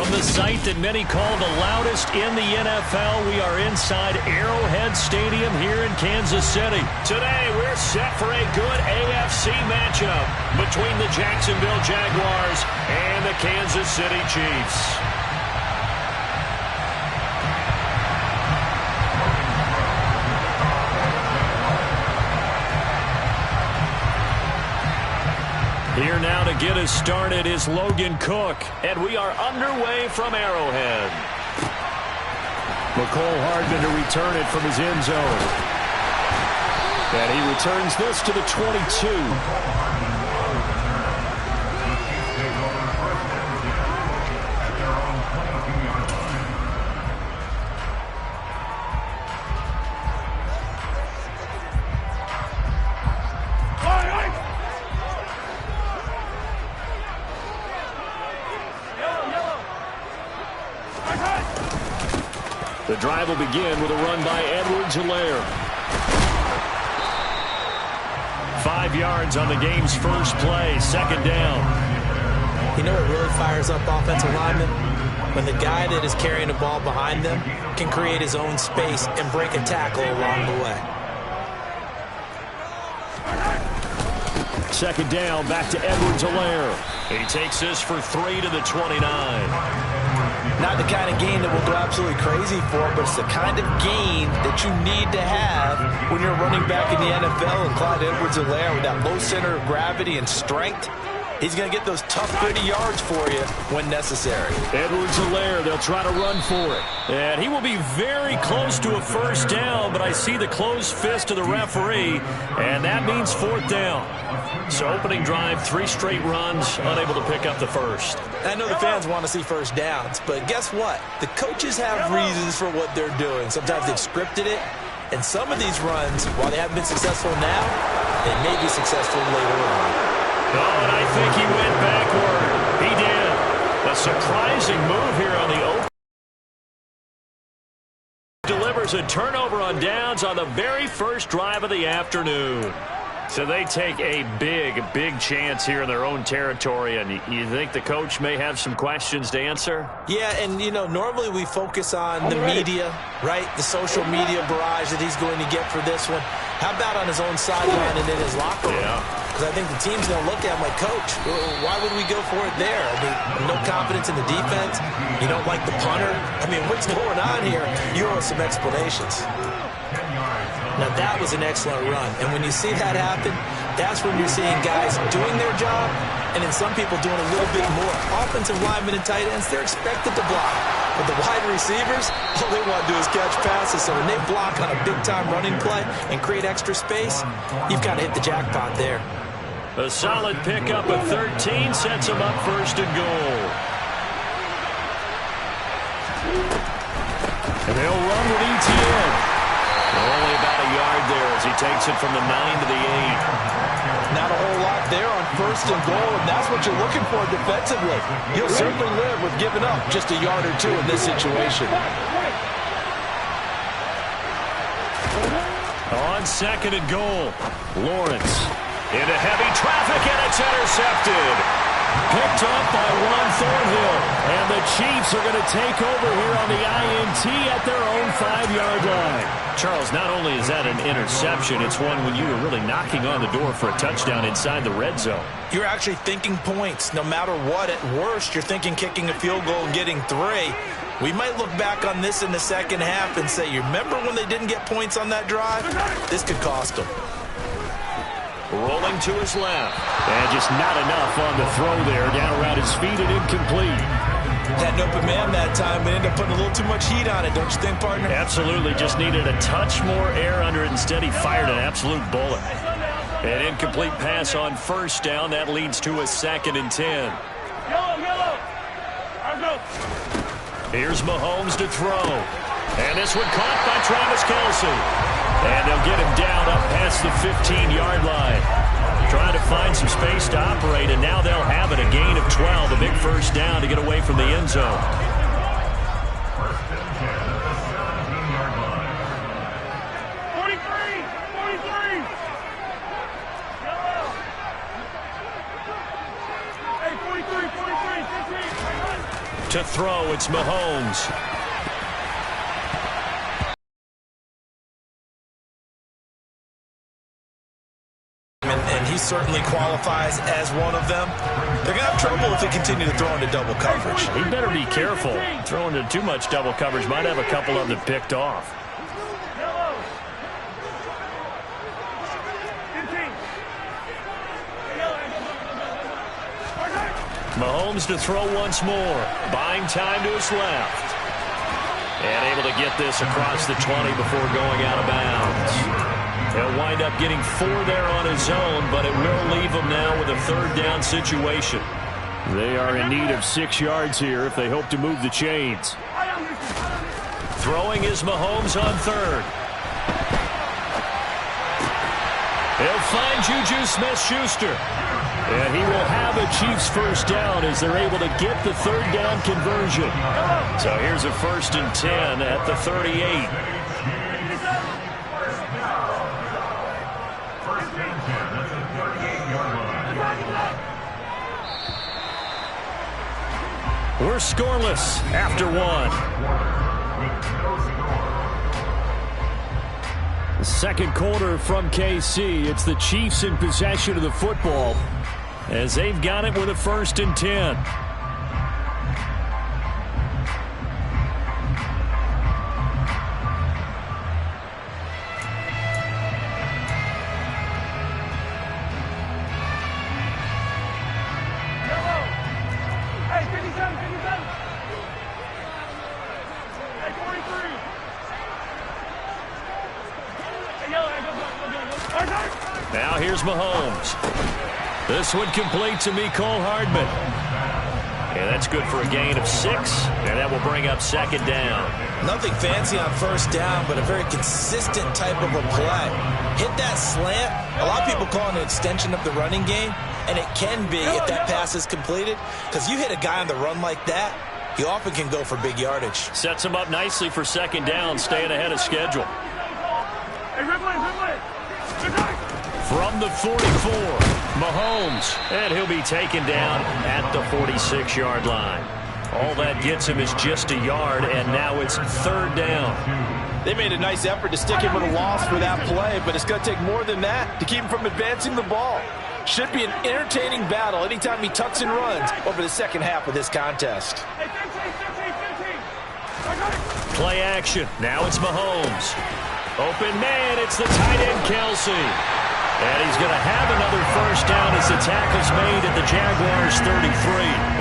From the site that many call the loudest in the NFL, we are inside Arrowhead Stadium here in Kansas City. Today, we're set for a good AFC matchup between the Jacksonville Jaguars and the Kansas City Chiefs. Here now to get us started is Logan Cook, and we are underway from Arrowhead. McCole Hardman to return it from his end zone. And he returns this to the 22. The drive will begin with a run by Edwards-Helaire. 5 yards on the game's first play, second down. You know what really fires up offensive linemen? When the guy that is carrying the ball behind them can create his own space and break a tackle along the way. Second down, back to Edwards-Helaire. He takes this for 3 to the 29. Not the kind of gain that we'll go absolutely crazy for, but it's the kind of gain that you need to have when you're running back in the NFL. And Clyde Edwards-Helaire, with that low center of gravity and strength, he's going to get those tough, gritty yards for you when necessary. Edwards-Helaire, they'll try to run for it. And he will be very close to a first down, but I see the closed fist of the referee, and that means fourth down. So opening drive, 3 straight runs, unable to pick up the first. I know the fans want to see first downs, but guess what? The coaches have reasons for what they're doing. Sometimes they've scripted it, and some of these runs, while they haven't been successful now, they may be successful later on. Oh, and I think he went backward. He did. A surprising move here on the open. Delivers a turnover on downs on the very first drive of the afternoon. So they take a big chance here in their own territory, and you think the coach may have some questions to answer? Yeah, and, you know, normally we focus on the media, right? The social media barrage that he's going to get for this one. How about on his own sideline and in his locker room? Because I think the team's going to look at him like, Coach, why would we go for it there? I mean, no confidence in the defense. You don't like the punter. I mean, what's going on here? You owe us some explanations. Now, that was an excellent run. And when you see that happen, that's when you're seeing guys doing their job and then some people doing a little bit more. Offensive linemen and tight ends, they're expected to block. But the wide receivers, all they want to do is catch passes. So when they block on a big-time running play and create extra space, you've got to hit the jackpot there. A solid pickup of 13 sets them up first and goal. And they'll run with ETN. Only about a yard there as he takes it from the 9 to the 8. Not a whole lot there on first and goal, and that's what you're looking for defensively. You'll certainly live with giving up just a yard or two in this situation. On second and goal, Lawrence into heavy traffic, and it's intercepted. Picked up by Juan Thornhill, and the Chiefs are going to take over here on the INT at their own 5-yard line. Charles, not only is that an interception, it's one when you were really knocking on the door for a touchdown inside the red zone. You're actually thinking points. No matter what, at worst, you're thinking kicking a field goal and getting 3. We might look back on this in the second half and say, you remember when they didn't get points on that drive? This could cost them. Rolling to his left. And just not enough on the throw there. Down around his feet and incomplete. Had an open man that time, but ended up putting a little too much heat on it, don't you think, partner? Absolutely. Just needed a touch more air under it. Instead, he fired an absolute bullet. An incomplete pass on first down. That leads to a 2nd and 10. Here's Mahomes to throw. And this one caught by Travis Kelce. And they'll get him down up past the 15-yard line. Trying to find some space to operate, and now they'll have it. A gain of 12, a big first down to get away from the end zone. To throw, it's Mahomes. And he certainly qualifies as one of them. They're going to have trouble if they continue to throw into double coverage. He better be careful. Throwing into too much double coverage might have a couple of them picked off. Mahomes to throw once more. Buying time to his left. And able to get this across the 20 before going out of bounds. He'll wind up getting 4 there on his own, but it will leave him now with a third down situation. They are in need of 6 yards here if they hope to move the chains. Throwing is Mahomes on third. He'll find Juju Smith-Schuster. And he will have a Chiefs first down as they're able to get the third down conversion. So here's a 1st and 10 at the 38. We're scoreless after 1. Second quarter from KC. It's the Chiefs in possession of the football as they've got it with a 1st and 10. Now here's Mahomes. This one complete to Mecole Hardman. And that's good for a gain of 6. And that will bring up 2nd down. Nothing fancy on 1st down, but a very consistent type of a play. Hit that slant. A lot of people call it an extension of the running game. And it can be if that pass is completed. Because you hit a guy on the run like that, he often can go for big yardage. Sets him up nicely for 2nd down, staying ahead of schedule. From the 44, Mahomes, and he'll be taken down at the 46-yard line. All that gets him is just a yard, and now it's 3rd down. They made a nice effort to stick him with a loss for that play, but it's going to take more than that to keep him from advancing the ball. Should be an entertaining battle anytime he tucks and runs over the second half of this contest. Play action. Now it's Mahomes. Open man, it's the tight end, Kelsey. And he's going to have another 1st down as the tackle's made at the Jaguars' 33.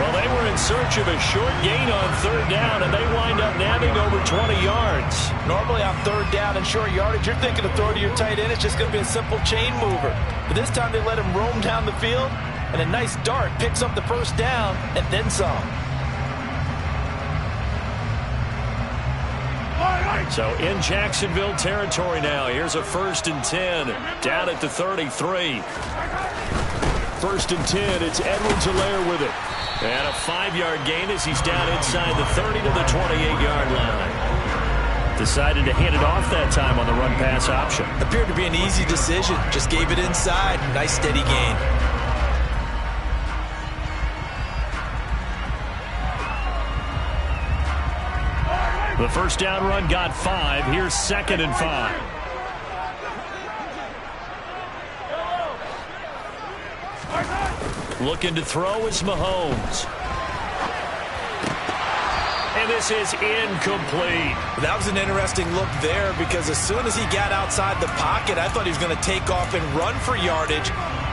Well, they were in search of a short gain on 3rd down, and they wind up nabbing over 20 yards. Normally on 3rd down and short yardage, you're thinking to throw to your tight end. It's just going to be a simple chain mover. But this time they let him roam down the field, and a nice dart picks up the 1st down and then some. So in Jacksonville territory now. Here's a 1st and 10 down at the 33. 1st and 10. It's Edwards-Helaire with it. And a 5-yard gain as he's down inside the 30 to the 28-yard line. Decided to hand it off that time on the run-pass option. Appeared to be an easy decision. Just gave it inside. Nice steady gain. The 1st down run got 5. Here's 2nd and 5. Looking to throw is Mahomes. And this is incomplete. That was an interesting look there because as soon as he got outside the pocket, I thought he was going to take off and run for yardage.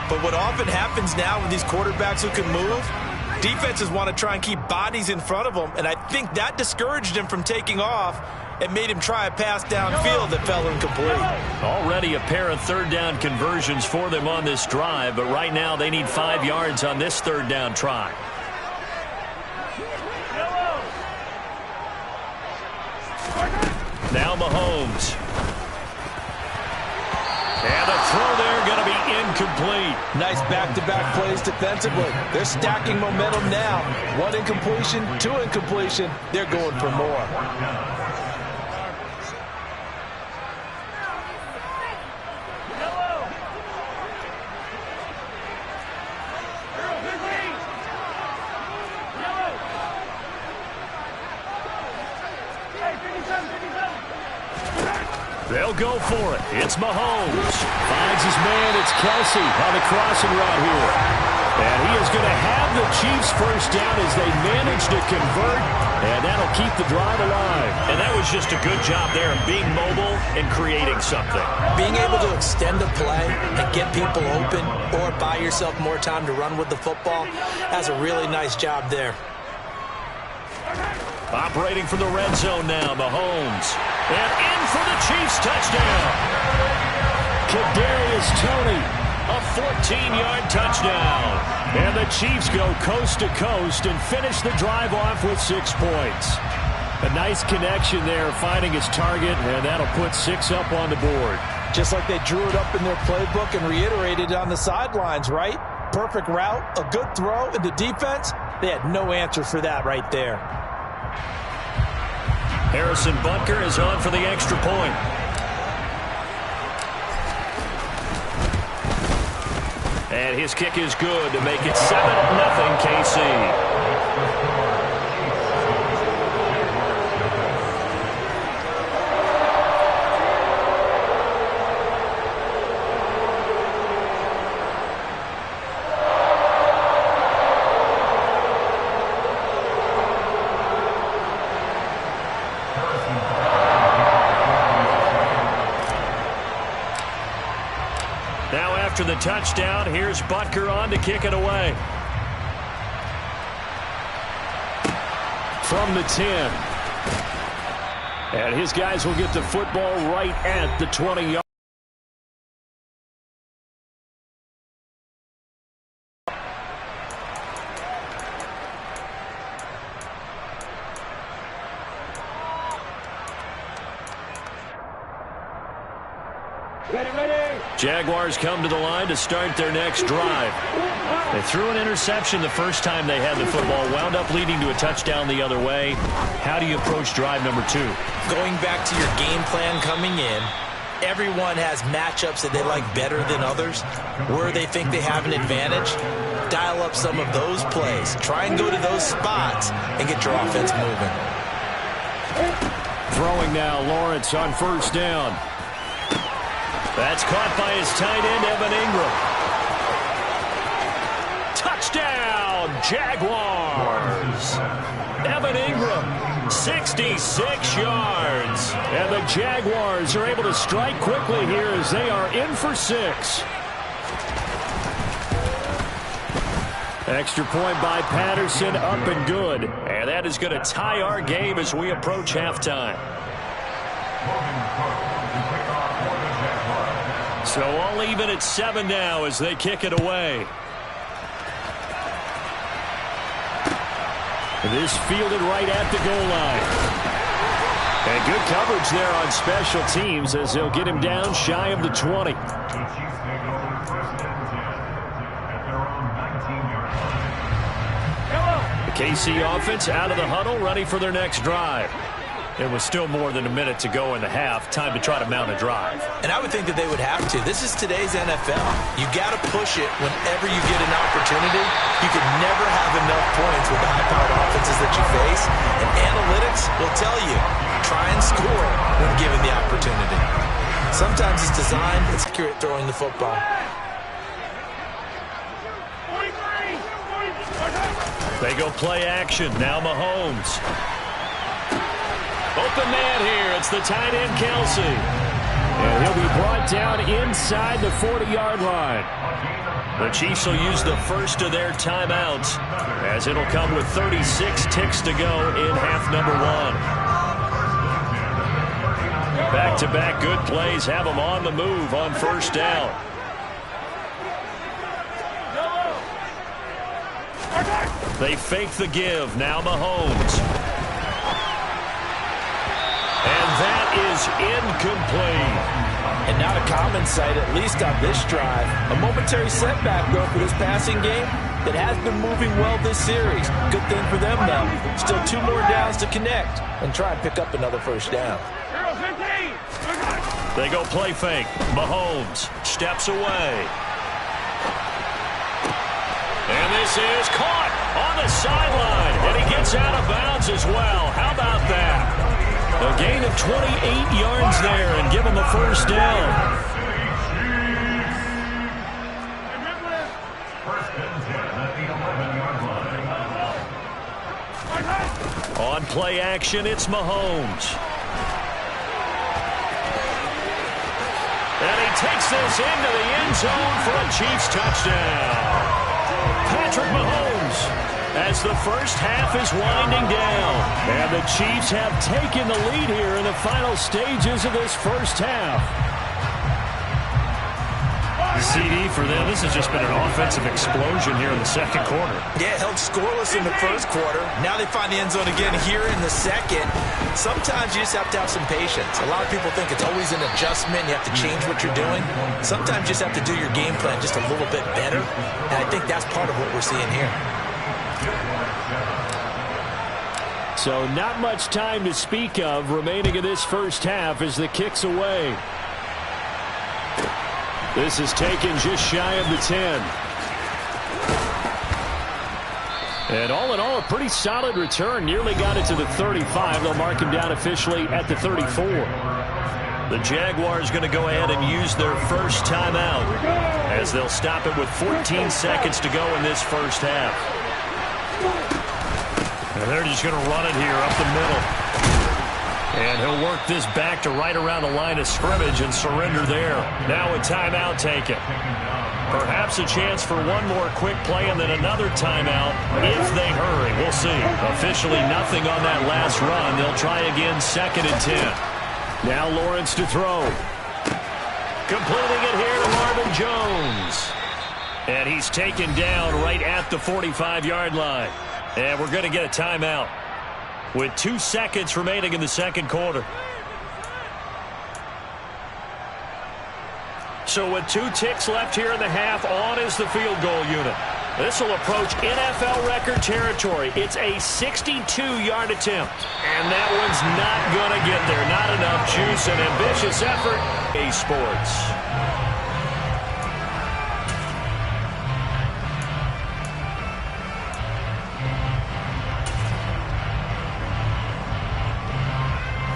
But what often happens now with these quarterbacks who can move, defenses want to try and keep bodies in front of them, and I think that discouraged him from taking off and made him try a pass downfield that fell incomplete. Already a pair of 3rd down conversions for them on this drive, but right now they need 5 yards on this 3rd down try. Now Mahomes. And the throw there going to be incomplete. Nice back-to-back plays defensively. They're stacking momentum now. 1 incompletion, 2 incompletion. They're going for more. They'll go for it. It's Mahomes. Finds his man. It's Kelsey on the crossing route here. And he is going to have the Chiefs first down as they manage to convert. And that'll keep the drive alive. And that was just a good job there of being mobile and creating something. Being able to extend a play and get people open or buy yourself more time to run with the football, that's a really nice job there. Operating from the red zone now, Mahomes. And in for the Chiefs touchdown. Kadarius Toney, a 14-yard touchdown. And the Chiefs go coast to coast and finish the drive off with 6 points. A nice connection there, finding his target, and that'll put 6 up on the board. Just like they drew it up in their playbook and reiterated on the sidelines, right? Perfect route, a good throw, and the defense, they had no answer for that right there. Harrison Butker is on for the extra point. And his kick is good to make it 7-0 KC. After the touchdown, here's Butker on to kick it away. From the 10. And his guys will get the football right at the 20-yard. Jaguars come to the line to start their next drive. They threw an interception the first time they had the football, wound up leading to a touchdown the other way. How do you approach drive number 2? Going back to your game plan coming in, everyone has matchups that they like better than others. Where they think they have an advantage, dial up some of those plays. Try and go to those spots and get your offense moving. Throwing now, Lawrence on first down. That's caught by his tight end, Evan Ingram. Touchdown, Jaguars. Evan Ingram, 66 yards. And the Jaguars are able to strike quickly here as they are in for 6. Extra point by Patterson, up and good. And that is going to tie our game as we approach halftime. So all even at 7 now as they kick it away. This fielded right at the goal line. And good coverage there on special teams as they'll get him down shy of the 20. The KC offense out of the huddle, ready for their next drive. There was still more than a minute to go in the half. Time to try to mount a drive. And I would think that they would have to. This is today's NFL. You got to push it whenever you get an opportunity. You could never have enough points with the high-powered offenses that you face. And analytics will tell you, try and score when given the opportunity. Sometimes it's designed, it's accurate throwing the football. They go play action. Now Mahomes. Open man here. It's the tight end, Kelsey. And he'll be brought down inside the 40-yard line. The Chiefs will use the first of their timeouts as it'll come with 36 ticks to go in half number 1. Back-to-back good plays have them on the move on first down. They fake the give. Now Mahomes. And that is incomplete. And not a common sight, at least on this drive. A momentary setback, though, for this passing game that has been moving well this series. Good thing for them, though. Still 2 more downs to connect and try and pick up another first down. They go play fake. Mahomes steps away. And this is caught on the sideline. And he gets out of bounds as well. How about that? A gain of 28 yards there and give them the first down. On play action, it's Mahomes. And he takes this into the end zone for a Chiefs touchdown. Patrick Mahomes, as the first half is winding down. And the Chiefs have taken the lead here in the final stages of this first half. CD for them, this has just been an offensive explosion here in the second quarter. Yeah, held scoreless in the first quarter. Now they find the end zone again here in the second. Sometimes you just have to have some patience. A lot of people think it's always an adjustment. You have to change what you're doing. Sometimes you just have to do your game plan just a little bit better. And I think that's part of what we're seeing here. So not much time to speak of remaining in this first half as the kick's away. This is taken just shy of the 10. And all in all, a pretty solid return. Nearly got it to the 35. They'll mark him down officially at the 34. The Jaguars going to go ahead and use their first timeout as they'll stop it with 14 seconds to go in this first half. And they're just going to run it here up the middle. And he'll work this back to right around the line of scrimmage and surrender there. Now a timeout taken. Perhaps a chance for one more quick play and then another timeout if they hurry. We'll see. Officially nothing on that last run. They'll try again, 2nd and 10. Now Lawrence to throw. Completing it here to Marvin Jones. And he's taken down right at the 45-yard line. And we're going to get a timeout with 2 seconds remaining in the second quarter. So with 2 ticks left here in the half, on is the field goal unit. This will approach NFL record territory. It's a 62-yard attempt. And that one's not going to get there. Not enough juice and ambitious effort. EA Sports.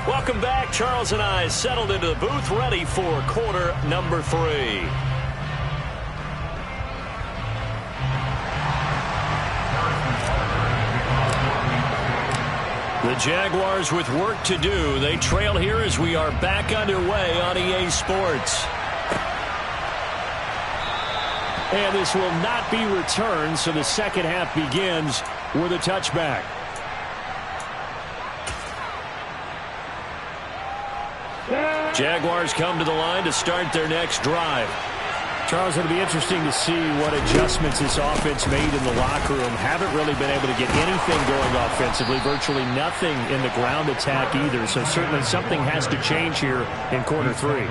Welcome back. Charles and I settled into the booth, ready for quarter number 3. The Jaguars with work to do. They trail here as we are back underway on EA Sports. And this will not be returned, so the second half begins with a touchback. Jaguars come to the line to start their next drive. Charles, it'll be interesting to see what adjustments this offense made in the locker room. Haven't really been able to get anything going offensively. Virtually nothing in the ground attack either. So certainly something has to change here in quarter 3.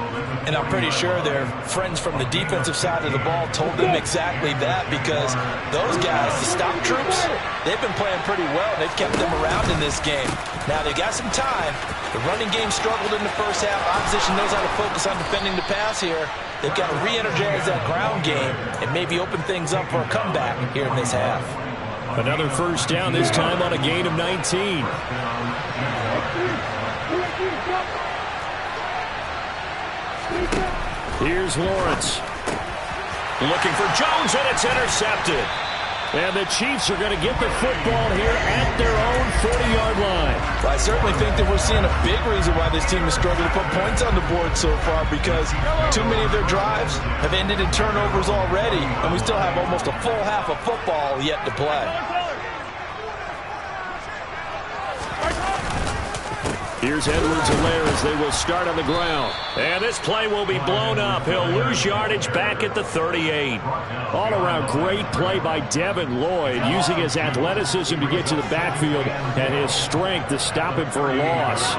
And I'm pretty sure their friends from the defensive side of the ball told them exactly that, because those guys, the stop troops, they've been playing pretty well. They've kept them around in this game. Now they got some time. The running game struggled in the first half. Opposition knows how to focus on defending the pass here. They've got to re-energize that ground game and maybe open things up for a comeback here in this half. Another first down, this time on a gain of 19. Here's Lawrence. Looking for Jones, and it's intercepted. And the Chiefs are going to get the football here at their own 40-yard line. Well, I certainly think that we're seeing a big reason why this team is struggling to put points on the board so far, because too many of their drives have ended in turnovers already, and we still have almost a full half of football yet to play. Here's Edwards-Helaire as they will start on the ground. And this play will be blown up. He'll lose yardage back at the 38. All-around great play by Devin Lloyd, using his athleticism to get to the backfield and his strength to stop him for a loss.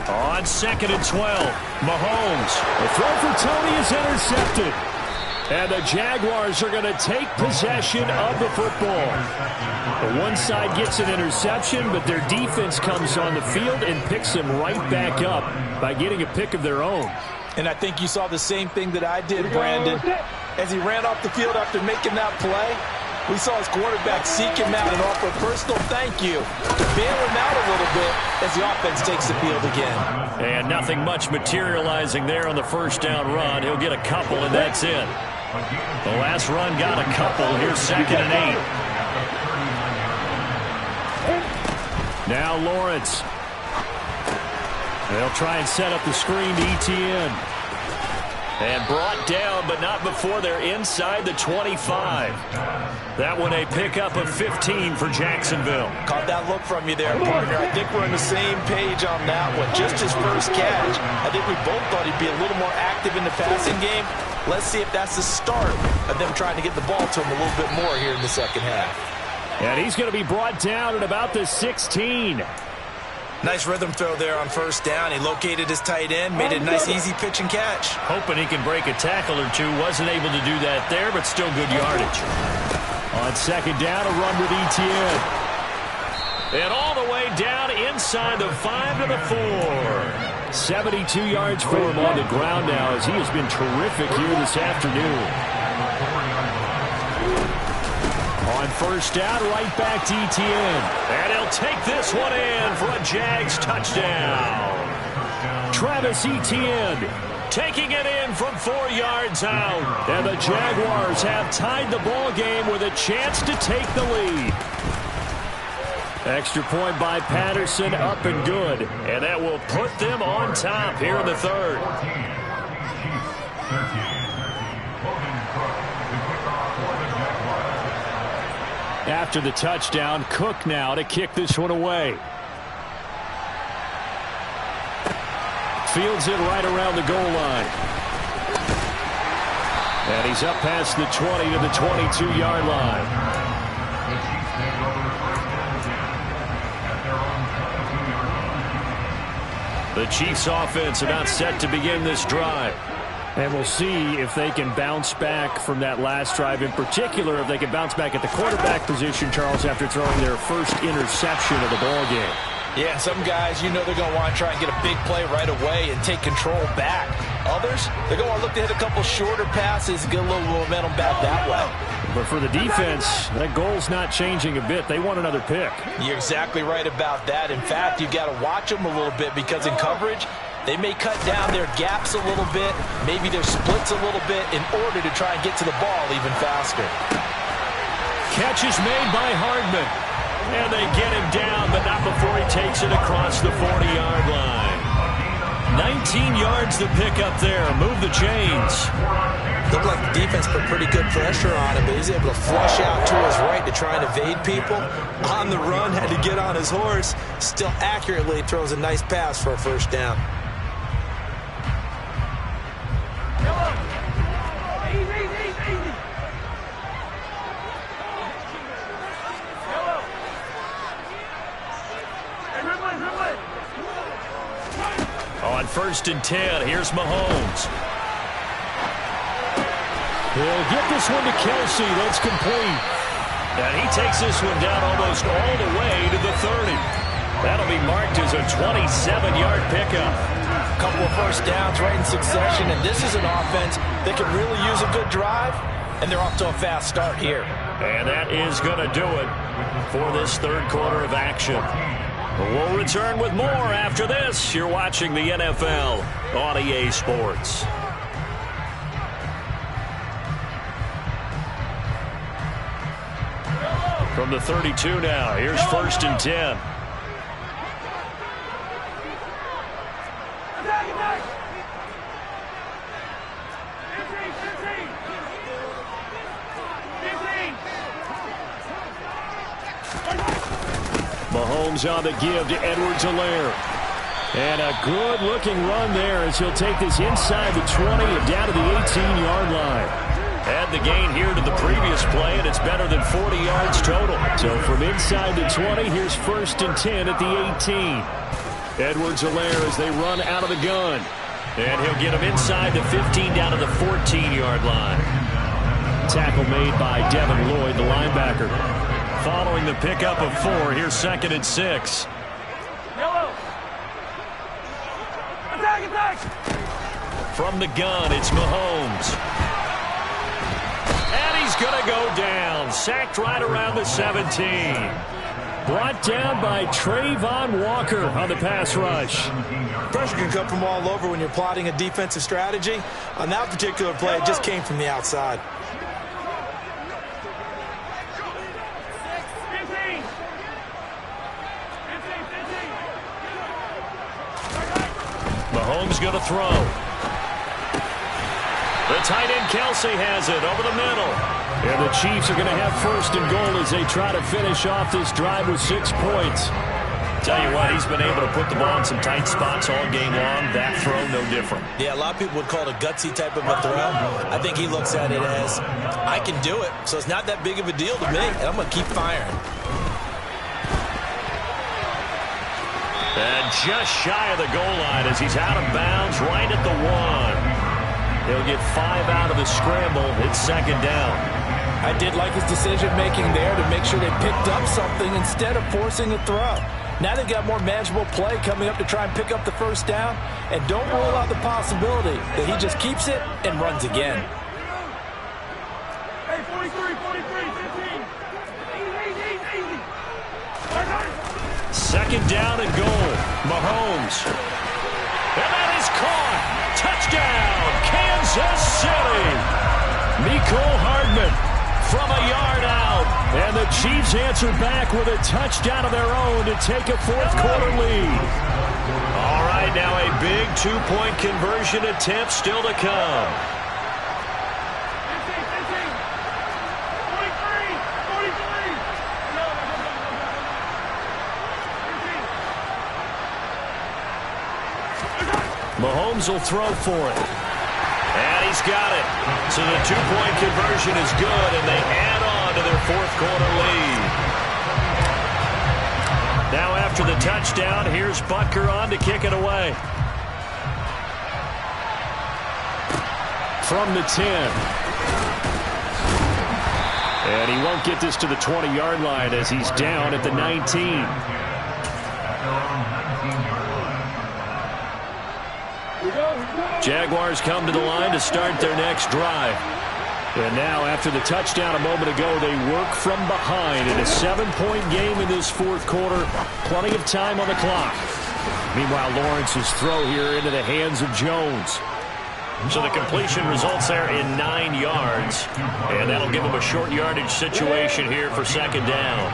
On 2nd and 12, Mahomes. The throw for Tony is intercepted. And the Jaguars are going to take possession of the football. The one side gets an interception, but their defense comes on the field and picks them right back up by getting a pick of their own. And I think you saw the same thing that I did, Brandon. As he ran off the field after making that play, We saw his quarterback seek him out and offer a personal thank you. Bail him out a little bit as the offense takes the field again. And nothing much materializing there on the first down run. He'll get a couple, and that's it. The last run got a couple. Here's 2nd and 8. Now Lawrence. They'll try and set up the screen to ETN. And brought down, but not before they're inside the 25. That one a pickup of 15 for Jacksonville. Caught that look from you there, partner. I think we're on the same page on that one. Just his first catch. I think we both thought he'd be a little more active in the passing game. Let's see if that's the start of them trying to get the ball to him a little bit more here in the second half. And he's going to be brought down at about the 16. Nice rhythm throw there on first down. He located his tight end, made it a nice easy pitch and catch. Hoping he can break a tackle or two. Wasn't able to do that there, but still good yardage. On second down, a run with ETN. And all the way down inside the 5 to the 4. 72 yards for him on the ground now as he has been terrific here this afternoon. On first down, right back to ETN. And he'll take this one in for a Jags touchdown. Travis Etienne taking it in from 4 yards out. And the Jaguars have tied the ball game with a chance to take the lead. Extra point by Patterson, up and good. And that will put them on top here in the third. After the touchdown, Cook now to kick this one away. Fields it right around the goal line. And he's up past the 20 to the 22-yard line. The Chiefs offense about set to begin this drive. And we'll see if they can bounce back from that last drive. In particular, if they can bounce back at the quarterback position, Charles, after throwing their first interception of the ball game. Yeah, and some guys, you know they're going to want to try and get a big play right away and take control back. Others, they're going to look to hit a couple shorter passes and get a little momentum back that way. But for the defense, that goal's not changing a bit. They want another pick. You're exactly right about that. In fact, you've got to watch them a little bit because in coverage, they may cut down their gaps a little bit, maybe their splits a little bit in order to try and get to the ball even faster. Catch is made by Hardman. And they get him down, but not before he takes it across the 40-yard line. 19 yards to pick up there. Move the chains. Looked like the defense put pretty good pressure on him, but he's able to flush out to his right to try and evade people. On the run, had to get on his horse. Still accurately throws a nice pass for a first down. On 1st and 10, here's Mahomes. He'll get this one to Kelsey. That's complete. And he takes this one down almost all the way to the 30. That'll be marked as a 27-yard pickup. A couple of first downs right in succession, and this is an offense that can really use a good drive, and they're off to a fast start here. And that is going to do it for this third quarter of action. We'll return with more after this. You're watching the NFL on EA Sports. From the 32 now, here's 1st and 10. Mahomes on the give to Edwards-Helaire. And a good-looking run there as he'll take this inside the 20 and down to the 18-yard line. Add the gain here to the previous play, and it's better than 40 yards total. So from inside the 20, here's 1st and 10 at the 18. Edwards-Helaire as they run out of the gun. And he'll get him inside the 15 down to the 14-yard line. Tackle made by Devin Lloyd, the linebacker. Following the pickup of 4, here's 2nd and 6. From the gun, it's Mahomes. And he's going to go down. Sacked right around the 17. Brought down by Trayvon Walker on the pass rush. Pressure can come from all over when you're plotting a defensive strategy. On that particular play, it just came from the outside. Mahomes going to throw. The tight end Kelsey has it over the middle. And the Chiefs are going to have first and goal as they try to finish off this drive with 6 points. Tell you what, he's been able to put the ball in some tight spots all game long. That throw, no different. Yeah, a lot of people would call it a gutsy type of a throw. I think he looks at it as, I can do it, so it's not that big of a deal to me, and I'm going to keep firing. And just shy of the goal line as he's out of bounds right at the 1. He'll get 5 out of the scramble. It's second down. I did like his decision-making there to make sure they picked up something instead of forcing a throw. Now they've got more manageable play coming up to try and pick up the first down. And don't rule out the possibility that he just keeps it and runs again. Hey, 43, 15. Easy. Second down and goal. Mahomes. And that is caught. Touchdown, Kansas City. Mecole Hardman from a yard out. And the Chiefs answer back with a touchdown of their own to take a fourth-quarter lead. All right, now a big two-point conversion attempt still to come. 43. Mahomes will throw for it. And he's got it. So the two-point conversion is good, and they add on to their fourth-quarter lead. Now after the touchdown, here's Butker on to kick it away. From the 10. And he won't get this to the 20-yard line as he's down at the 19. Jaguars come to the line to start their next drive. And now, after the touchdown a moment ago, they work from behind in a 7-point game in this fourth quarter. Plenty of time on the clock. Meanwhile, Lawrence's throw here into the hands of Jones. So the completion results there in 9 yards. And that'll give him a short yardage situation here for second down.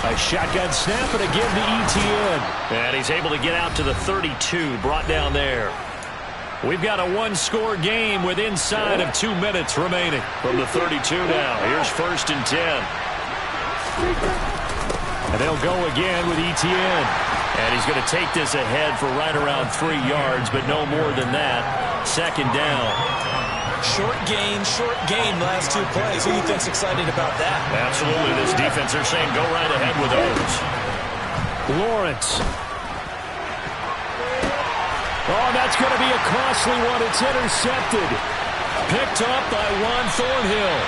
A shotgun snap and again to ETN. And he's able to get out to the 32, brought down there. We've got a one-score game with inside of 2 minutes remaining. From the 32 now, here's first and 10. And they'll go again with ETN. And he's going to take this ahead for right around 3 yards, but no more than that. Second down. Short gain the last 2 plays. Who do you think's excited about that? Absolutely. This defense, they're saying go right ahead with those. Lawrence. Oh, that's going to be a costly one. It's intercepted. Picked up by Juan Thornhill.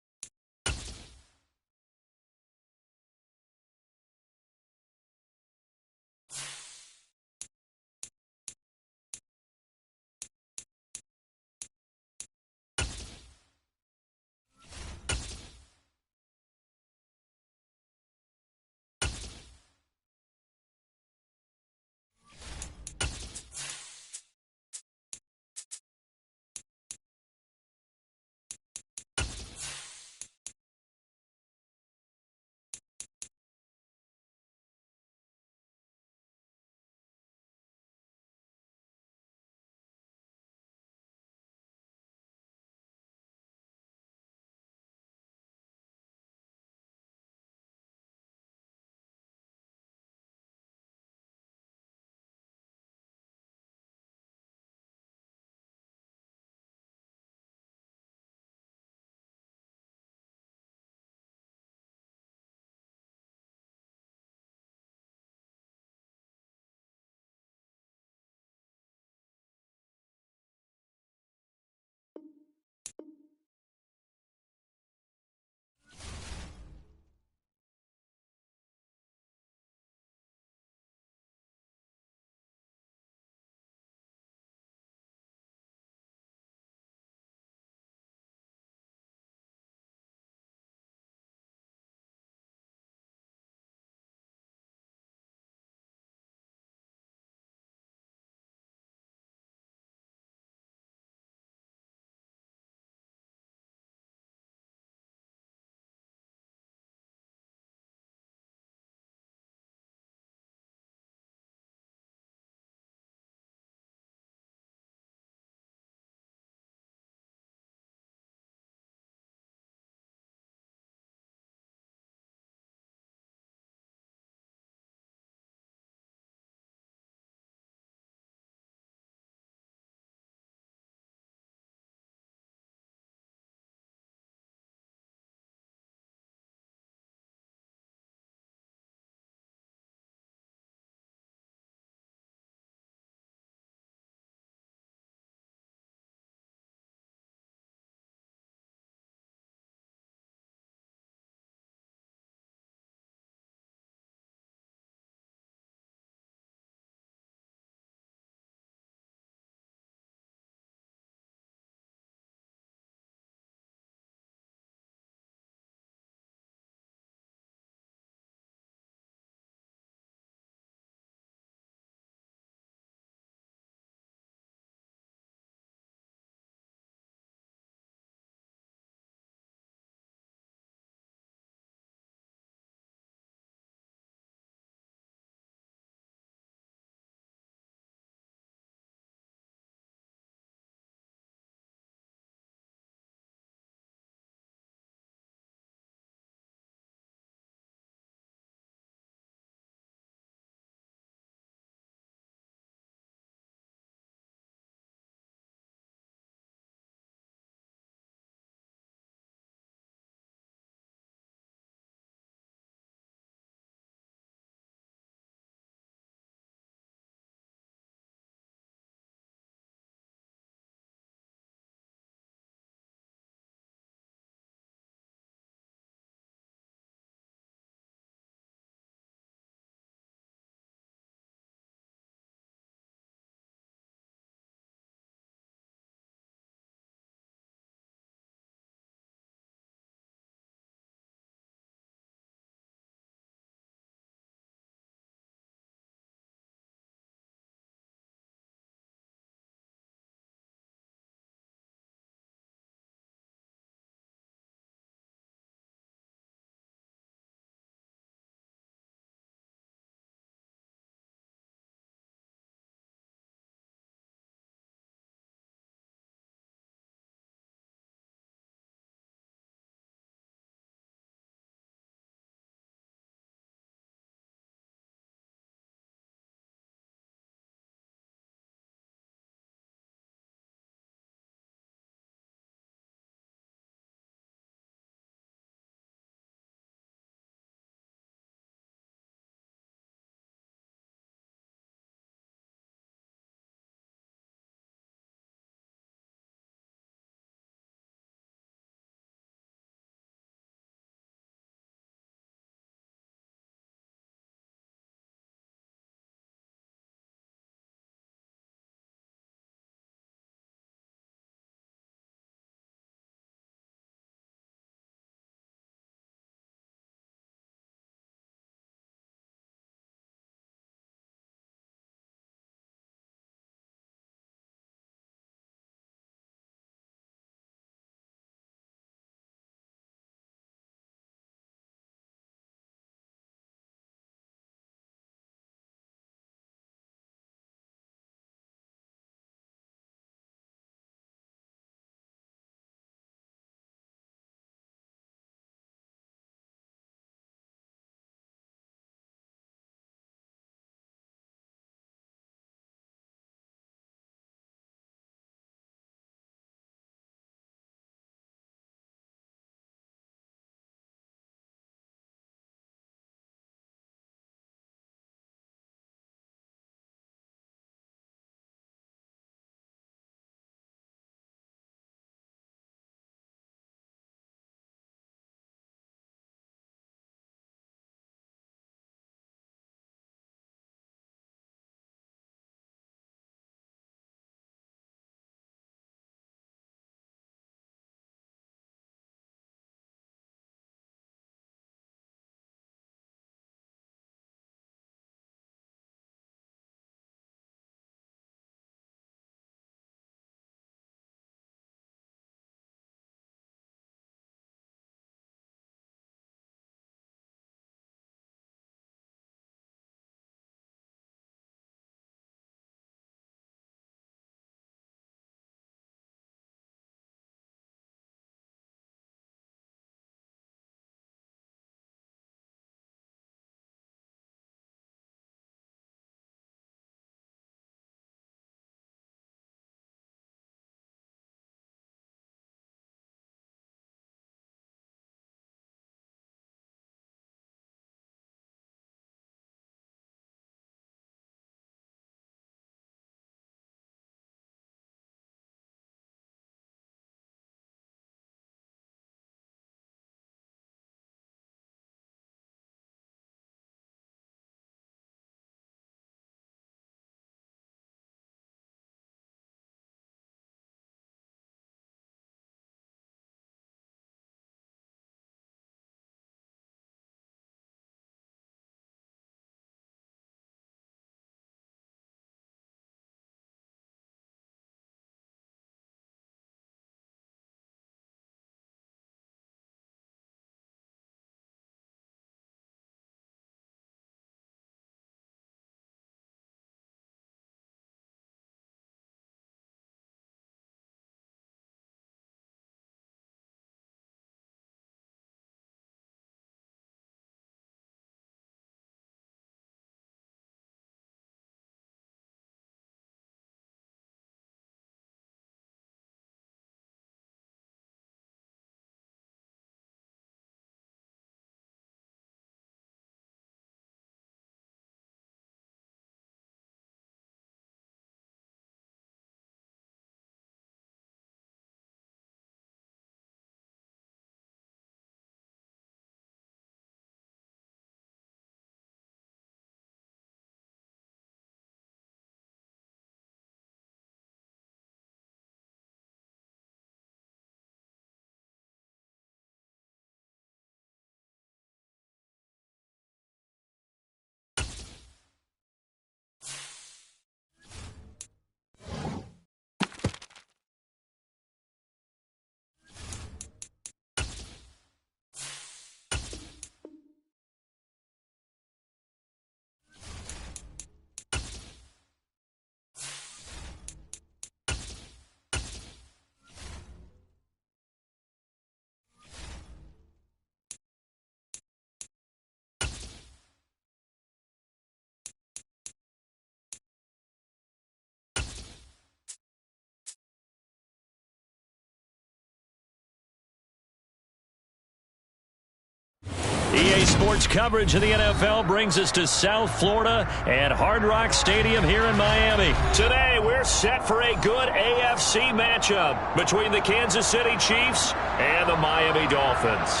EA Sports coverage of the NFL brings us to South Florida at Hard Rock Stadium here in Miami. Today, we're set for a good AFC matchup between the Kansas City Chiefs and the Miami Dolphins.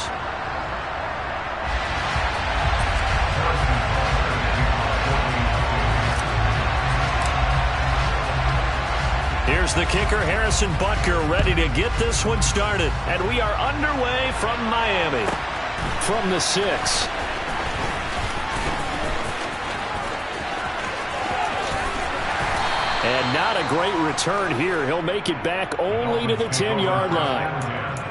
Here's the kicker, Harrison Butker, ready to get this one started. And we are underway from Miami. From the 6. And not a great return here. He'll make it back only to the 10-yard line.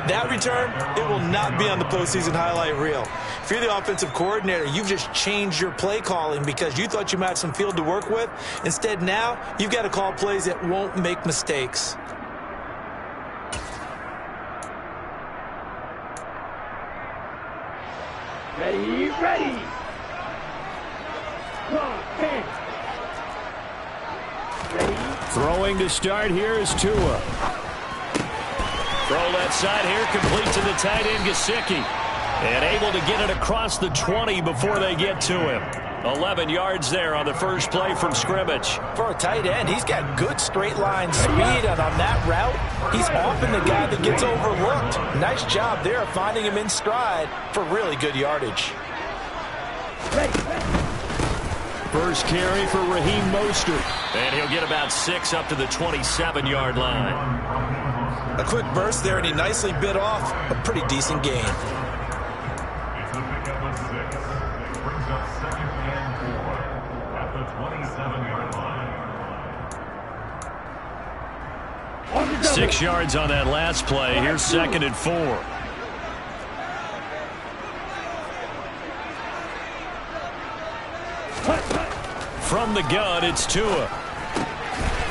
That return, it will not be on the postseason highlight reel. If you're the offensive coordinator, you've just changed your play calling because you thought you might have some field to work with. Instead, now, you've got to call plays that won't make mistakes. Ready, ready. Ready. Throwing to start here is Tua. Throw left side here, complete to the tight end, Gesicki. And able to get it across the 20 before they get to him. 11 yards there on the first play from scrimmage. For a tight end, he's got good straight line speed, and on that route, he's often the guy that gets overlooked. Nice job there finding him in stride for really good yardage. First carry for Raheem Mostert. And he'll get about 6 up to the 27-yard line. A quick burst there, and he nicely bit off a pretty decent gain. On the 6 yards on that last play. Here's 2nd and 4. From the gun, it's Tua.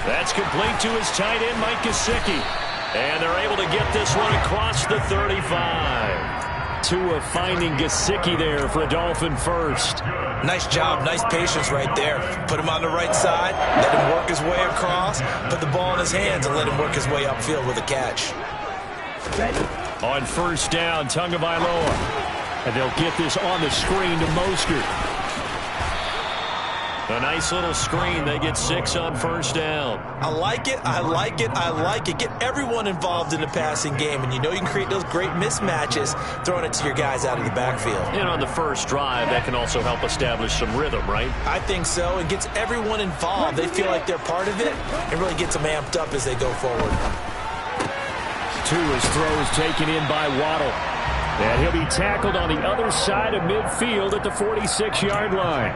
That's complete to his tight end, Mike Gesicki. And they're able to get this one across the 35. Tua finding Gesicki there for a Dolphin first. Nice job, nice patience right there. Put him on the right side, let him work his way across, put the ball in his hands, and let him work his way upfield with a catch. On first down, Tagovailoa. And they'll get this on the screen to Mostert. A nice little screen. They get 6 on first down. I like it, I like it, I like it. Get everyone involved in the passing game, and you know you can create those great mismatches throwing it to your guys out of the backfield. And on the first drive, that can also help establish some rhythm, right? I think so. It gets everyone involved. They feel like they're part of it. It really gets them amped up as they go forward. Tua's throw is taken in by Waddle. And he'll be tackled on the other side of midfield at the 46-yard line.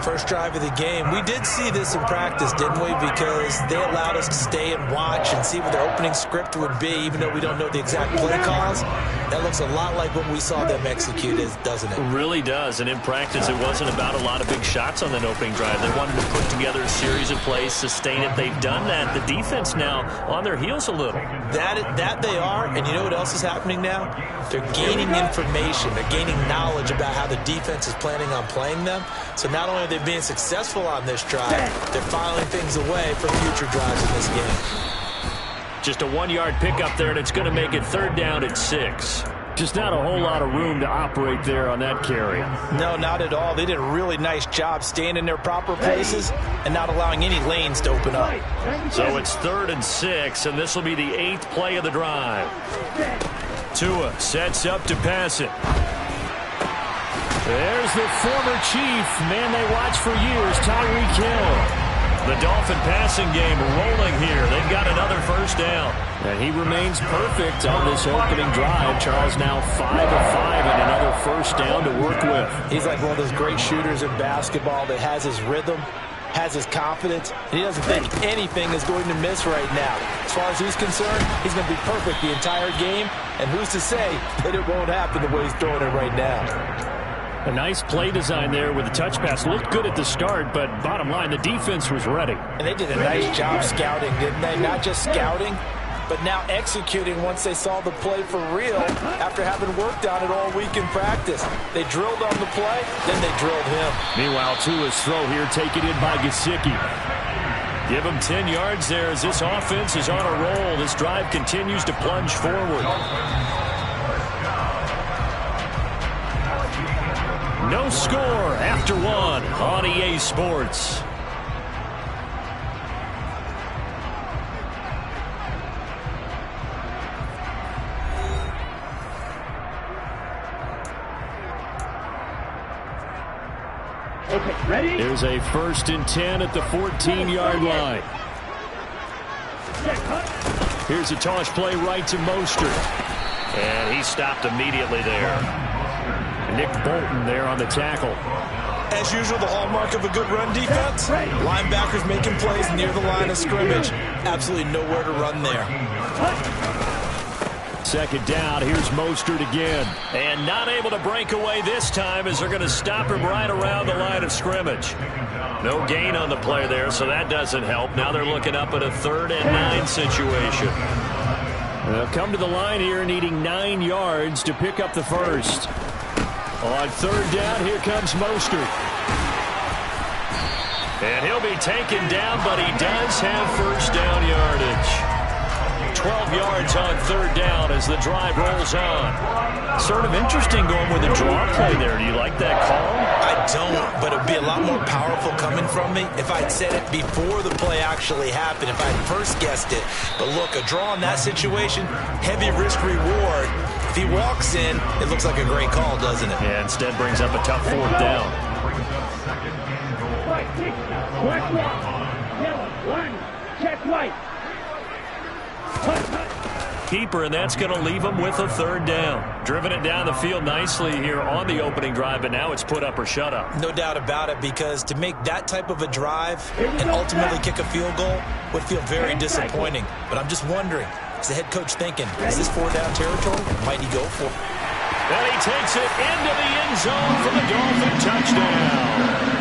First drive of the game. We did see this in practice, didn't we? Because they allowed us to stay and watch and see what their opening script would be, even though we don't know the exact play calls. That looks a lot like what we saw them execute, doesn't it? It really does. And in practice, it wasn't about a lot of big shots on that opening drive. They wanted to put together a series of plays, sustain it. They've done that. The defense now on their heels a little. That they are. And you know what else is happening now? They're gaining information. They're gaining knowledge about how the defense is planning on playing them. So not only are they being successful on this drive, they're filing things away for future drives in this game. Just a 1-yard pickup there, and it's going to make it 3rd down at 6. Just not a whole lot of room to operate there on that carry. No, not at all. They did a really nice job staying in their proper places and not allowing any lanes to open up. So it's 3rd and 6, and this will be the 8th play of the drive. Tua sets up to pass it. There's the former Chief, man they watched for years, Tyreek Hill. The Dolphin passing game rolling here. They've got another first down. And he remains perfect on this opening drive. Charles now 5 of 5 and another first down to work with. He's like one of those great shooters in basketball that has his rhythm, has his confidence, and he doesn't think anything is going to miss right now. As far as he's concerned, he's going to be perfect the entire game, and who's to say that it won't happen the way he's throwing it right now. A nice play design there with the touch pass. Looked good at the start, but bottom line, the defense was ready. And they did a nice job scouting, didn't they? Not just scouting, but now executing once they saw the play for real after having worked on it all week in practice. They drilled on the play, then they drilled him. Meanwhile, Tua's throw here taken in by Gesicki. Give him 10 yards there as this offense is on a roll. This drive continues to plunge forward. No score after one on EA Sports. Okay, ready? Here's a 1st and 10 at the 14-yard line. Here's a toss play right to Mostert. And he stopped immediately there. Nick Bolton there on the tackle. As usual, the hallmark of a good run defense. Linebackers making plays near the line of scrimmage. Absolutely nowhere to run there. 2nd down. Here's Mostert again. And not able to break away this time as they're going to stop him right around the line of scrimmage. No gain on the play there, so that doesn't help. Now they're looking up at a 3rd and 9 situation. They'll come to the line here needing 9 yards to pick up the first. On 3rd down, here comes Mostert. And he'll be taken down, but he does have 1st down yardage. 12 yards on 3rd down as the drive rolls on. Sort of interesting going with a draw play there. Do you like that call? I don't, but it would be a lot more powerful coming from me if I'd said it before the play actually happened, if I'd first guessed it. But look, a draw in that situation, heavy risk reward. If he walks in, it looks like a great call, doesn't it? Yeah, instead brings up a tough 4th down. Check one. Check white. Keeper, and that's going to leave him with a 3rd down. Driven it down the field nicely here on the opening drive, but now it's put up or shut up. No doubt about it, because to make that type of a drive and ultimately kick a field goal would feel very disappointing. But I'm just wondering, is the head coach thinking, is this 4th down territory? Might he go for it? And he takes it into the end zone for the Dolphin touchdown.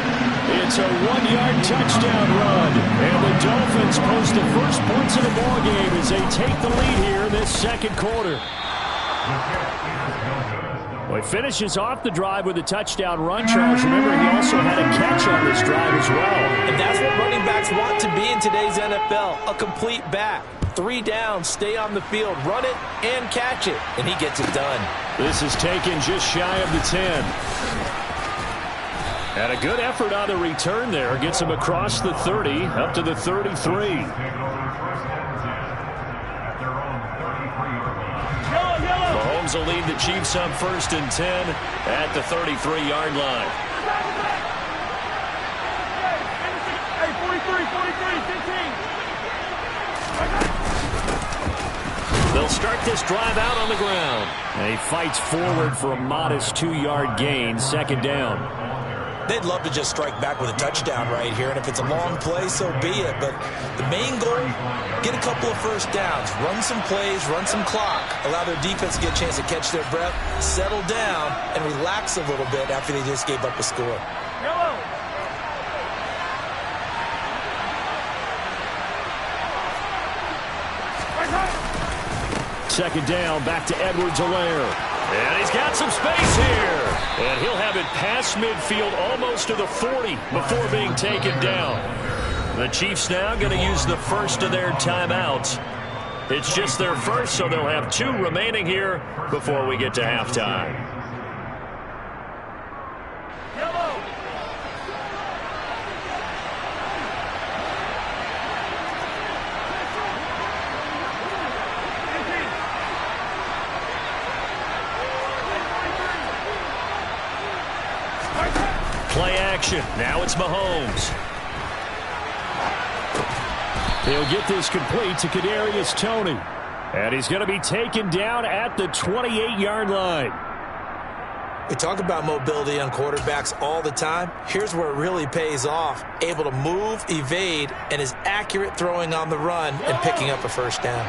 It's a 1-yard touchdown run, and the Dolphins post the first points of the ballgame as they take the lead here in this 2nd quarter. Well, he finishes off the drive with a touchdown run, Charles. Remember, he also had a catch on this drive as well. And that's what running backs want to be in today's NFL, a complete back. 3 downs, stay on the field, run it, and catch it, and he gets it done. This is taken just shy of the 10. And a good effort on the return there. Gets him across the 30, up to the 33. Mahomes will lead the Chiefs on 1st and 10 at the 33-yard line. Hey, 43, 15. They'll start this drive out on the ground. And he fights forward for a modest 2-yard gain, 2nd down. They'd love to just strike back with a touchdown right here, and if it's a long play, so be it. But the main goal, get a couple of 1st downs, run some plays, run some clock, allow their defense to get a chance to catch their breath, settle down, and relax a little bit after they just gave up a score. Second down, back to Edwards-Helaire. And he's got some space here. And he'll have it past midfield almost to the 40 before being taken down. The Chiefs now going to use the first of their timeouts. It's just their first, so they'll have 2 remaining here before we get to halftime. Play action. Now it's Mahomes. He'll get this complete to Kadarius Toney. And he's going to be taken down at the 28-yard line. We talk about mobility on quarterbacks all the time. Here's where it really pays off. Able to move, evade, and is accurate throwing on the run and picking up a 1st down.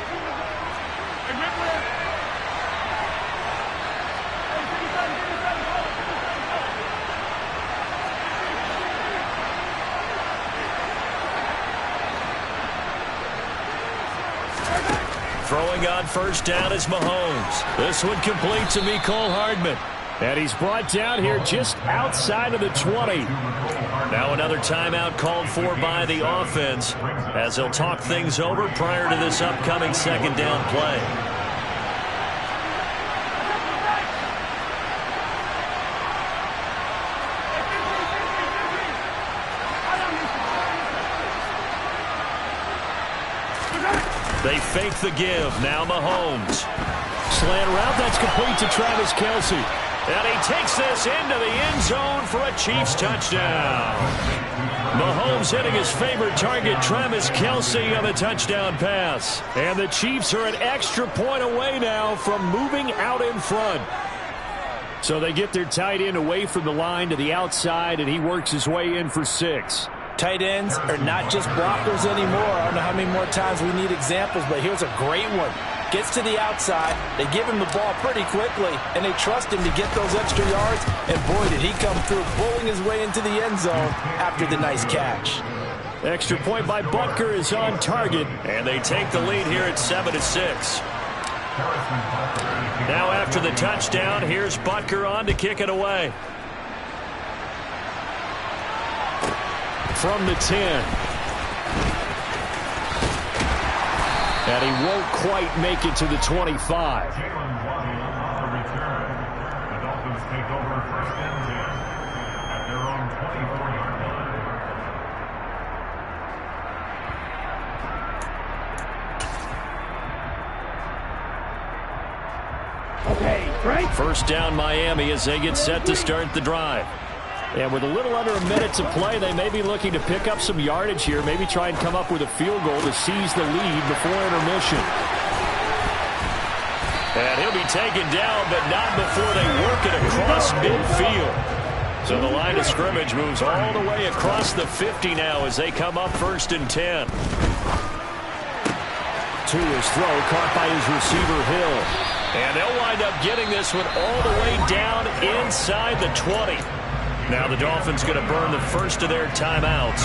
Throwing on 1st down is Mahomes. This one complete to Mecole Hardman. And he's brought down here just outside of the 20. Now another timeout called for by the offense as they'll talk things over prior to this upcoming 2nd down play. They fake the give. Now Mahomes. Slant route, that's complete to Travis Kelce. And he takes this into the end zone for a Chiefs touchdown. Mahomes hitting his favorite target, Travis Kelce, on the touchdown pass. And the Chiefs are an extra point away now from moving out in front. So they get their tight end away from the line to the outside, and he works his way in for 6. Tight ends are not just blockers anymore. I don't know how many more times we need examples, but here's a great one. Gets to the outside, they give him the ball pretty quickly, and they trust him to get those extra yards, and boy, did he come through, pulling his way into the end zone after the nice catch. Extra point by Butker is on target, and they take the lead here at 7-6. Now after the touchdown, here's Butker on to kick it away. From the 10. And he won't quite make it to the 25. Okay, Frank. First down Miami as they get set to start the drive. And with a little under a minute to play, they may be looking to pick up some yardage here, maybe try and come up with a field goal to seize the lead before intermission. And he'll be taken down, but not before they work it across midfield. So the line of scrimmage moves all the way across the 50 now as they come up 1st and 10. To his throw, caught by his receiver Hill. And they'll wind up getting this one all the way down inside the 20. Now the Dolphins going to burn the first of their timeouts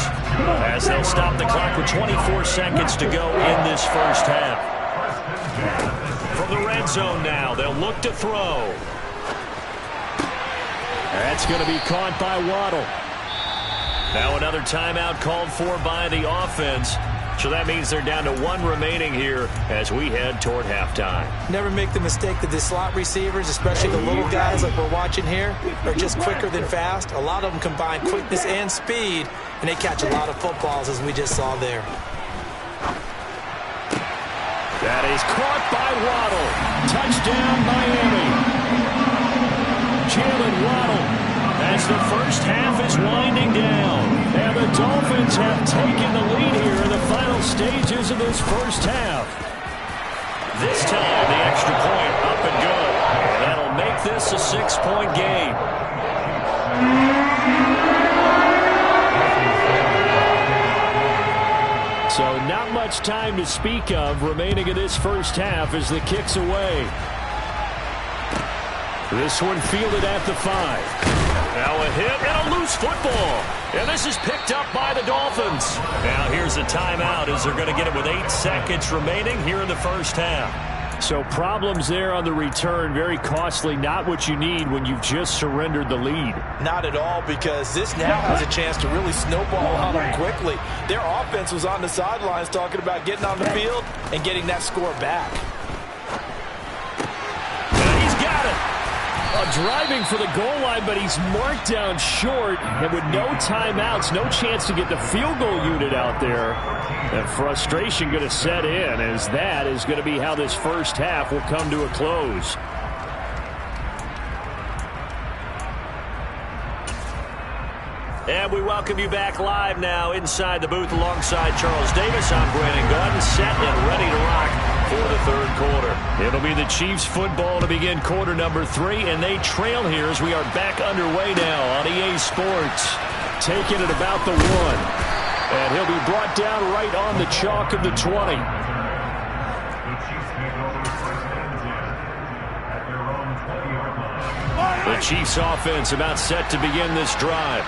as they'll stop the clock with 24 seconds to go in this first half. From the red zone now, they'll look to throw. That's going to be caught by Waddle. Now another timeout called for by the offense. So that means they're down to 1 remaining here as we head toward halftime. Never make the mistake that the slot receivers, especially the little guys like we're watching here, are just quicker than fast. A lot of them combine quickness and speed, and they catch a lot of footballs, as we just saw there. That is caught by Waddle. Touchdown, Miami. Jalen Waddle as the first half is winding down. And the Dolphins have taken the lead here in the final stages of this first half. This time, the extra point up and good. And that'll make this a 6-point game. So not much time to speak of remaining in this first half as the kick's away. This one fielded at the 5. Now a hit and a loose football. And this is picked up by the Dolphins. Now here's a timeout as they're going to get it with 8 seconds remaining here in the first half. So problems there on the return. Very costly. Not what you need when you've just surrendered the lead. Not at all, because this now has a chance to really snowball on them quickly. Their offense was on the sidelines talking about getting on the field and getting that score back. And he's got it. Driving for the goal line, but he's marked down short. And with no timeouts, no chance to get the field goal unit out there. And frustration going to set in, as that is going to be how this first half will come to a close. And we welcome you back live now inside the booth alongside Charles Davis. I'm Brandon Gunn, set and ready to rock for the third quarter. It'll be the Chiefs football to begin quarter number 3, and they trail here as we are back underway now on EA Sports. Taking it about the 1. And he'll be brought down right on the chalk of the 20. The Chiefs offense about set to begin this drive.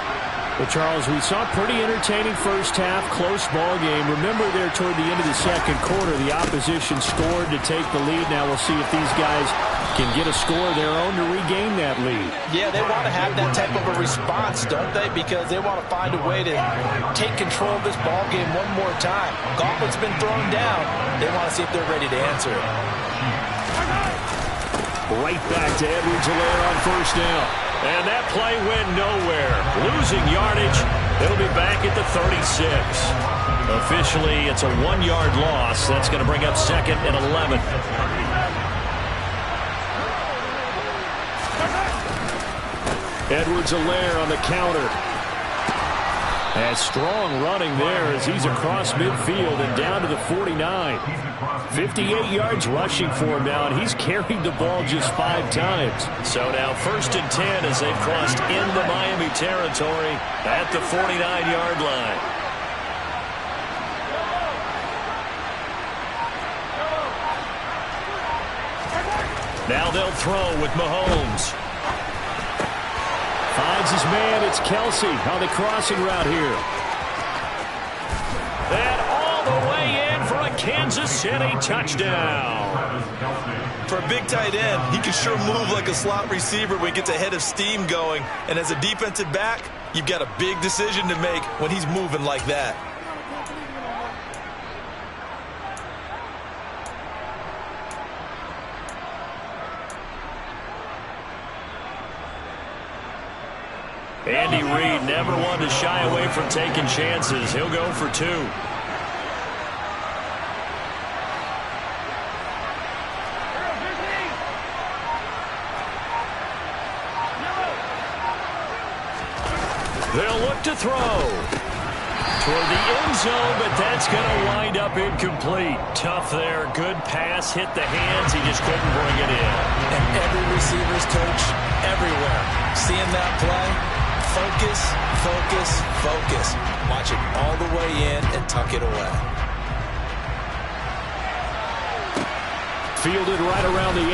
Well, Charles, we saw a pretty entertaining first half, close ball game. Remember there toward the end of the second quarter, the opposition scored to take the lead. Now we'll see if these guys can get a score of their own to regain that lead. Yeah, they want to have that type of a response, don't they? Because they want to find a way to take control of this ball game one more time. Gauntlet's been thrown down. They want to see if they're ready to answer it. Right back to Edwards-Helaire on first down. And that play went nowhere. Losing yardage. It'll be back at the 36. Officially, it's a 1-yard loss. That's going to bring up 2nd and 11. Edwards-Helaire on the counter. And strong running there as he's across midfield and down to the 49. 58 yards rushing for him now, and he's carried the ball just 5 times. So now 1st and 10 as they've crossed into Miami territory at the 49-yard line. Now they'll throw with Mahomes. Finds his man. It's Kelsey on the crossing route here. And all the way in for a Kansas City touchdown. For a big tight end, he can sure move like a slot receiver when he gets a head of steam going. And as a defensive back, you've got a big decision to make when he's moving like that. Andy Reid never one to shy away from taking chances. He'll go for 2. They'll look to throw toward the end zone, but that's going to wind up incomplete. Tough there. Good pass. Hit the hands. He just couldn't bring it in. And every receiver's coach everywhere seeing that play. Focus, focus, focus. Watch it all the way in and tuck it away. Fielded right around the 8.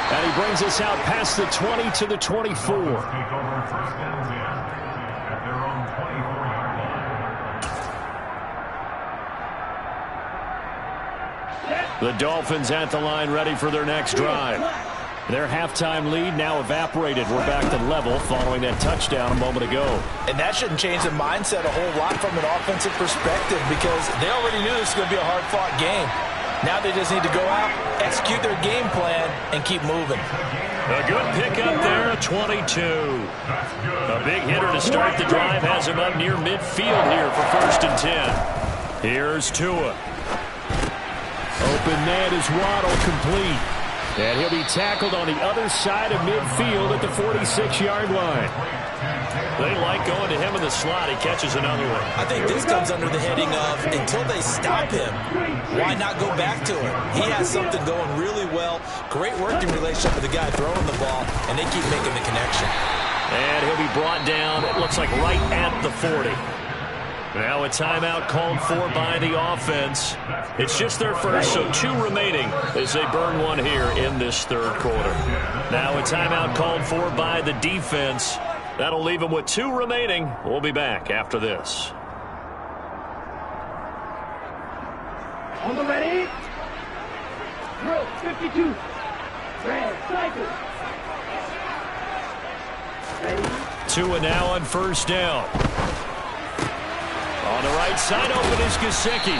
And he brings us out past the 20 to the 24. The Dolphins at the line ready for their next drive. Their halftime lead now evaporated. We're back to level following that touchdown a moment ago. And that shouldn't change the mindset a whole lot from an offensive perspective because they already knew this was going to be a hard-fought game. Now they just need to go out, execute their game plan, and keep moving. A good pickup there, 22. A big hitter to start the drive has him up near midfield here for 1st and 10. Here's Tua. Open man is Waddle, complete. And he'll be tackled on the other side of midfield at the 46-yard line. They like going to him in the slot. He catches another one. I think this comes under the heading of until they stop him, why not go back to him? He has something going really well. Great working relationship with the guy throwing the ball, and they keep making the connection. And he'll be brought down, it looks like right at the 40. Now a timeout called for by the offense. It's just their first, so 2 remaining as they burn one here in this 3rd quarter. Now a timeout called for by the defense. That'll leave them with 2 remaining. We'll be back after this. On the ready. Drill 52. Red cycle. Ready. Tua now on 1st down. On the right side, open is Gesicki.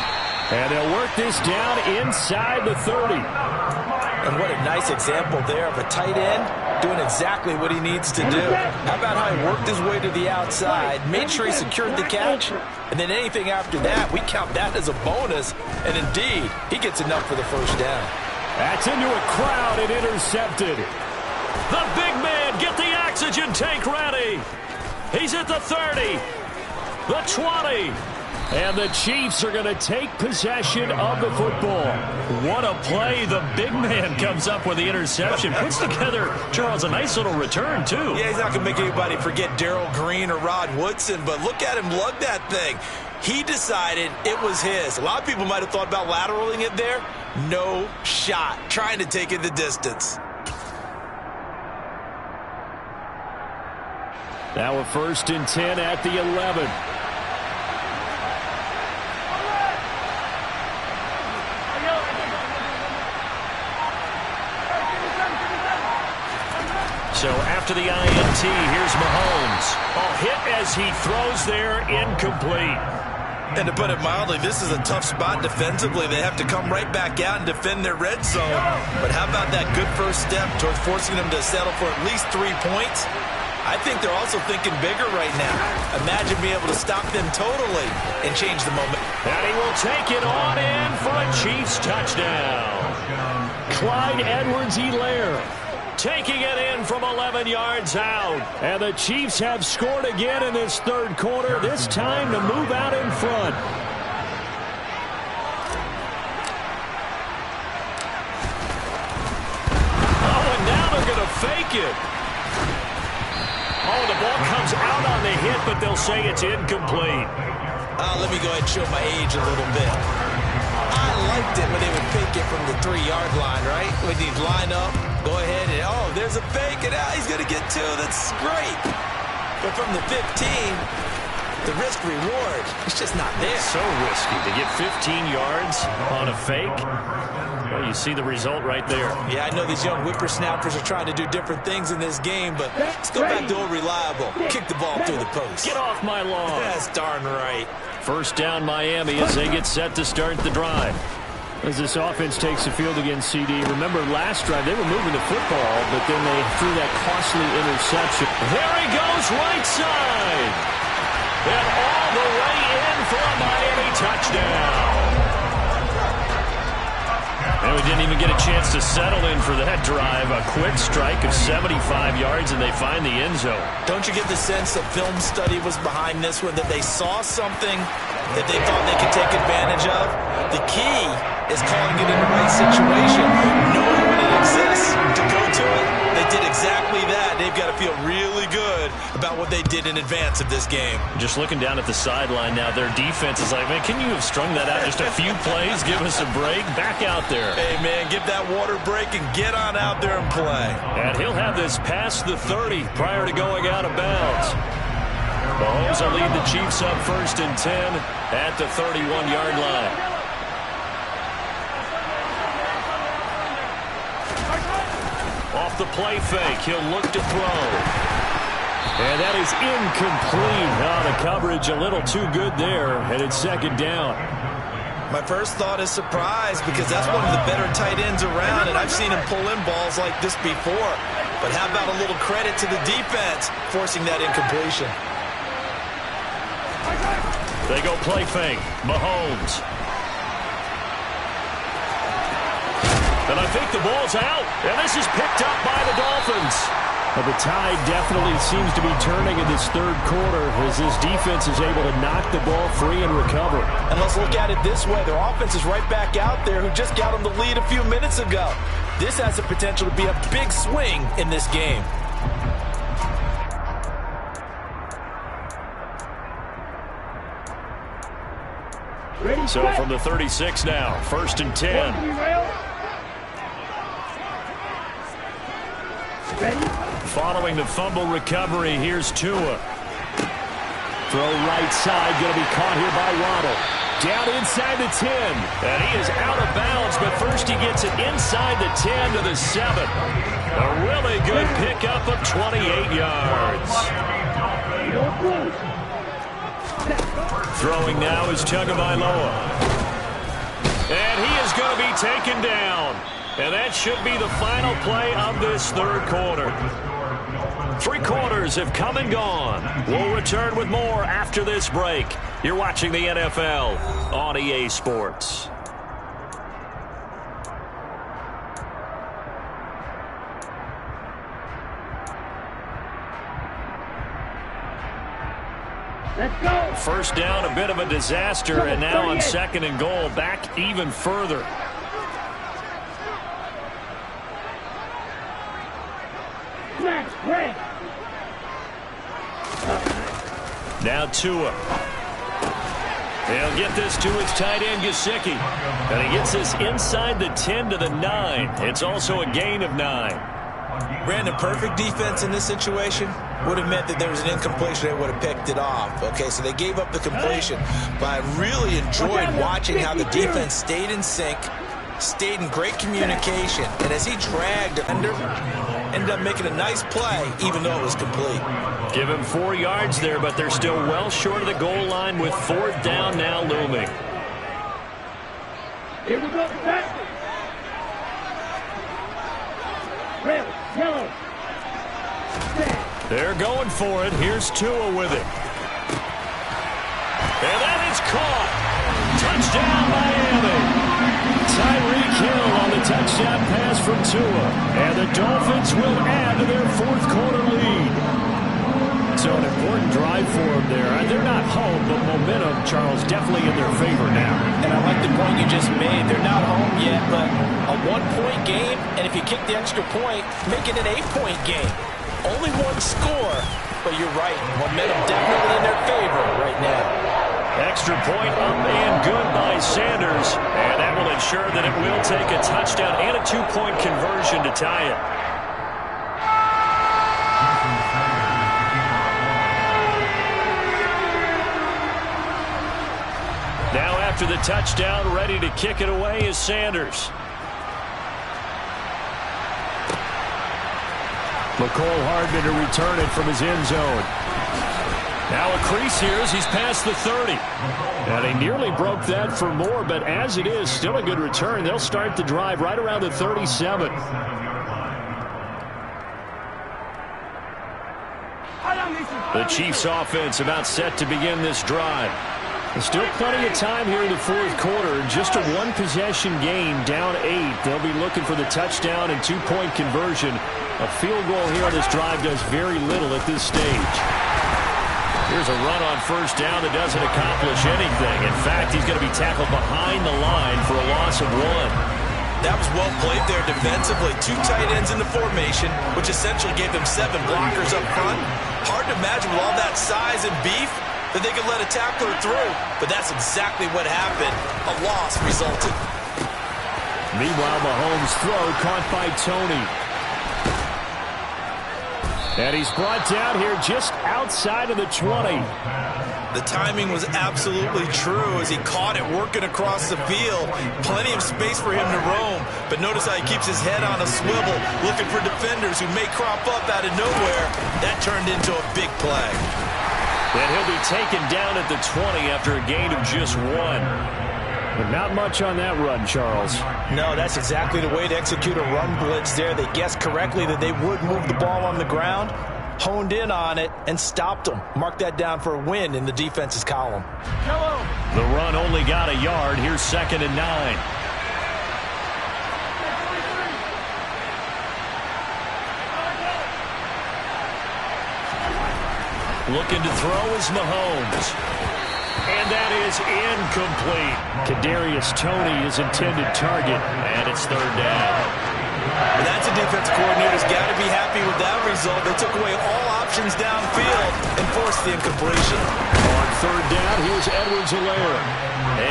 And they'll work this down inside the 30. And what a nice example there of a tight end doing exactly what he needs to do. How about how he worked his way to the outside, made sure he secured the catch, and then anything after that, we count that as a bonus. And indeed, he gets enough for the 1st down. That's into a crowd and intercepted. The big man, get the oxygen tank ready. He's at the 30. The 20. And the Chiefs are going to take possession of the football. What a play. The big man comes up with the interception. Puts together, Charles, a nice little return, too. Yeah, he's not going to make anybody forget Darrell Green or Rod Woodson, but look at him lug that thing. He decided it was his. A lot of people might have thought about lateraling it there. No shot. Trying to take it the distance. Now a 1st and 10 at the 11. So after the INT, here's Mahomes. A hit as he throws there, incomplete. And to put it mildly, this is a tough spot defensively. They have to come right back out and defend their red zone. But how about that good first step towards forcing them to settle for at least 3 points? I think they're also thinking bigger right now. Imagine being able to stop them totally and change the moment. And he will take it on in for a Chiefs touchdown. Clyde Edwards-Helaire taking it in from 11 yards out. And the Chiefs have scored again in this third quarter, this time to move out in front. Oh, and now they're going to fake it. Oh, the ball comes out on the hit, but they'll say it's incomplete. Let me go ahead and show my age a little bit. I liked it when they would fake it from the 3-yard line, right? When he'd line up, go ahead and, oh, there's a fake, and now he's going to get 2. That's great. But from the 15, the risk-reward, it's just not there. So risky to get 15 yards on a fake. Well, you see the result right there. Yeah, I know these young whippersnappers are trying to do different things in this game, but let's go back to old reliable. Kick the ball through the post. Get off my lawn. That's darn right. First down Miami as they get set to start the drive. As this offense takes the field against CD. Remember last drive, they were moving the football, but then they threw that costly interception. There he goes, right side. And all the way in for a Miami touchdown. And we didn't even get a chance to settle in for that drive. A quick strike of 75 yards, and they find the end zone. Don't you get the sense that film study was behind this one, that they saw something that they thought they could take advantage of? The key is calling it in the right situation, knowing when it exists to go to it. They did exactly that. They've got to feel really good about what they did in advance of this game. Just looking down at the sideline now, their defense is like, man, can you have strung that out just a few plays? Give us a break. Back out there. Hey, man, give that water break and get on out there and play. And he'll have this past the 30 prior to going out of bounds. Mahomes will lead the Chiefs up 1st and 10 at the 31-yard line. Off the play fake, he'll look to throw. And that is incomplete. Oh, the coverage a little too good there, and it's 2nd down. My first thought is surprise, because that's one of the better tight ends around, and I've seen him pull in balls like this before. But how about a little credit to the defense forcing that incompletion? They go play fake. Mahomes. And I think the ball's out. And this is picked up by the Dolphins. But the tide definitely seems to be turning in this third quarter as this defense is able to knock the ball free and recover. And let's look at it this way. Their offense is right back out there who just got them the lead a few minutes ago. This has the potential to be a big swing in this game. So from the 36 now, 1st and 10. Following the fumble recovery, here's Tua. Throw right side, going to be caught here by Waddle. Down inside the 10. And he is out of bounds, but first he gets it inside the 10 to the 7. A really good pickup of 28 yards. Throwing now is Tagovailoa. And he is going to be taken down. And that should be the final play of this third quarter. 3 quarters have come and gone. We'll return with more after this break. You're watching the NFL on EA Sports. Let's go. First down, a bit of a disaster, and now on 2nd and goal, back even further. Smash, red. Now Tua. He'll get this to his tight end, Gesicki. And he gets this inside the 10 to the 9. It's also a gain of 9. Brandon, perfect defense in this situation would have meant that there was an incompletion. They would have picked it off. Okay, so they gave up the completion. But I really enjoyed watching how the defense stayed in sync, stayed in great communication, and as he dragged the defender, ended up making a nice play, even though it was complete. Give him 4 yards there, but they're still well short of the goal line with 4th down now looming. Here we go, back. Red, yellow. They're going for it. Here's Tua with it. And that is caught. Touchdown, Miami. Tyreek Hill on the touchdown pass from Tua. And the Dolphins will add to their 4th quarter lead. So an important drive for them there. They're not home, but momentum, Charles, definitely in their favor now. And I like the point you just made. They're not home yet, but a 1-point game, and if you kick the extra point, make it an 8-point game. Only 1 score, but you're right. Momentum definitely in their favor right now. Extra point up and good by Sanders. And that will ensure that it will take a touchdown and a 2-point conversion to tie it. Now after the touchdown, ready to kick it away is Sanders. McCole Hardman to return it from his end zone. Now a crease here as he's past the 30. And he nearly broke that for more, but as it is, still a good return. They'll start the drive right around the 37. The Chiefs offense about set to begin this drive. There's still plenty of time here in the 4th quarter. Just a 1-possession game, down 8. They'll be looking for the touchdown and 2-point conversion. A field goal here on this drive does very little at this stage. Here's a run on 1st down that doesn't accomplish anything. In fact, he's going to be tackled behind the line for a loss of 1. That was well played there defensively. 2 tight ends in the formation, which essentially gave them 7 blockers up front. Hard to imagine with all that size and beef that they could let a tackler through, but that's exactly what happened. A loss resulted. Meanwhile, Mahomes' throw caught by Tony. And he's brought down here just outside of the 20. The timing was absolutely true as he caught it working across the field. Plenty of space for him to roam, but notice how he keeps his head on a swivel, looking for defenders who may crop up out of nowhere. That turned into a big play. And he'll be taken down at the 20 after a gain of just 1. But not much on that run, Charles. No, that's exactly the way to execute a run blitz there. They guessed correctly that they would move the ball on the ground, honed in on it, and stopped them. Mark that down for a win in the defense's column. The run only got a yard. Here's 2nd and 9. Looking to throw is Mahomes. And that is incomplete. Kadarius Toney is intended target, and it's 3rd down. And that's a defense coordinator's got to be happy with that result. They took away all options downfield and forced the incompletion. On 3rd down, here's Edwards-Helaire.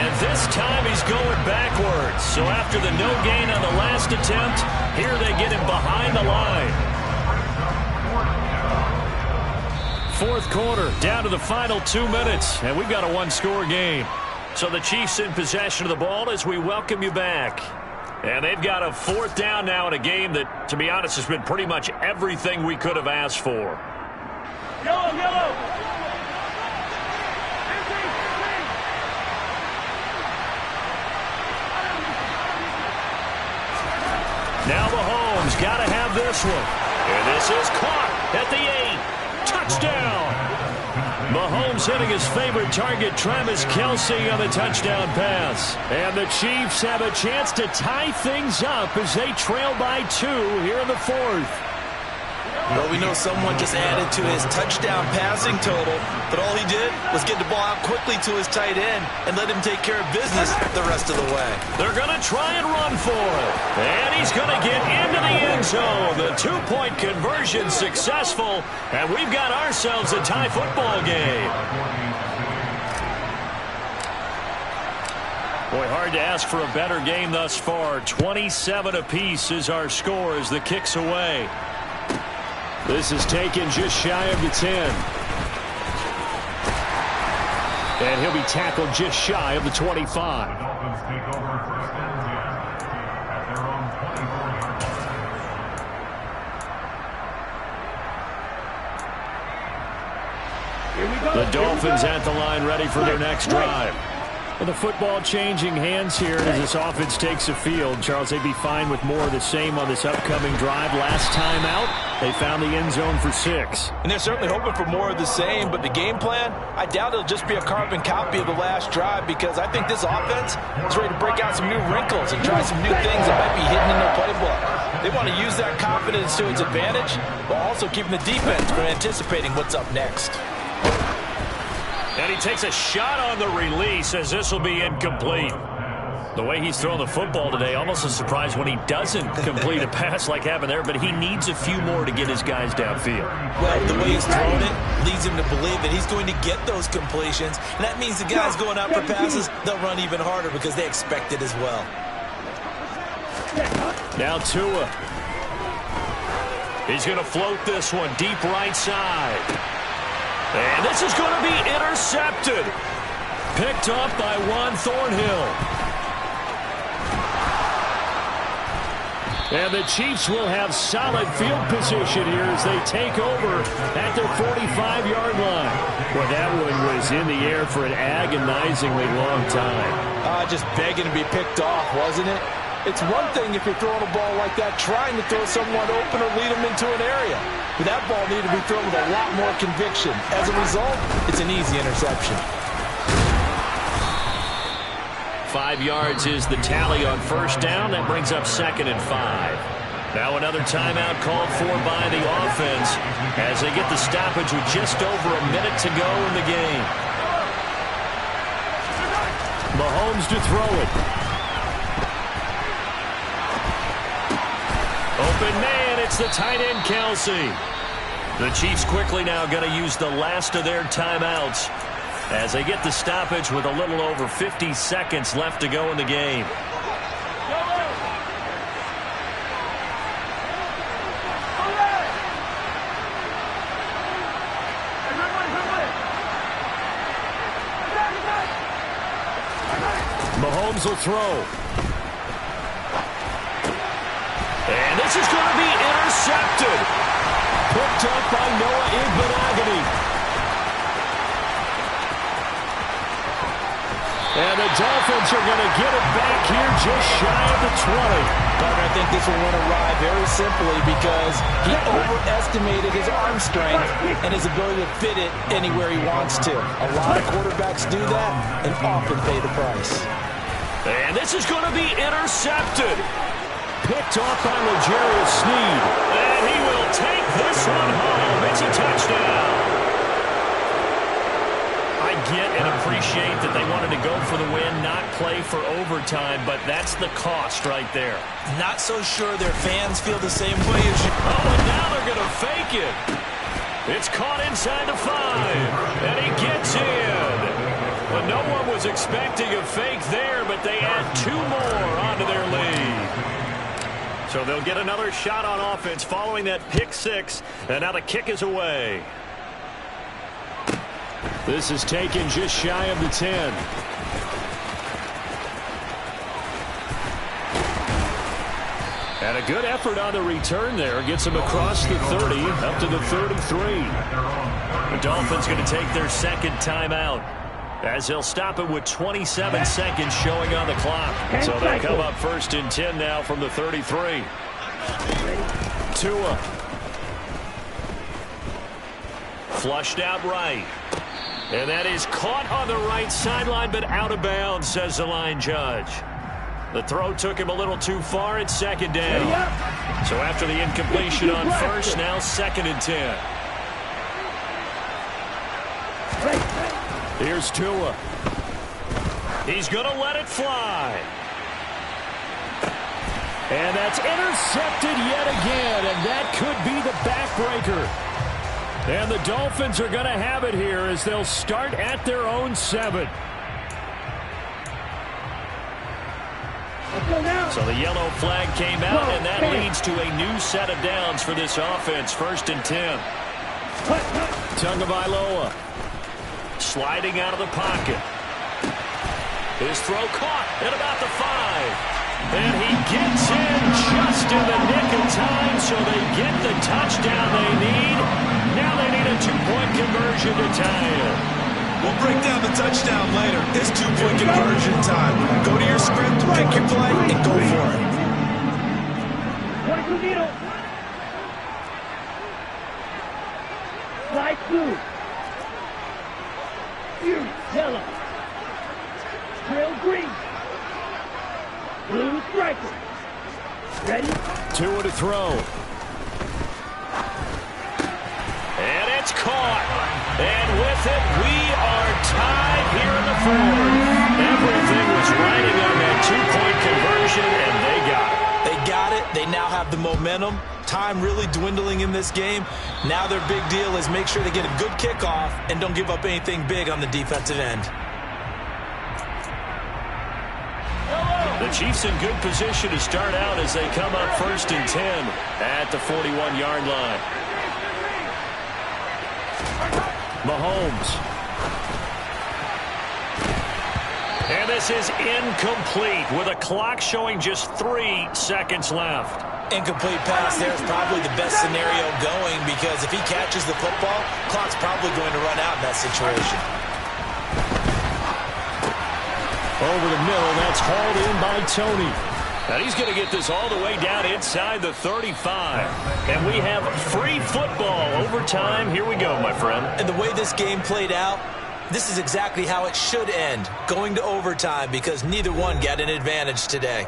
And this time he's going backwards. So after the no gain on the last attempt, here they get him behind the line. 4th quarter, down to the final 2 minutes, and we've got a 1-score game. So the Chiefs in possession of the ball as we welcome you back. And they've got a 4th down now in a game that, to be honest, has been pretty much everything we could have asked for. Yellow, yellow. Now Mahomes got to have this one. And this is caught at the 8. Touchdown! Mahomes hitting his favorite target, Travis Kelce, on the touchdown pass. And the Chiefs have a chance to tie things up as they trail by 2 here in the 4th. Well, we know someone just added to his touchdown passing total, but all he did was get the ball out quickly to his tight end and let him take care of business the rest of the way. They're going to try and run for it. And he's going to get into the end zone. The 2-point conversion successful, and we've got ourselves a tie football game. Boy, hard to ask for a better game thus far. 27 apiece is our score as the kick's away. This is taken just shy of the 10. And he'll be tackled just shy of the 25. The Dolphins at the line ready for their next drive. And the football changing hands here as this offense takes the field. Charles, they'd be fine with more of the same on this upcoming drive. Last time out, they found the end zone for 6. And they're certainly hoping for more of the same, but the game plan, I doubt it'll just be a carbon copy of the last drive, because I think this offense is ready to break out some new wrinkles and try some new things that might be hidden in their playbook. They want to use that confidence to its advantage, while also keeping the defense from anticipating what's up next. And he takes a shot on the release as this will be incomplete. The way he's throwing the football today, almost a surprise when he doesn't complete a pass like happened there, but he needs a few more to get his guys downfield. Well, the way he's thrown it leads him to believe that he's going to get those completions, and that means the guys going out for passes, they'll run even harder because they expect it as well. Now Tua. He's going to float this one deep right side. And this is going to be intercepted. Picked up by Juan Thornhill. And the Chiefs will have solid field position here as they take over at their 45-yard line. Well, that one was in the air for an agonizingly long time. Just begging to be picked off, wasn't it? It's one thing if you're throwing a ball like that, trying to throw someone open or lead them into an area. But that ball needed to be thrown with a lot more conviction. As a result, it's an easy interception. 5 yards is the tally on first down. That brings up 2nd and 5. Now another timeout called for by the offense as they get the stoppage with just over a minute to go in the game. Mahomes to throw it. Open man, it's the tight end, Kelsey. The Chiefs quickly now going to use the last of their timeouts as they get the stoppage with a little over 50 seconds left to go in the game. Mahomes will throw. And this is going to be intercepted. Picked up by Noah Igbenogany. And the Dolphins are going to get it back here just shy of the 20. Parker, I think this will win a ride very simply because he overestimated his arm strength and his ability to fit it anywhere he wants to. A lot of quarterbacks do that and often pay the price. And this is going to be intercepted. Picked off by L'Jarius Sneed. And he will take this one home. It's a touchdown. I get and appreciate that they wanted to go for the win, not play for overtime, but that's the cost right there. Not so sure their fans feel the same way as you. Oh, and now they're going to fake it. It's caught inside the 5. And he gets in. Well, no one was expecting a fake there, but they add 2 more onto their lead. So they'll get another shot on offense following that pick 6, and now the kick is away. This is taken just shy of the 10. And a good effort on the return there. Gets him across the 30, up to the 33. The Dolphins going to take their second timeout, as they'll stop it with 27 seconds showing on the clock. So they'll come up 1st and 10 now from the 33. Tua. Flushed out right. And that is caught on the right sideline, but out of bounds, says the line judge. The throw took him a little too far. It's 2nd down. So after the incompletion on 1st, now 2nd and 10. Here's Tua. He's going to let it fly. And that's intercepted yet again, and that could be the backbreaker. And the Dolphins are going to have it here as they'll start at their own 7. So the yellow flag came out, and that leads to a new set of downs for this offense. 1st and 10. Tagovailoa. Sliding out of the pocket. His throw caught at about the 5. And he gets in just in the nick of time, so they get the touchdown they need. Now they Finding a two-point conversion to tie it. We'll break down the touchdown later. It's two-point conversion time. Go to your script, pick your play, and go for it. 22 needle. Slide blue. Yellow. Trail green. Blue striker. Ready? 2 to throw. And it's caught. And with it, we are tied here in the fourth. Everything was riding on that two-point conversion, and they got it. They got it. They now have the momentum. Time really dwindling in this game. Now their big deal is make sure they get a good kickoff and don't give up anything big on the defensive end. The Chiefs in good position to start out as they come up 1st and 10 at the 41-yard line. Mahomes. And this is incomplete with a clock showing just 3 seconds left. Incomplete pass there is probably the best scenario going because if he catches the football, clock's probably going to run out in that situation. Over the middle, that's hauled in by Tony. And he's going to get this all the way down inside the 35. And we have free football overtime. Here we go, my friend. And the way this game played out, this is exactly how it should end, going to overtime because neither one got an advantage today.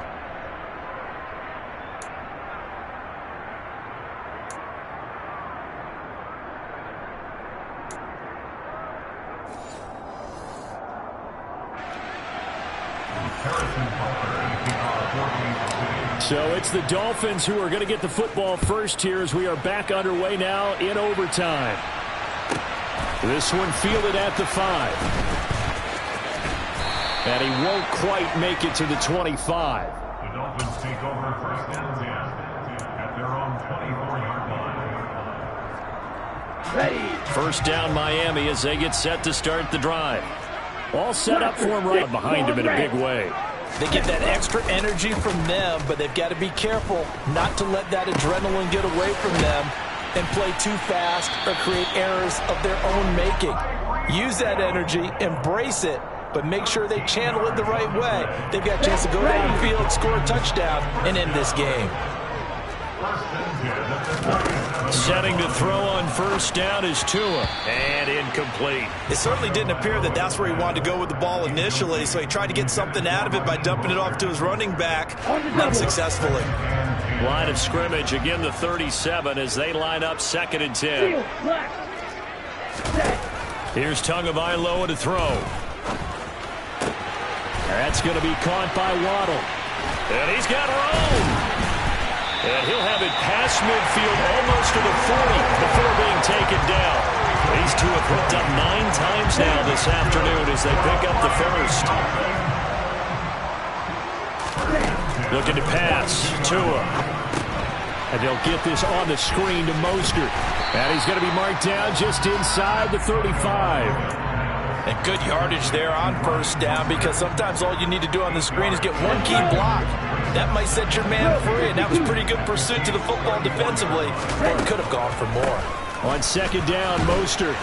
So it's the Dolphins who are going to get the football first here as we are back underway now in overtime. This one fielded at the 5. And he won't quite make it to the 25. The Dolphins take over 1st and 10 at their own 24-yard line. Ready. First down Miami as they get set to start the drive. All set up for him right behind him in a big way. They get that extra energy from them, but they've got to be careful not to let that adrenaline get away from them and play too fast or create errors of their own making. Use that energy, embrace it, but make sure they channel it the right way. They've got a chance to go downfield, score a touchdown, and end this game. Setting to throw on 1st down is Tua. And incomplete. It certainly didn't appear that that's where he wanted to go with the ball initially, so he tried to get something out of it by dumping it off to his running back, unsuccessfully. Line of scrimmage, again the 37 as they line up 2nd and 10. Here's Tagovailoa to throw. That's going to be caught by Waddle. And he's got room. And he'll have it past midfield almost to the 40 before being taken down. These two have hooked up 9 times now this afternoon as they pick up the first. Looking to pass. Tua. And they'll get this on the screen to Mostert. And he's going to be marked down just inside the 35. And good yardage there on 1st down because sometimes all you need to do on the screen is get one key block. That might set your man free, and that was pretty good pursuit to the football defensively, or it could have gone for more. On 2nd down, Mostert.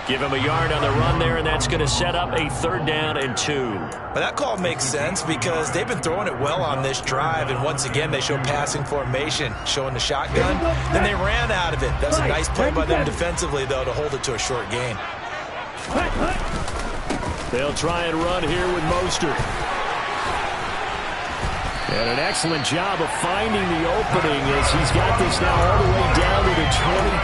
Give him a yard on the run there, and that's going to set up a 3rd down and 2. But that call makes sense because they've been throwing it well on this drive, and once again they show passing formation, showing the shotgun. Then they ran out of it. That's a nice play by them defensively, though, to hold it to a short gain. They'll try and run here with Mostert. And an excellent job of finding the opening as he's got this now all the way down to the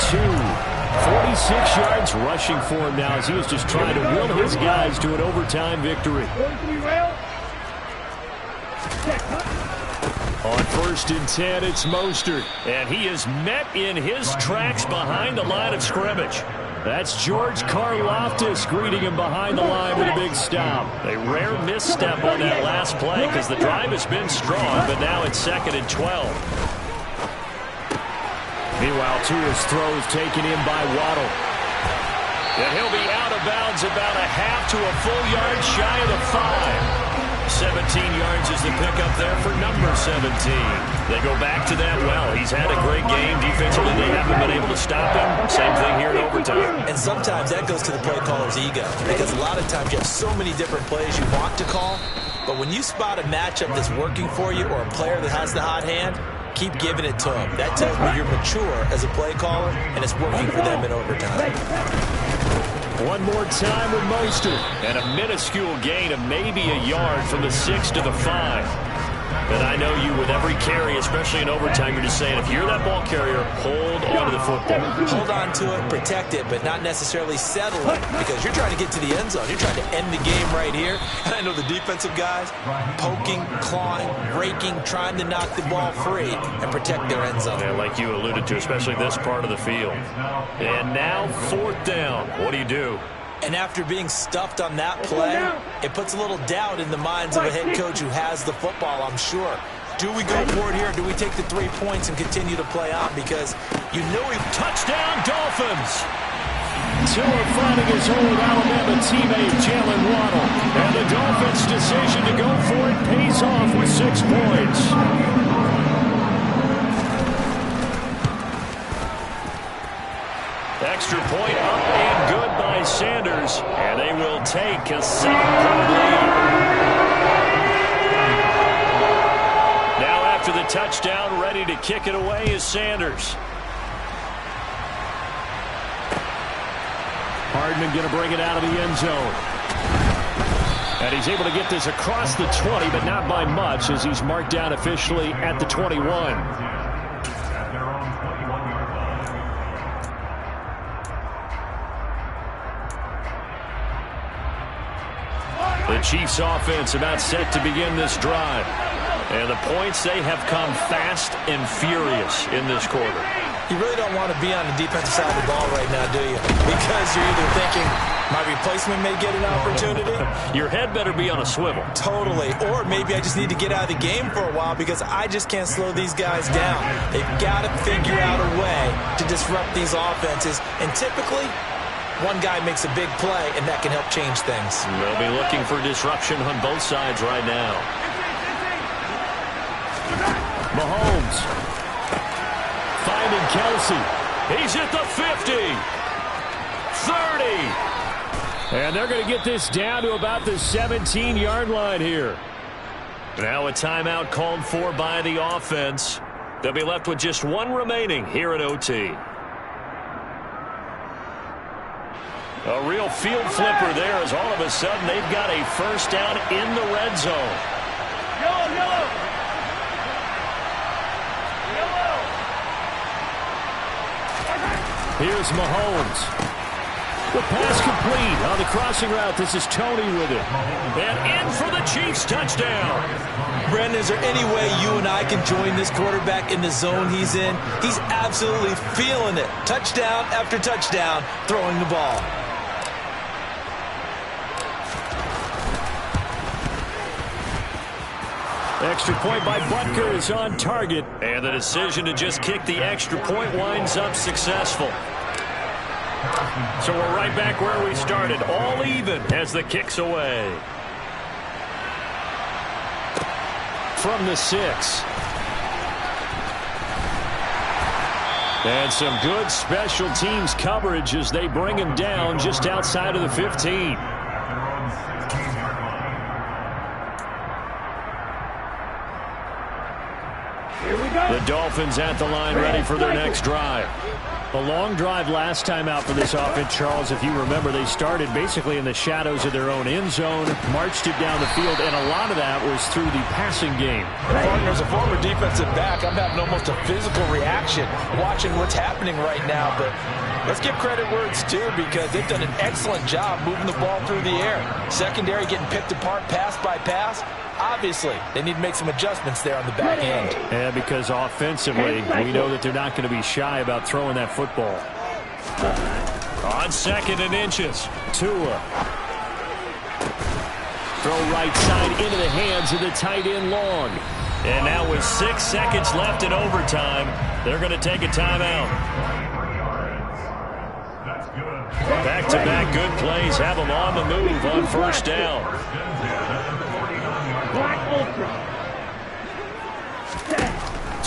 22. 46 yards rushing for him now as he was just trying to will his guys to an overtime victory. On 1st and 10, it's Mostert. And he is met in his tracks behind the line of scrimmage. That's George Karlaftis greeting him behind the line with a big stop. A rare misstep on that last play because the drive has been strong, but now it's 2nd and 12. Meanwhile, Tua's throw is taken in by Waddle. And he'll be out of bounds about a half to a full yard shy of the 5. 17 yards is the pickup there for number 17. They go back to that well. He's had a great game. Defensively, they haven't been able to stop him. Same thing here in overtime. And sometimes that goes to the play caller's ego, because a lot of times you have so many different plays you want to call, but when you spot a matchup that's working for you or a player that has the hot hand, keep giving it to him. That tells me you're mature as a play caller, and it's working for them in overtime. One more time with Mostert. And a minuscule gain of maybe a yard from the 6 to the 5. But I know you with every carry, especially in overtime, you're just saying if you're that ball carrier, hold on to the football. Hold on to it, protect it, but not necessarily settle it, because you're trying to get to the end zone. You're trying to end the game right here. And I know the defensive guys poking, clawing, raking, trying to knock the ball free and protect their end zone. Yeah, like you alluded to, especially this part of the field. And now 4th down. What do you do? And after being stuffed on that play, it puts a little doubt in the minds of a head coach who has the football, I'm sure. Do we go for it here, or do we take the 3 points and continue to play on? Because you know we've touchdown Dolphins. Tua finding his old Alabama teammate Jalen Waddle. And the Dolphins' decision to go for it pays off with 6 points. Extra point up and good by Sanders. And they will take a 7-point lead. Now after the touchdown, ready to kick it away is Sanders. Hardman going to bring it out of the end zone. And he's able to get this across the 20, but not by much, as he's marked down officially at the 21. The Chiefs offense about set to begin this drive. And the points, they have come fast and furious in this quarter. You really don't want to be on the defensive side of the ball right now, do you? Because you're either thinking, my replacement may get an opportunity. Your head better be on a swivel. Totally. Or maybe I just need to get out of the game for a while because I just can't slow these guys down. They've got to figure out a way to disrupt these offenses. And typically, one guy makes a big play, and that can help change things. They'll be looking for disruption on both sides right now. Mahomes finding Kelsey. He's at the 50. 30. And they're going to get this down to about the 17-yard line here. Now a timeout called for by the offense. They'll be left with just 1 remaining here at OT. A real field flipper there, as all of a sudden they've got a first down in the red zone. Yellow. Here's Mahomes. The pass complete on the crossing route. This is Tony with it. And in for the Chiefs touchdown. Brandon, is there any way you and I can join this quarterback in the zone he's in? He's absolutely feeling it. Touchdown after touchdown, throwing the ball. Extra point by Butker is on target. And the decision to just kick the extra point winds up successful. So we're right back where we started, all even as the kick's away. From the 6. And some good special teams coverage as they bring him down just outside of the 15. The Dolphins at the line, ready for their next drive. The long drive last time out for this offense, Charles, if you remember, they started basically in the shadows of their own end zone, marched it down the field, and a lot of that was through the passing game. Partner, as a former defensive back, I'm having almost a physical reaction watching what's happening right now. But let's give credit where it's due, because they've done an excellent job moving the ball through the air. Secondary getting picked apart pass by pass. Obviously, they need to make some adjustments there on the back end. Yeah, because offensively, we know that they're not going to be shy about throwing that football. On 2nd and inches, Tua. Throw right side into the hands of the tight end Long. And now with 6 seconds left in overtime, they're going to take a timeout. Back-to-back good plays have them on the move on first down.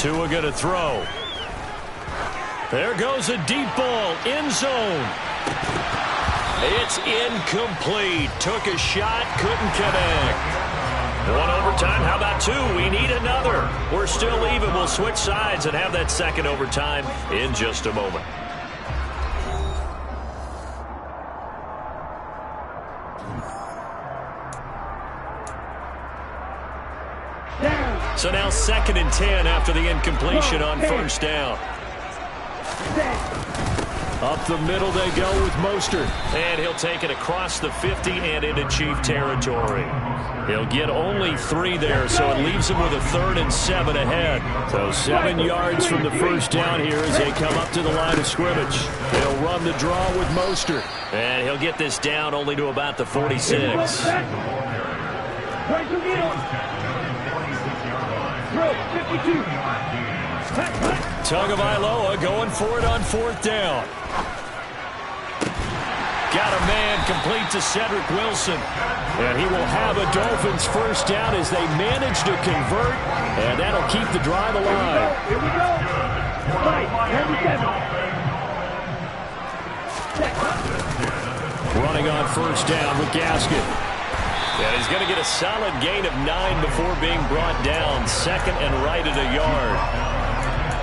Tua going to throw. There goes a deep ball, end zone. It's incomplete. Took a shot, couldn't connect. One overtime, how about two? We need another. We're still even. We'll switch sides and have that second overtime in just a moment. So now 2nd and 10 after the incompletion on first down. Up the middle they go with Mostert. And he'll take it across the 50 and into Chief territory. He'll get only 3 there, so it leaves him with a 3rd and 7 ahead. So 7 yards from the first down here as they come up to the line of scrimmage. He'll run the draw with Mostert. And he'll get this down only to about the 46. Tagovailoa going for it on 4th down. Got a man complete to Cedric Wilson. And he will have a Dolphins first down as they manage to convert. And that'll keep the drive alive. Here we go. Running on first down with Gaskin. And he's going to get a solid gain of 9 before being brought down. 2nd and right at a yard.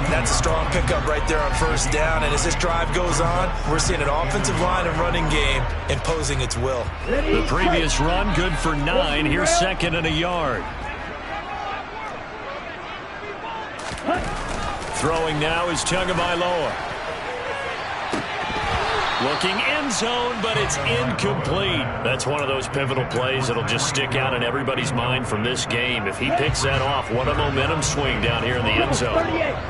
That's a strong pickup right there on first down. And as this drive goes on, we're seeing an offensive line and running game imposing its will. The previous run good for 9. Here's 2nd and a yard. Throwing now is Tagovailoa. Looking end zone, but it's incomplete. That's one of those pivotal plays that'll just stick out in everybody's mind from this game. If he picks that off, what a momentum swing down here in the end zone.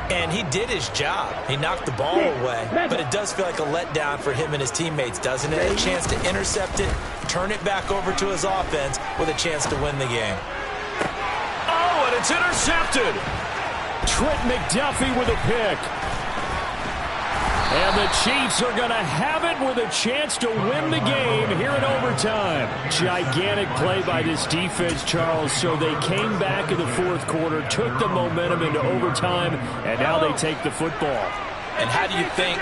And he did his job. He knocked the ball away, but it does feel like a letdown for him and his teammates, doesn't it? A chance to intercept it, turn it back over to his offense with a chance to win the game. Oh, and it's intercepted. Trent McDuffie with a pick. And the Chiefs are going to have it with a chance to win the game here in overtime. Gigantic play by this defense, Charles. So they came back in the 4th quarter, took the momentum into overtime, and now they take the football. And how do you think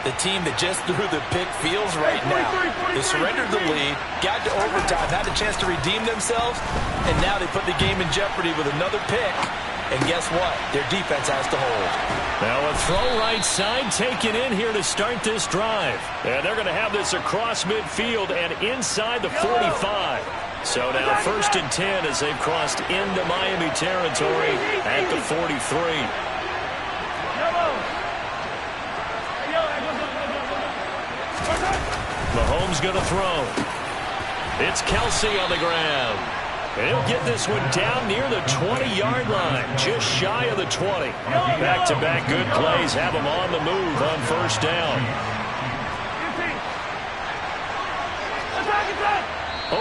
the team that just threw the pick feels right now? They surrendered the lead, got to overtime, had a chance to redeem themselves, and now they put the game in jeopardy with another pick. And guess what? Their defense has to hold. Now a throw right side taken in here to start this drive. And they're going to have this across midfield and inside the 45. So now 1st and 10 as they've crossed into Miami territory at the 43. Mahomes going to throw. It's Kelsey on the ground. And he'll get this one down near the 20-yard line, just shy of the 20. Back-to-back good plays have him on the move on first down.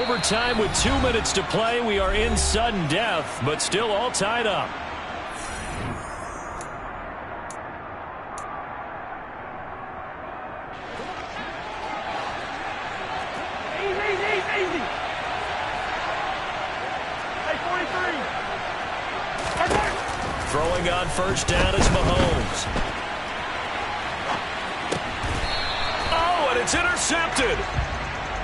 Overtime with 2 minutes to play. We are in sudden death, but still all tied up. Throwing on first down is Mahomes. Oh, and it's intercepted.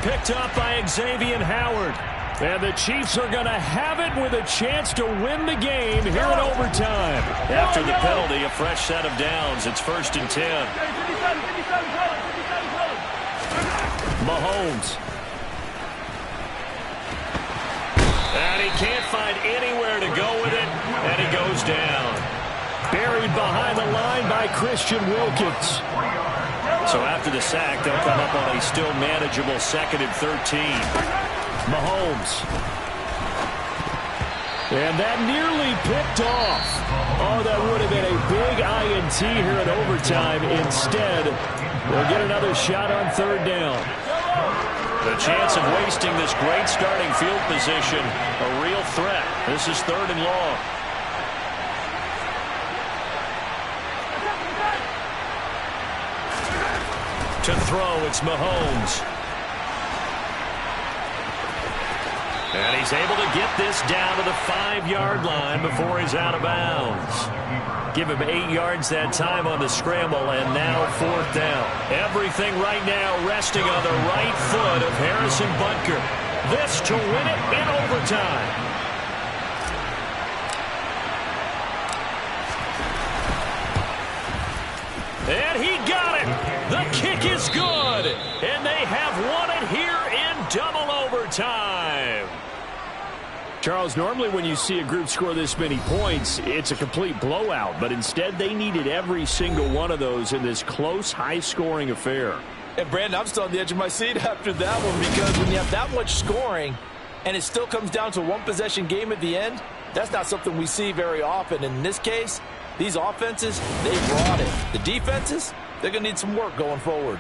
Picked up by Xavier Howard. And the Chiefs are going to have it with a chance to win the game here in overtime. After the penalty, a fresh set of downs. It's 1st and 10. Mahomes. And he can't find anywhere to go with it, and he goes down. Buried behind the line by Christian Wilkins. So after the sack, they'll come up on a still manageable 2nd and 13. Mahomes. And that nearly picked off. Oh, that would have been a big INT here in overtime. Instead, they'll get another shot on 3rd down. The chance of wasting this great starting field position, a real threat. This is 3rd and long. To throw, it's Mahomes. And he's able to get this down to the 5-yard line before he's out of bounds. give him 8 yards that time on the scramble, and now 4th down. Everything right now resting on the right foot of Harrison Butker. This to win it in overtime. And he got it. The kick is good. And they have won it here in double overtime. Charles, normally when you see a group score this many points, it's a complete blowout. But instead, they needed every single one of those in this close, high-scoring affair. And, Brandon, I'm still on the edge of my seat after that one, because when you have that much scoring and it still comes down to a one-possession game at the end, that's not something we see very often. And in this case, these offenses, they brought it. The defenses, they're going to need some work going forward.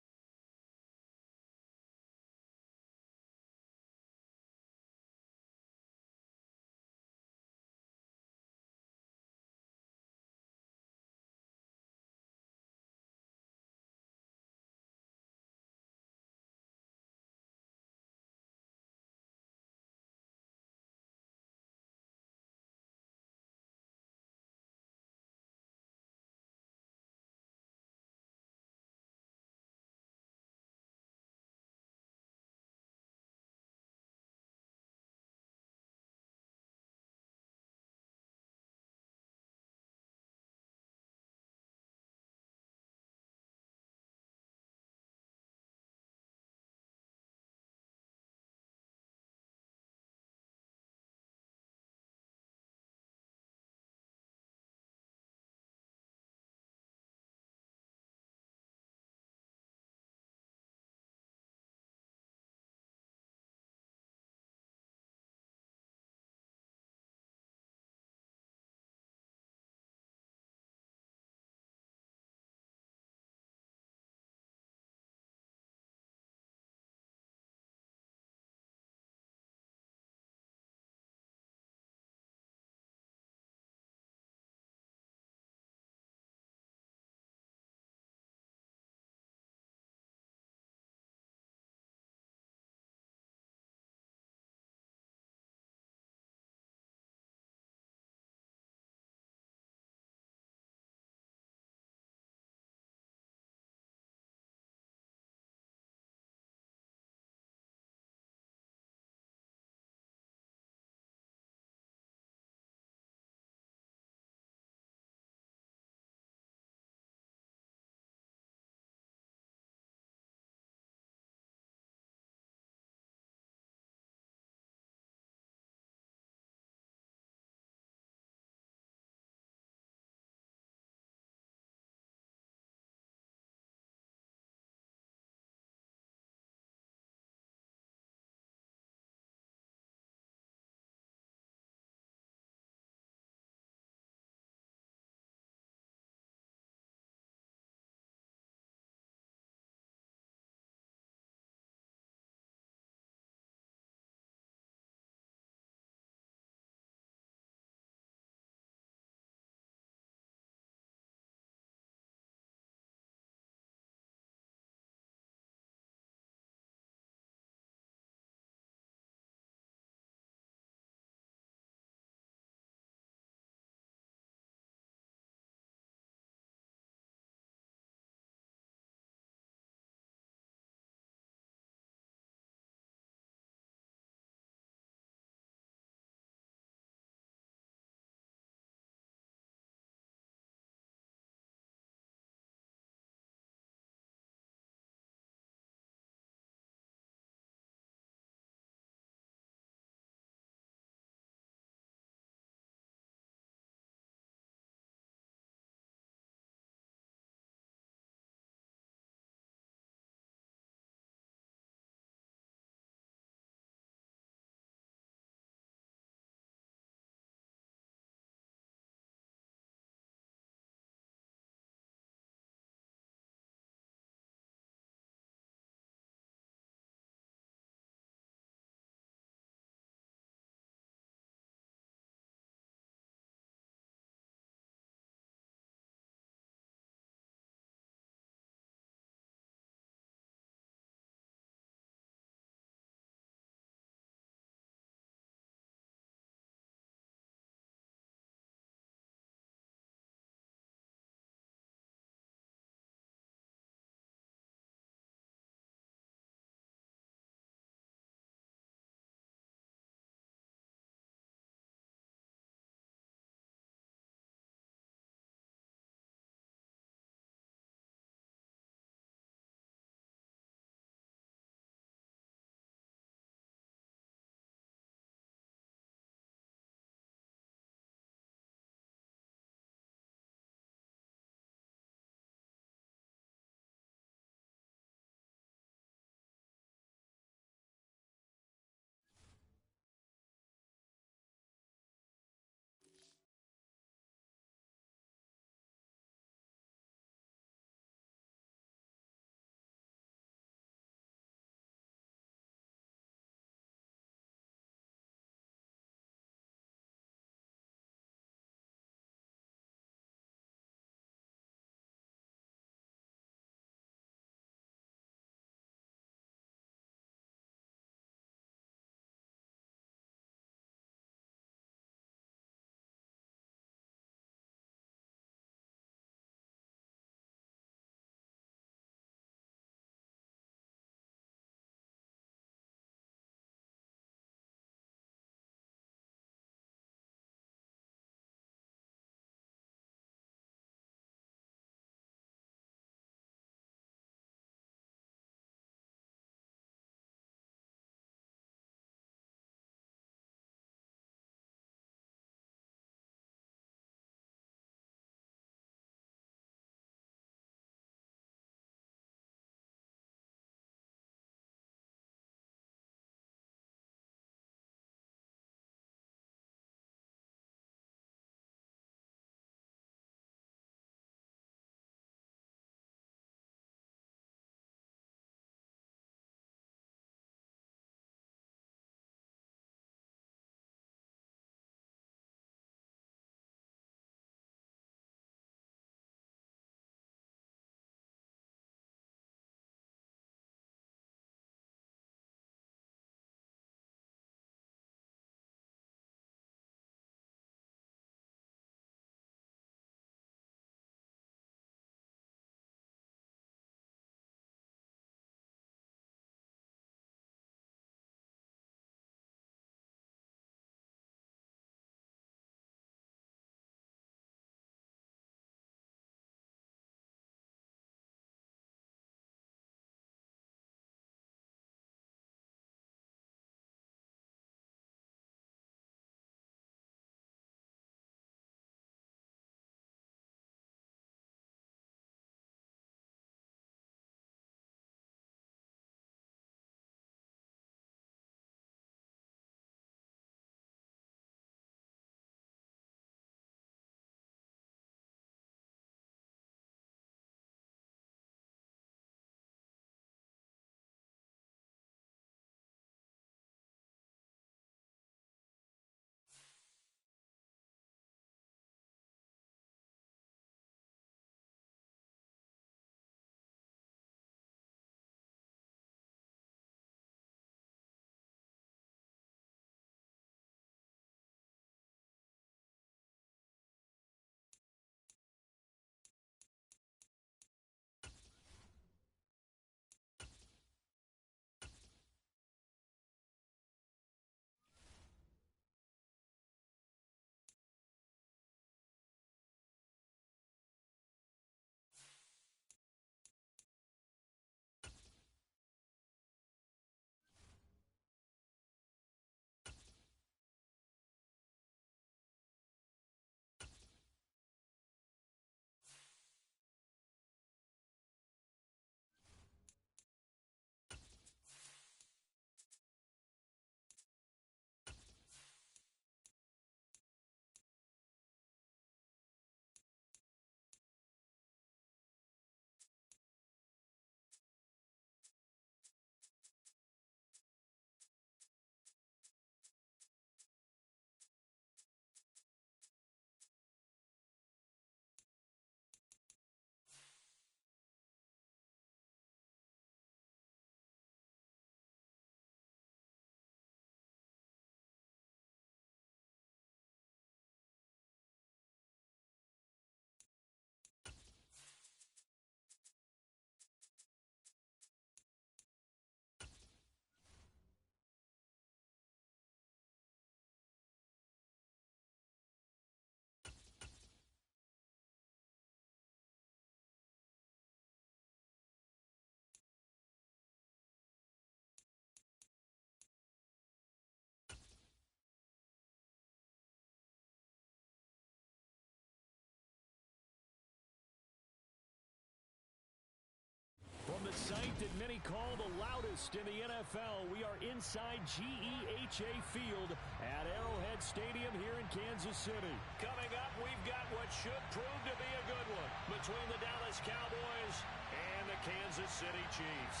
the site that many call the loudest in the NFL. We are inside GEHA Field at Arrowhead Stadium here in Kansas City. Coming up, we've got what should prove to be a good one between the Dallas Cowboys and the Kansas City Chiefs.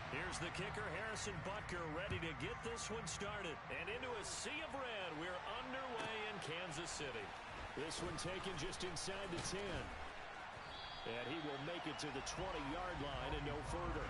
Here's the kicker, Harrison Butker, ready to get this one started. And into a sea of red, we're underway in Kansas City. This one taken just inside the 10. And he will make it to the 20-yard line and no further.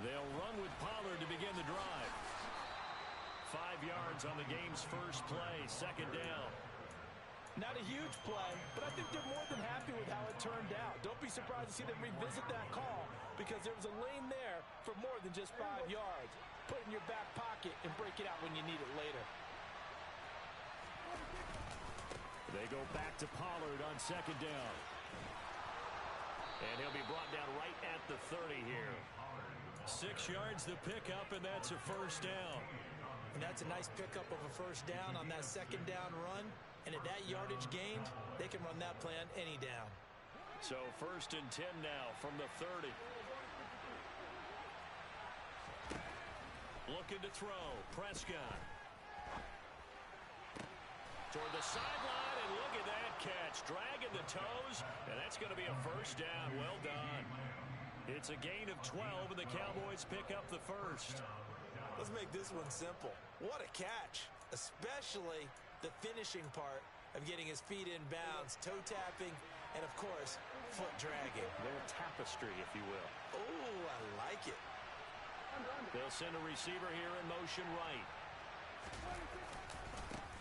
They'll run with Pollard to begin the drive. 5 yards on the game's first play, second down. Not a huge play, but I think they're more than happy with how it turned out. Don't be surprised to see them revisit that call because there was a lane there for more than just 5 yards. Put it in your back pocket and break it out when you need it later. They go back to Pollard on second down. And he'll be brought down right at the 30 here. 6 yards the pickup, and that's a first down. And that's a nice pickup of a first down on that second down run. And at that yardage gained, they can run that play on any down. So 1st and 10 now from the 30. Looking to throw. Prescott. Toward the sideline, and look at that catch. Dragging the toes, and that's going to be a first down. Well done. It's a gain of 12, and the Cowboys pick up the first. Let's make this one simple. What a catch, especially the finishing part of getting his feet in bounds, toe tapping, and, of course, foot dragging. A little tapestry, if you will. Oh, I like it. They'll send a receiver here in motion right.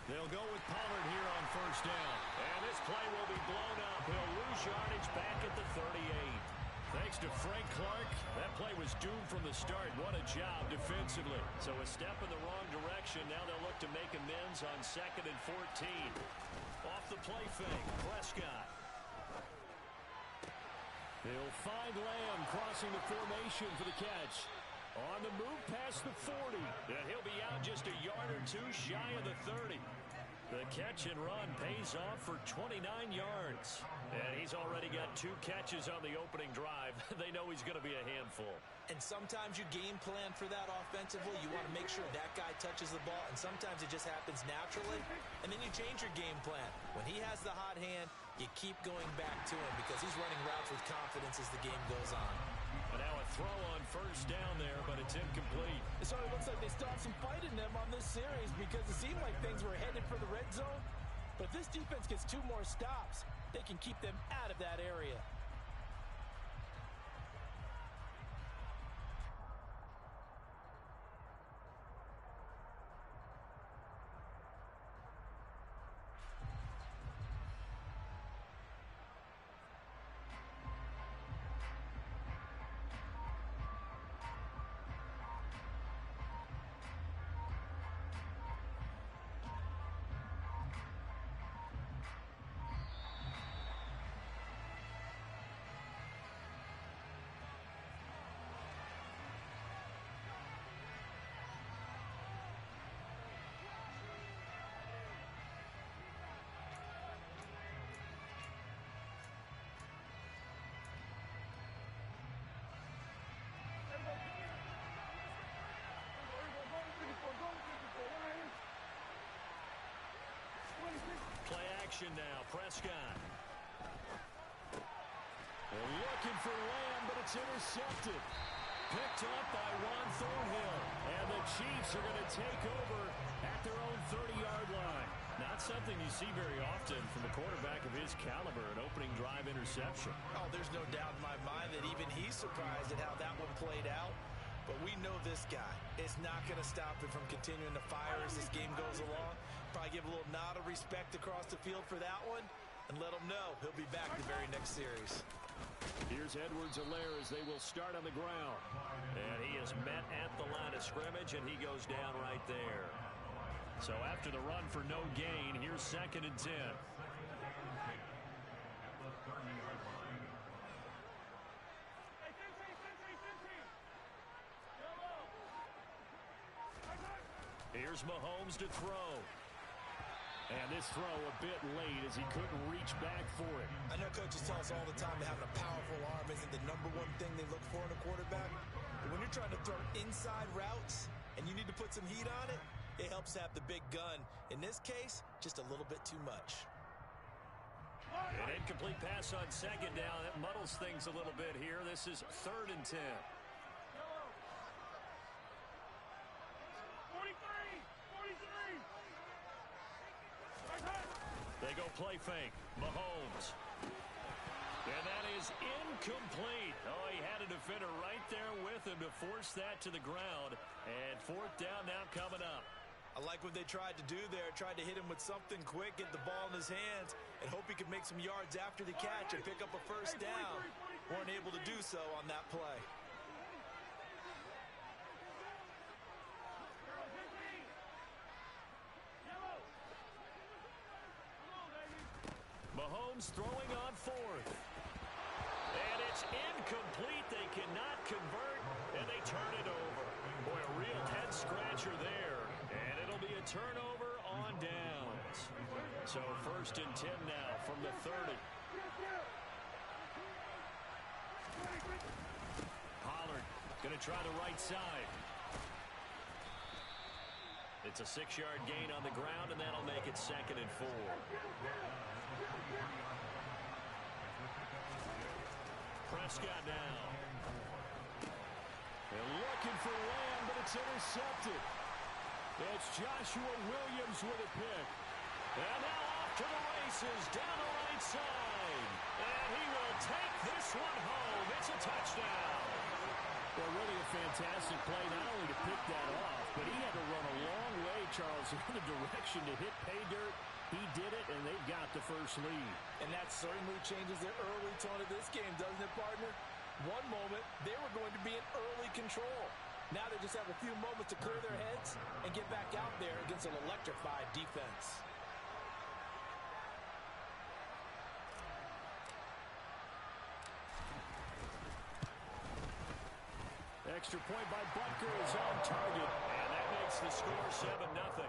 They'll go with Pollard here on first down. And this play will be blown up. He'll lose yardage back at the 38. Thanks to Frank Clark, that play was doomed from the start. What a job defensively. So a step in the wrong direction. Now they'll look to make amends on 2nd and 14. Off the play fake, Prescott. He'll find Lamb crossing the formation for the catch. On the move past the 40. And he'll be out just a yard or two shy of the 30. The catch and run pays off for 29 yards. And he's already got 2 catches on the opening drive. They know he's going to be a handful. And sometimes you game plan for that offensively. You want to make sure that guy touches the ball, and sometimes it just happens naturally. And then you change your game plan. When he has the hot hand, you keep going back to him because he's running routes with confidence as the game goes on. And now a throw on first down there, but it's incomplete. It sort of looks like they still have some fight in them on this series because it seemed like things were headed for the red zone. But if this defense gets 2 more stops, they can keep them out of that area. Play action now, Prescott. They're looking for Lamb, but it's intercepted. Picked up by Juan Thornhill. And the Chiefs are going to take over at their own 30-yard line. Not something you see very often from a quarterback of his caliber, an opening drive interception. Oh, there's no doubt in my mind that even he's surprised at how that one played out. But we know this guy is not going to stop him from continuing to fire as this game goes along. Probably give a little nod of respect across the field for that one and let him know he'll be back the very next series. Here's Edwards-Helaire as they will start on the ground. And he is met at the line of scrimmage, and he goes down right there. So after the run for no gain, here's 2nd and 10. Here's Mahomes to throw. And this throw a bit late as he couldn't reach back for it. I know coaches tell us all the time that having a powerful arm isn't the #1 thing they look for in a quarterback. But when you're trying to throw inside routes and you need to put some heat on it, it helps to have the big gun. In this case, just a little bit too much. An incomplete pass on 2nd down. That muddles things a little bit here. This is 3rd and 10. 43! They go play fake. Mahomes. And that is incomplete. Oh, he had a defender right there with him to force that to the ground. And 4th down now coming up. I like what they tried to do there. Tried to hit him with something quick, get the ball in his hands, and hope he could make some yards after the catch and pick up a first down. Weren't able to do so on that play. Mahomes throwing on 4th. And it's incomplete. They cannot convert, and they turn it over. Boy, a real head-scratcher there. And it'll be a turnover on downs. So 1st and 10 now from the 30. Pollard going to try the right side. It's a 6-yard gain on the ground, and that'll make it 2nd and 4. Prescott now. They're looking for Lamb, but it's intercepted. It's Joshua Williams with a pick. And now off to the races down the right side. And he will take this one home. It's a touchdown. Well, really a fantastic play, not only to pick that off, but he had to run a long way, Charles, in the direction to hit pay dirt. He did it, and they've got the first lead. And that certainly changes the early tone of this game, doesn't it, partner? One moment, they were going to be in early control. Now they just have a few moments to clear their heads and get back out there against an electrified defense. Extra point by Butker is on target, and that makes the score 7-0.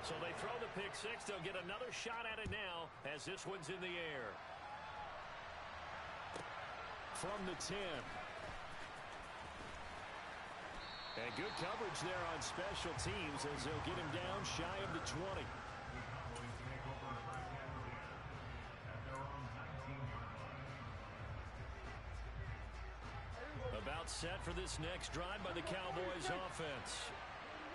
So they throw the pick six. They'll get another shot at it now as this one's in the air. From the 10. And good coverage there on special teams as they'll get him down shy of the 20. About set for this next drive by the Cowboys offense.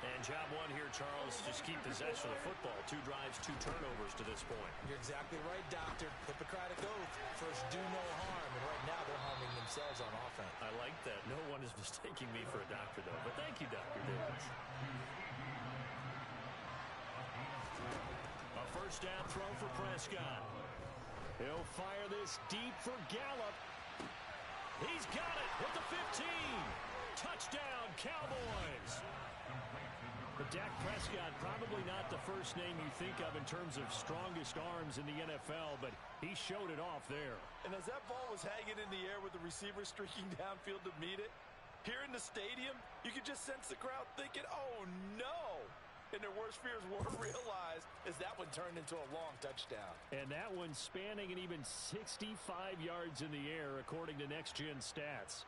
And job one here, Charles, just keep possession of the football. 2 drives, 2 turnovers to this point. You're exactly right, Doctor. Hippocratic oath. First, do no harm. And right now, they're harming themselves on offense. I like that. No one is mistaking me for a doctor, though. But thank you, Dr. Davis. A first down throw for Prescott. He'll fire this deep for Gallup. He's got it with the 15. Touchdown, Cowboys. But Dak Prescott, probably not the first name you think of in terms of strongest arms in the NFL, but he showed it off there. And as that ball was hanging in the air with the receiver streaking downfield to meet it, here in the stadium, you could just sense the crowd thinking, oh, no. And their worst fears were realized as that one turned into a long touchdown. And that one spanning an even 65 yards in the air, according to Next Gen Stats.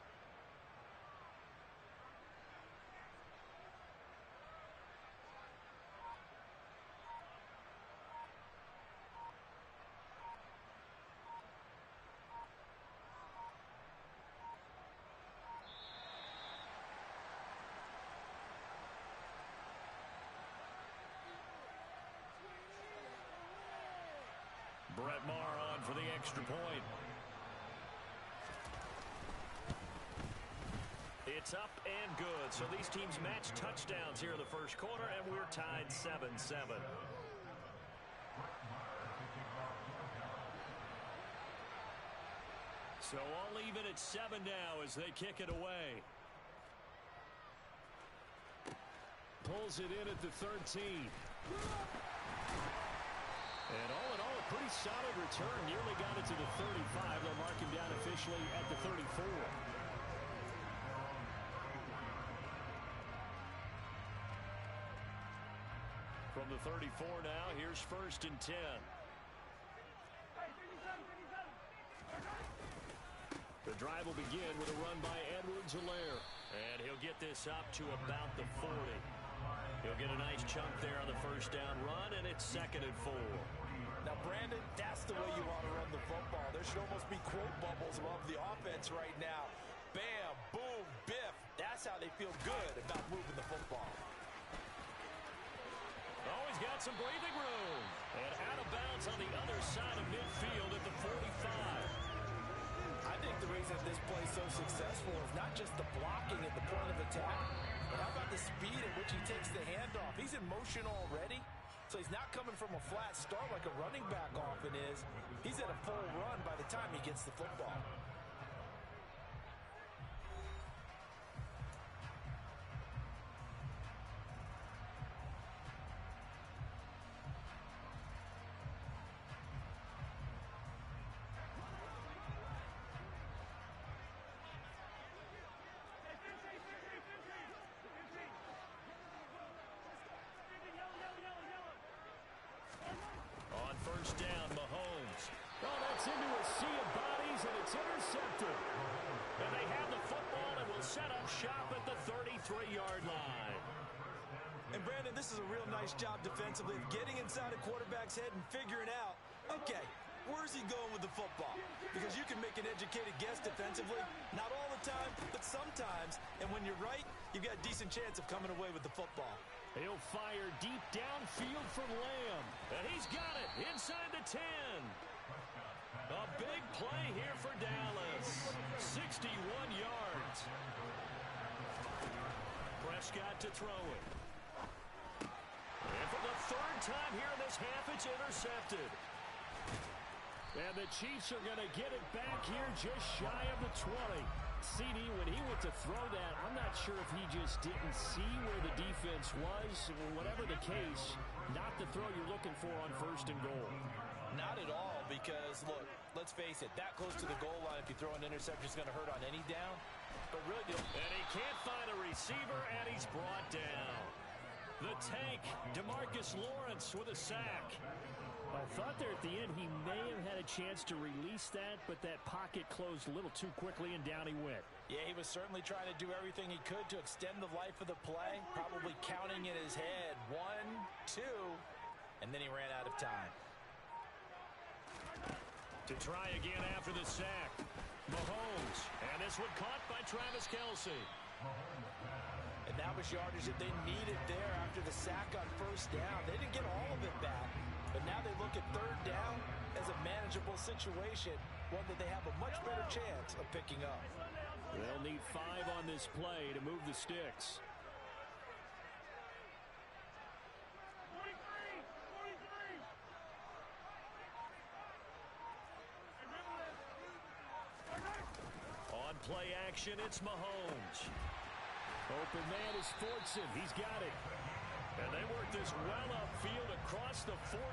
Brett Maher on for the extra point. It's up and good. So these teams match touchdowns here in the first quarter, and we're tied 7-7. So all even at 7 now as they kick it away. Pulls it in at the 13. And all in all, a pretty solid return. Nearly got it to the 35. They'll mark him down officially at the 34. From the 34 now, here's 1st and 10. The drive will begin with a run by Edwards-Helaire. And he'll get this up to about the 40. He'll get a nice chunk there on the first down run, and it's 2nd and 4. Now, Brandon, that's the way you want to run the football. There should almost be quote bubbles above the offense right now. Bam, boom, biff. That's how they feel good about moving the football. Oh, he's got some breathing room. And out of bounds on the other side of midfield at the 45. I think the reason this play is so successful is not just the blocking at the point of attack, but how about the speed at which he takes the handoff? He's in motion already, so he's not coming from a flat start like a running back often is. He's at a full run by the time he gets the football. On first down, Mahomes. Oh, that's into a sea of bodies, and it's intercepted. And they have the football and will set up shop at the 33-yard line. And, Brandon, this is a real nice job defensively of getting inside a quarterback's head and figuring out, okay, where's he going with the football? Because you can make an educated guess defensively, not all the time, but sometimes. And when you're right, you've got a decent chance of coming away with the football. He'll fire deep downfield for Lamb. And he's got it inside the 10. A big play here for Dallas. 61 yards. Prescott to throw it. And for the third time here in this half, it's intercepted. And the Chiefs are going to get it back here just shy of the 20. CD, when he went to throw that, I'm not sure if he just didn't see where the defense was. Whatever the case, not the throw you're looking for on 1st and goal. Not at all, because, look, let's face it, that close to the goal line, if you throw an interception, is going to hurt on any down. But really, and he can't find a receiver, and he's brought down. The tank, DeMarcus Lawrence with a sack. I thought there at the end he may have had a chance to release that, but that pocket closed a little too quickly, and down he went. Yeah, he was certainly trying to do everything he could to extend the life of the play, probably counting in his head 1, 2, and then he ran out of time. To try again after the sack, Mahomes, and this one caught by Travis Kelce. And that was yardage that they needed there after the sack on 1st down. They didn't get all of it back, but now they look at 3rd down as a manageable situation, one that they have a much better chance of picking up. They'll need 5 on this play to move the sticks. 43! On play action, it's Mahomes. Open man is Fortson. He's got it. And they work this well upfield across the 45.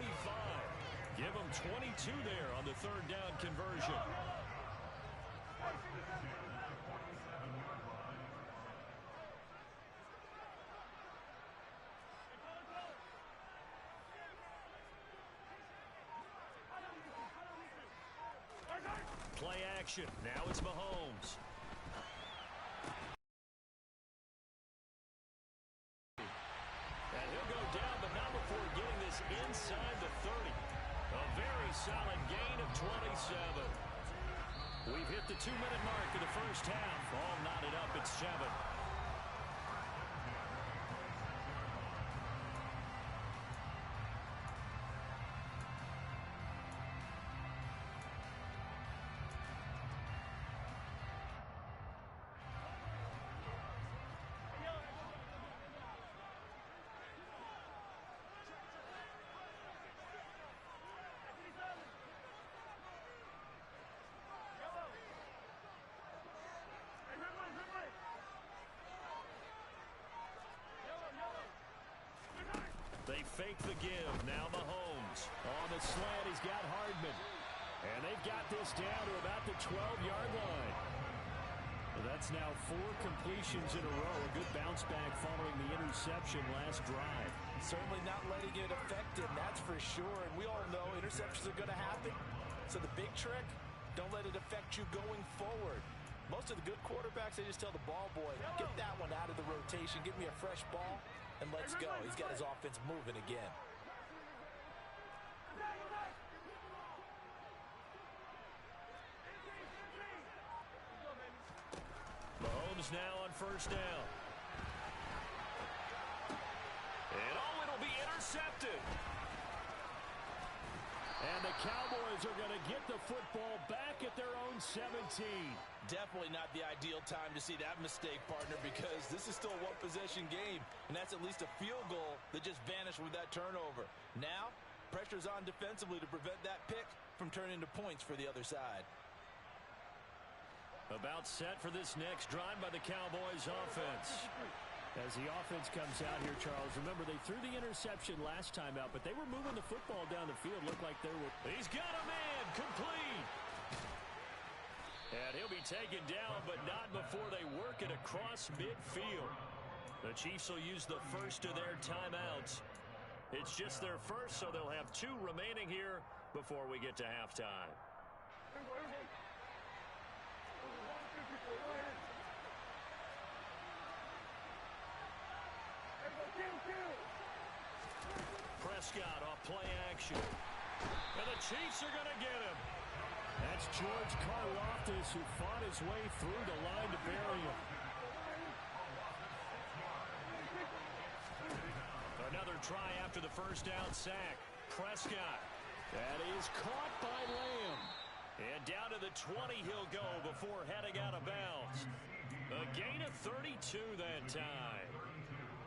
Give them 22 there on the 3rd down conversion. Play action. Now it's Mahomes. And he'll go down, but not before getting this inside the 30. A very solid gain of 27. We've hit the 2-minute mark of the first half. All knotted up at 7. They fake the give. Now Mahomes. On the slant, he's got Hardman. And they've got this down to about the 12-yard line. Well, that's now 4 completions in a row. A good bounce back following the interception last drive. Certainly not letting it affect him, that's for sure. And we all know interceptions are going to happen. So the big trick, don't let it affect you going forward. Most of the good quarterbacks, they just tell the ball boy, get that one out of the rotation, give me a fresh ball, and let's go. He's got his offense moving again. Mahomes now on 1st down. And it'll be intercepted. And the Cowboys are going to get the football back at their own 17. Definitely not the ideal time to see that mistake, partner, because this is still a one-possession game, and that's at least a field goal that just vanished with that turnover. Now, pressure's on defensively to prevent that pick from turning into points for the other side. About set for this next drive by the Cowboys offense. As the offense comes out here, Charles, remember they threw the interception last time out, but they were moving the football down the field. Looked like they were. He's got a man, complete. And he'll be taken down, but not before they work it across midfield. The Chiefs will use the first of their timeouts. It's just their first, so they'll have 2 remaining here before we get to halftime. Prescott off play action. And the Chiefs are going to get him. That's George Karlaftis, who fought his way through the line to bury him. try after the first down sack. Prescott. That is caught by Lamb. And down to the 20 he'll go before heading out of bounds. A gain of 32 that time.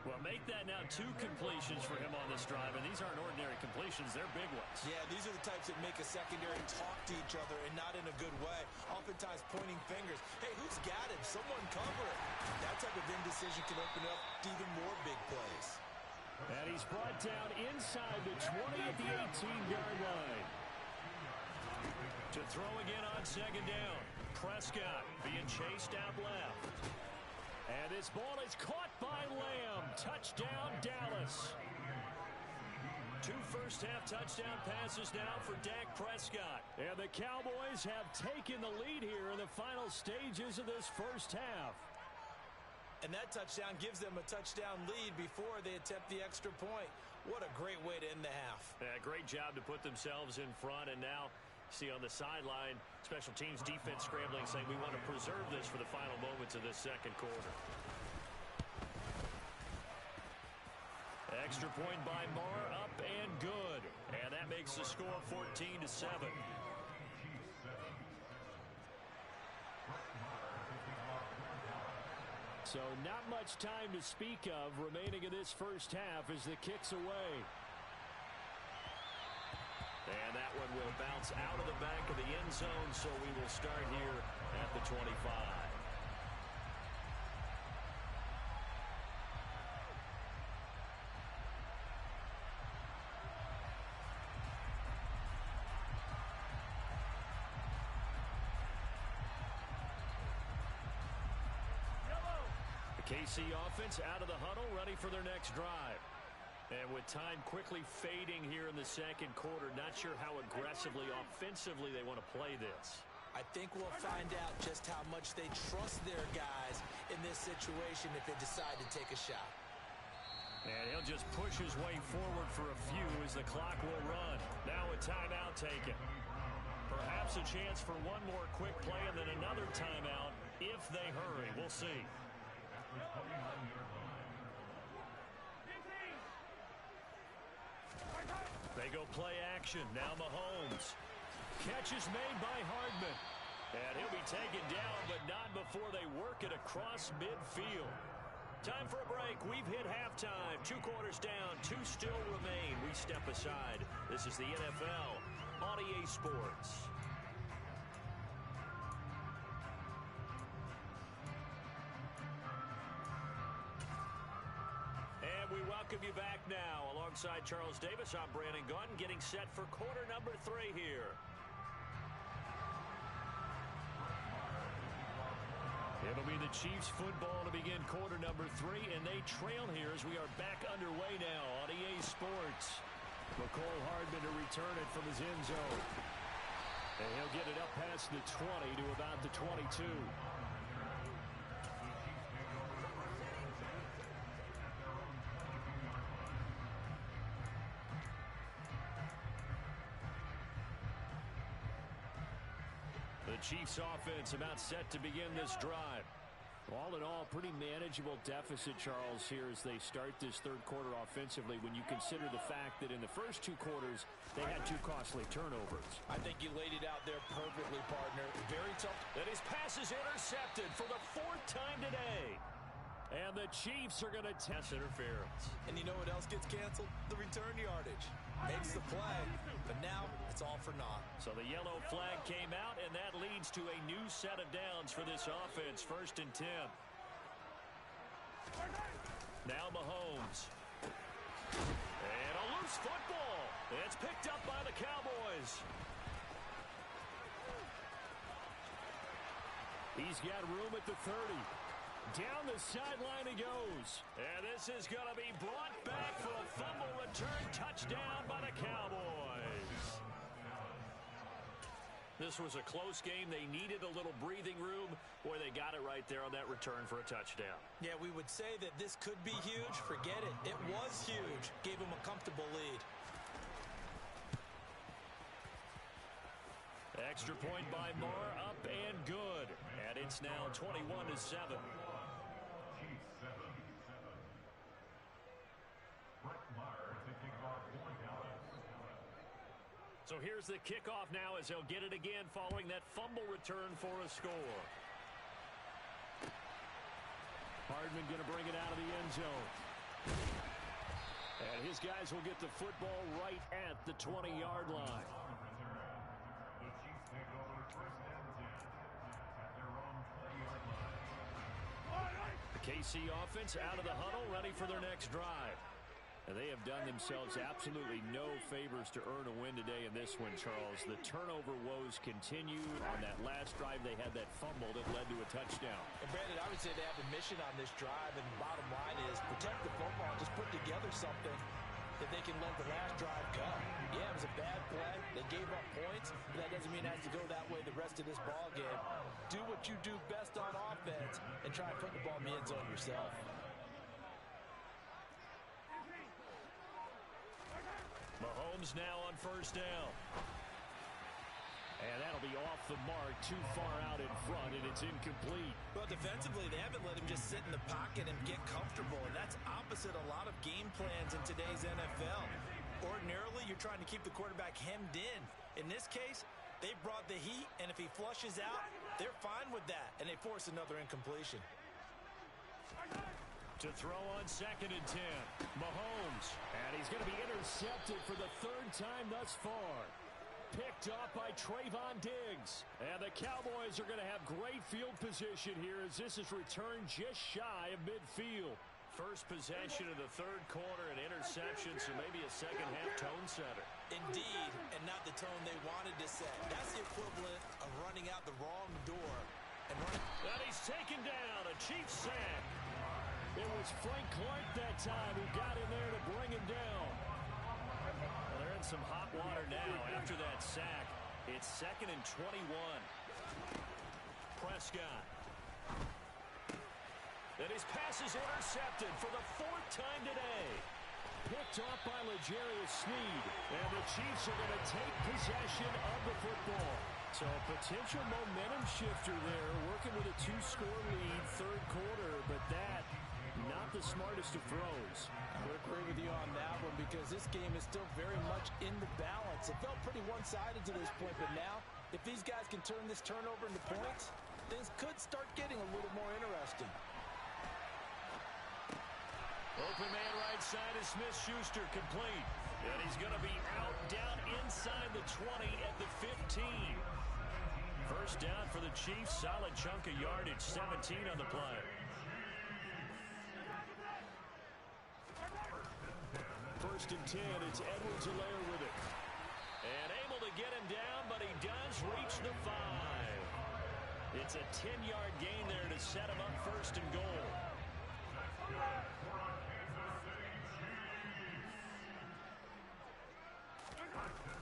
Well, make that now 2 completions for him on this drive, and these aren't ordinary completions. They're big ones. Yeah, these are the types that make a secondary talk to each other and not in a good way. Oftentimes pointing fingers. Hey, who's got him? Someone cover it. That type of indecision can open up to even more big plays. And he's brought down inside the 20 at the 18-yard line. To throw again on second down. Prescott being chased out left. And this ball is caught by Lamb. Touchdown, Dallas. 2 first-half touchdown passes now for Dak Prescott. And the Cowboys have taken the lead here in the final stages of this first half. And that touchdown gives them a touchdown lead before they attempt the extra point. What a great way to end the half. Yeah, great job to put themselves in front, and now see on the sideline, special teams defense scrambling, saying we want to preserve this for the final moments of this second quarter. Extra point by Marr, up and good. And that makes the score 14-7. So not much time to speak of remaining in this first half as the kick's away. And that one will bounce out of the back of the end zone, so we will start here at the 25. The KC offense out of the huddle, ready for their next drive. And with time quickly fading here in the second quarter, not sure how aggressively, offensively they want to play this. I think we'll find out just how much they trust their guys in this situation if they decide to take a shot. And he'll just push his way forward for a few as the clock will run. Now a timeout taken. Perhaps a chance for one more quick play and then another timeout if they hurry. We'll see. They go play action. Now Mahomes. Catch is made by Hardman. And he'll be taken down, but not before they work it across midfield. Time for a break. We've hit halftime. 2 quarters down. 2 still remain. We step aside. This is the NFL on EA Sports. And we welcome you back now. Alongside Charles Davis, I'm Brandon Gunn, getting set for quarter number 3 here. It'll be the Chiefs football to begin quarter number 3, and they trail here as we are back underway now on EA Sports. McCole Hardman to return it from his end zone. And he'll get it up past the 20 to about the 22. The Chiefs offense about set to begin this drive. All in all, pretty manageable deficit, Charles, here as they start this third quarter offensively when you consider the fact that in the first 2 quarters they had 2 costly turnovers. I think you laid it out there perfectly, partner. Very tough. And his pass is intercepted for the 4th time today. And the Chiefs are going to test interference. And you know what else gets canceled? The return yardage. Makes the play, but now it's all for naught. So the yellow flag came out, and that leads to a new set of downs for this offense. 1st and 10. Now Mahomes. And a loose football. It's picked up by the Cowboys. He's got room at the 30. Down the sideline he goes. And this is going to be brought back for a fumble return touchdown by the Cowboys. This was a close game. They needed a little breathing room. Boy, they got it right there on that return for a touchdown. Yeah, we would say that this could be huge. Forget it. It was huge. Gave them a comfortable lead. Extra point by Marr, up and good. And it's now 21-7. Brett Maher So here's the kickoff now as they'll get it again following that fumble return for a score. Hardman going to bring it out of the end zone. And his guys will get the football right at the 20-yard line. The Chiefs take over first and 10 at their own 20-yard line. The KC offense out of the huddle, ready for their next drive. And they have done themselves absolutely no favors to earn a win today in this one, Charles. The turnover woes continue. On that last drive, they had that fumble that led to a touchdown. And Brandon, I would say they have a mission on this drive, and the bottom line is protect the football, just put together something that they can let the last drive go. Yeah, it was a bad play. They gave up points, but that doesn't mean it has to go that way the rest of this ball game. Do what you do best on offense and try and put the ball in the end zone yourself. Mahomes now on first down. And that'll be off the mark, too far out in front, and it's incomplete. Well, defensively, they haven't let him just sit in the pocket and get comfortable, and that's opposite a lot of game plans in today's NFL. Ordinarily, you're trying to keep the quarterback hemmed in. In this case, they brought the heat, and if he flushes out, they're fine with that, and they force another incompletion. To throw on 2nd and 10, Mahomes. And he's going to be intercepted for the third time thus far. Picked off by Trayvon Diggs. And the Cowboys are going to have great field position here as this is returned just shy of midfield. First possession of the third quarter, an interception, so maybe a second-half tone setter. Indeed, and not the tone they wanted to set. That's the equivalent of running out the wrong door. And he's taken down, a Chiefs sack. It was Frank Clark that time who got in there to bring him down. Well, they're in some hot water now after that sack. It's 2nd and 21. Prescott. And his pass is intercepted for the 4th time today. Picked off by L'Jarius Sneed. And the Chiefs are going to take possession of the football. So a potential momentum shifter there, working with a 2-score lead, third quarter, but that, not the smartest of throws. I would agree with you on that one because this game is still very much in the balance. It felt pretty one-sided to this point, but now, if these guys can turn this turnover into points, things could start getting a little more interesting. Open man right side is Smith-Schuster, complete. And he's going to be out down inside the 20 at the 15. First down for the Chiefs, solid chunk of yardage, 17 on the play. First and 10, it's Edwards-Helaire with it. And able to get him down, but he does reach the 5. It's a 10-yard gain there to set him up 1st and goal.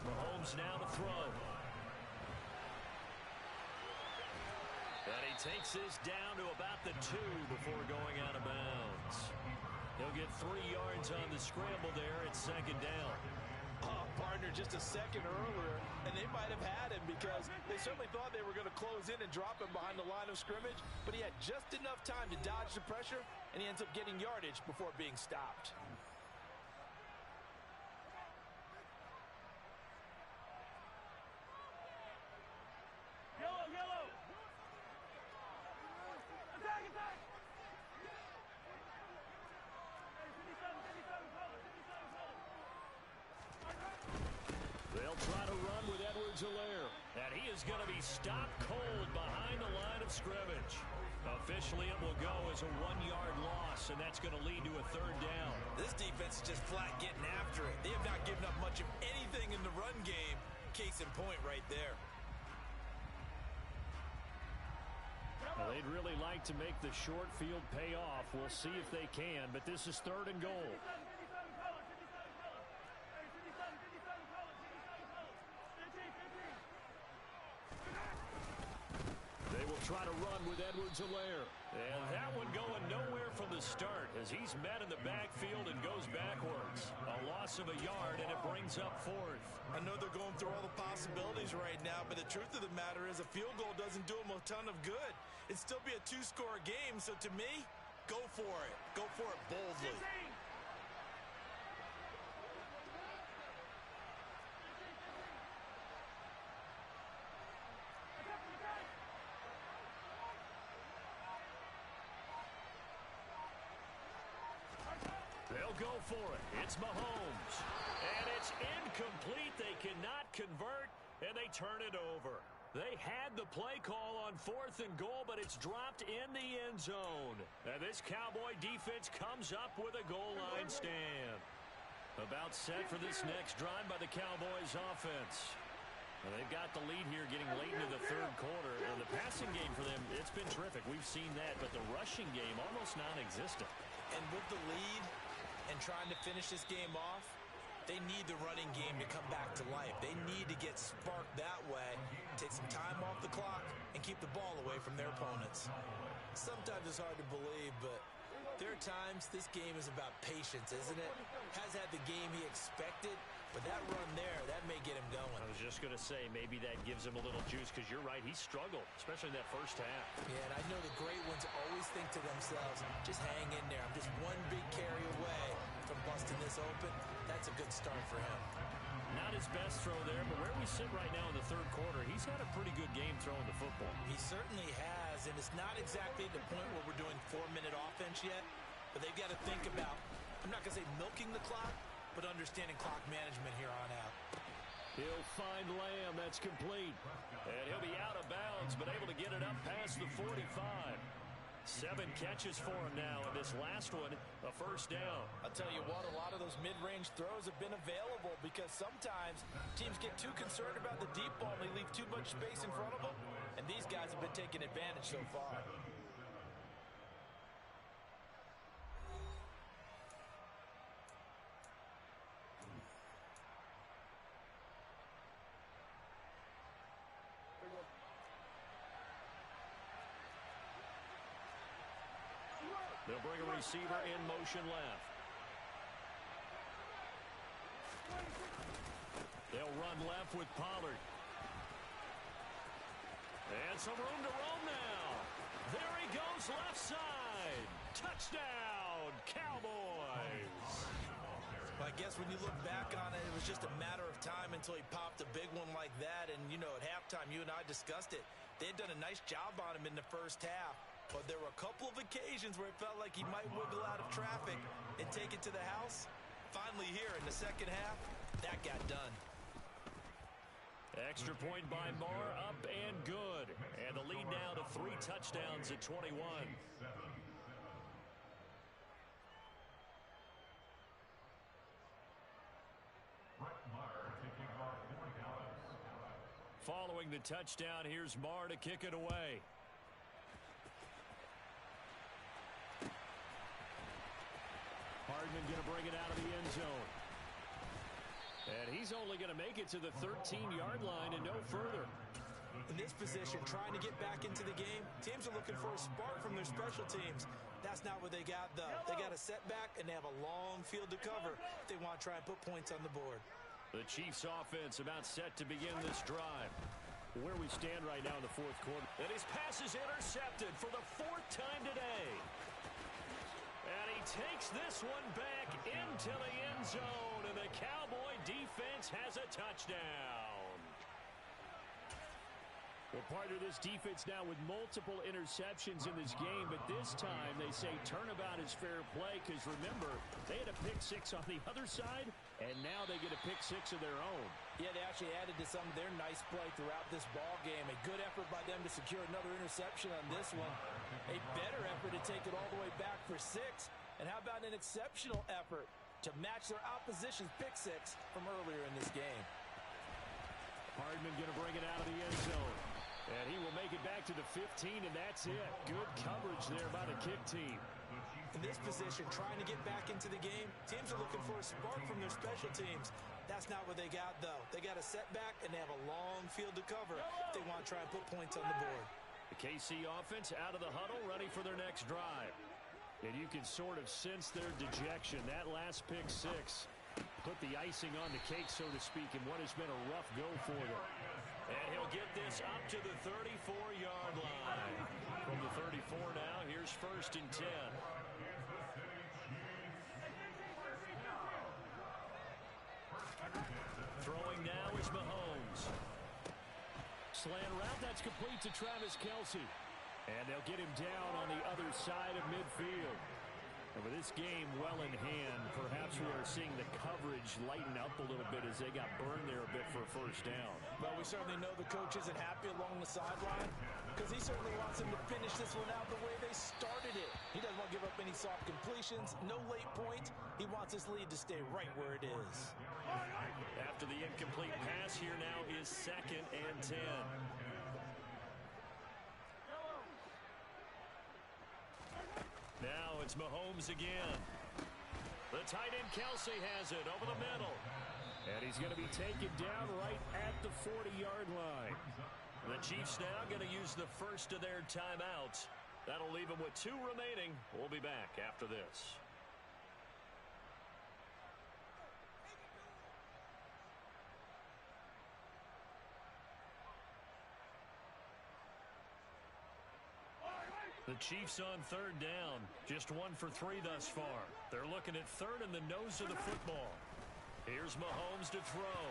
Mahomes now to throw. And he takes this down to about the 2 before going out of bounds. He'll get 3 yards on the scramble there at 2nd down. Oh, partner, just a second earlier, and they might have had him because they certainly thought they were going to close in and drop him behind the line of scrimmage, but he had just enough time to dodge the pressure, and he ends up getting yardage before being stopped. Yellow, yellow. Attack, attack. They'll try to run with Edwards-Helaire. And he is going to be stopped cold behind the line of scrimmage. Officially, it will go as a 1-yard loss, and that's going to lead to a 3rd down. This defense is just flat getting after it. They have not given up much of anything in the run game. Case in point right there. Well, they'd really like to make the short field pay off. We'll see if they can, but this is 3rd and goal. They will try to run with Edwards-Helaire. And that one going nowhere from the start as he's met in the backfield and goes backwards. A loss of a yard, and it brings up 4th. I know they're going through all the possibilities right now, but the truth of the matter is a field goal doesn't do them a ton of good. It'd still be a 2-score game, so to me, go for it. Go for it boldly. They'll go for it. It's Mahomes. And it's incomplete. They cannot convert, and they turn it over. They had the play call on 4th and goal, but it's dropped in the end zone. And this Cowboy defense comes up with a goal line stand. About set for this next drive by the Cowboys offense. Well, they've got the lead here getting late into the third quarter. And the passing game for them, it's been terrific. We've seen that, but the rushing game almost non-existent. And with the lead and trying to finish this game off, they need the running game to come back to life. They need to get sparked that way, take some time off the clock, and keep the ball away from their opponents. Sometimes it's hard to believe, but there are times this game is about patience, isn't it? Has had the game he expected, but that run there, that may get him going. I was just going to say, maybe that gives him a little juice, because you're right, he struggled, especially in that first half. Yeah, and I know the great ones always think to themselves, just hang in there. I'm just one big carry away from busting this open. That's a good start for him. Not his best throw there, but where we sit right now in the third quarter, he's had a pretty good game throwing the football. He certainly has, and it's not exactly at the point where we're doing 4-minute offense yet, but they've got to think about, I'm not going to say milking the clock, but understanding clock management here on out. He'll find Lamb. That's complete. And he'll be out of bounds, but able to get it up past the 45. 7 catches for him now, and this last one, a first down. I'll tell you what, a lot of those mid-range throws have been available because sometimes teams get too concerned about the deep ball and they leave too much space in front of them, and these guys have been taking advantage so far. They'll bring a receiver in motion left. They'll run left with Pollard. And some room to roam now. There he goes left side. Touchdown, Cowboys. Well, I guess when you look back on it, it was just a matter of time until he popped a big one like that. And, you know, at halftime, you and I discussed it. They had done a nice job on him in the first half. But there were a couple of occasions where it felt like he might wiggle out of traffic and take it to the house. Finally here in the second half, that got done. Extra point by Marr, up and good. And the lead now to 3 touchdowns at 21. Following the touchdown, here's Marr to kick it away. Hardman going to bring it out of the end zone. And he's only going to make it to the 13-yard line and no further. In this position, trying to get back into the game, teams are looking for a spark from their special teams. That's not what they got, though. They got a setback, and they have a long field to cover if they want to try and put points on the board. The Chiefs offense about set to begin this drive. Where we stand right now in the fourth quarter. And his pass is intercepted for the 4th time today. And he takes this one back into the end zone, and the Cowboy defense has a touchdown. Well, part of this defense now with multiple interceptions in this game, but this time they say turnabout is fair play because, remember, they had a pick 6 on the other side, and now they get a pick 6 of their own. Yeah, they actually added to some of their nice play throughout this ball game. A good effort by them to secure another interception on this one. A better effort to take it all the way back for 6. And how about an exceptional effort to match their opposition's pick 6 from earlier in this game? Hardman going to bring it out of the end zone. And he will make it back to the 15, and that's it. Good coverage there by the kick team. In this position, trying to get back into the game, teams are looking for a spark from their special teams. That's not what they got, though. They got a setback, and they have a long field to cover if they want to try and put points on the board. The KC offense out of the huddle, ready for their next drive. And you can sort of sense their dejection. That last pick 6 put the icing on the cake, so to speak, in what has been a rough go for them. And he'll get this up to the 34-yard line. From the 34 now, here's 1st and 10. Throwing now is Mahomes. Slant route, that's complete to Travis Kelce. And they'll get him down on the other side of midfield. And with this this game well in hand. Perhaps we are seeing the coverage lighten up a little bit as they got burned there a bit for a first down. Well, we certainly know the coach isn't happy along the sideline because he certainly wants them to finish this one out the way they started it. He doesn't want to give up any soft completions, no late points. He wants this lead to stay right where it is. After the incomplete pass, here now is 2nd and 10. Now it's Mahomes again. The tight end Kelsey has it over the middle. And he's going to be taken down right at the 40-yard line. The Chiefs now going to use the first of their timeouts. That'll leave them with 2 remaining. We'll be back after this. The Chiefs on 3rd down. Just 1 for 3 thus far. They're looking at 3rd and the nose of the football. Here's Mahomes to throw.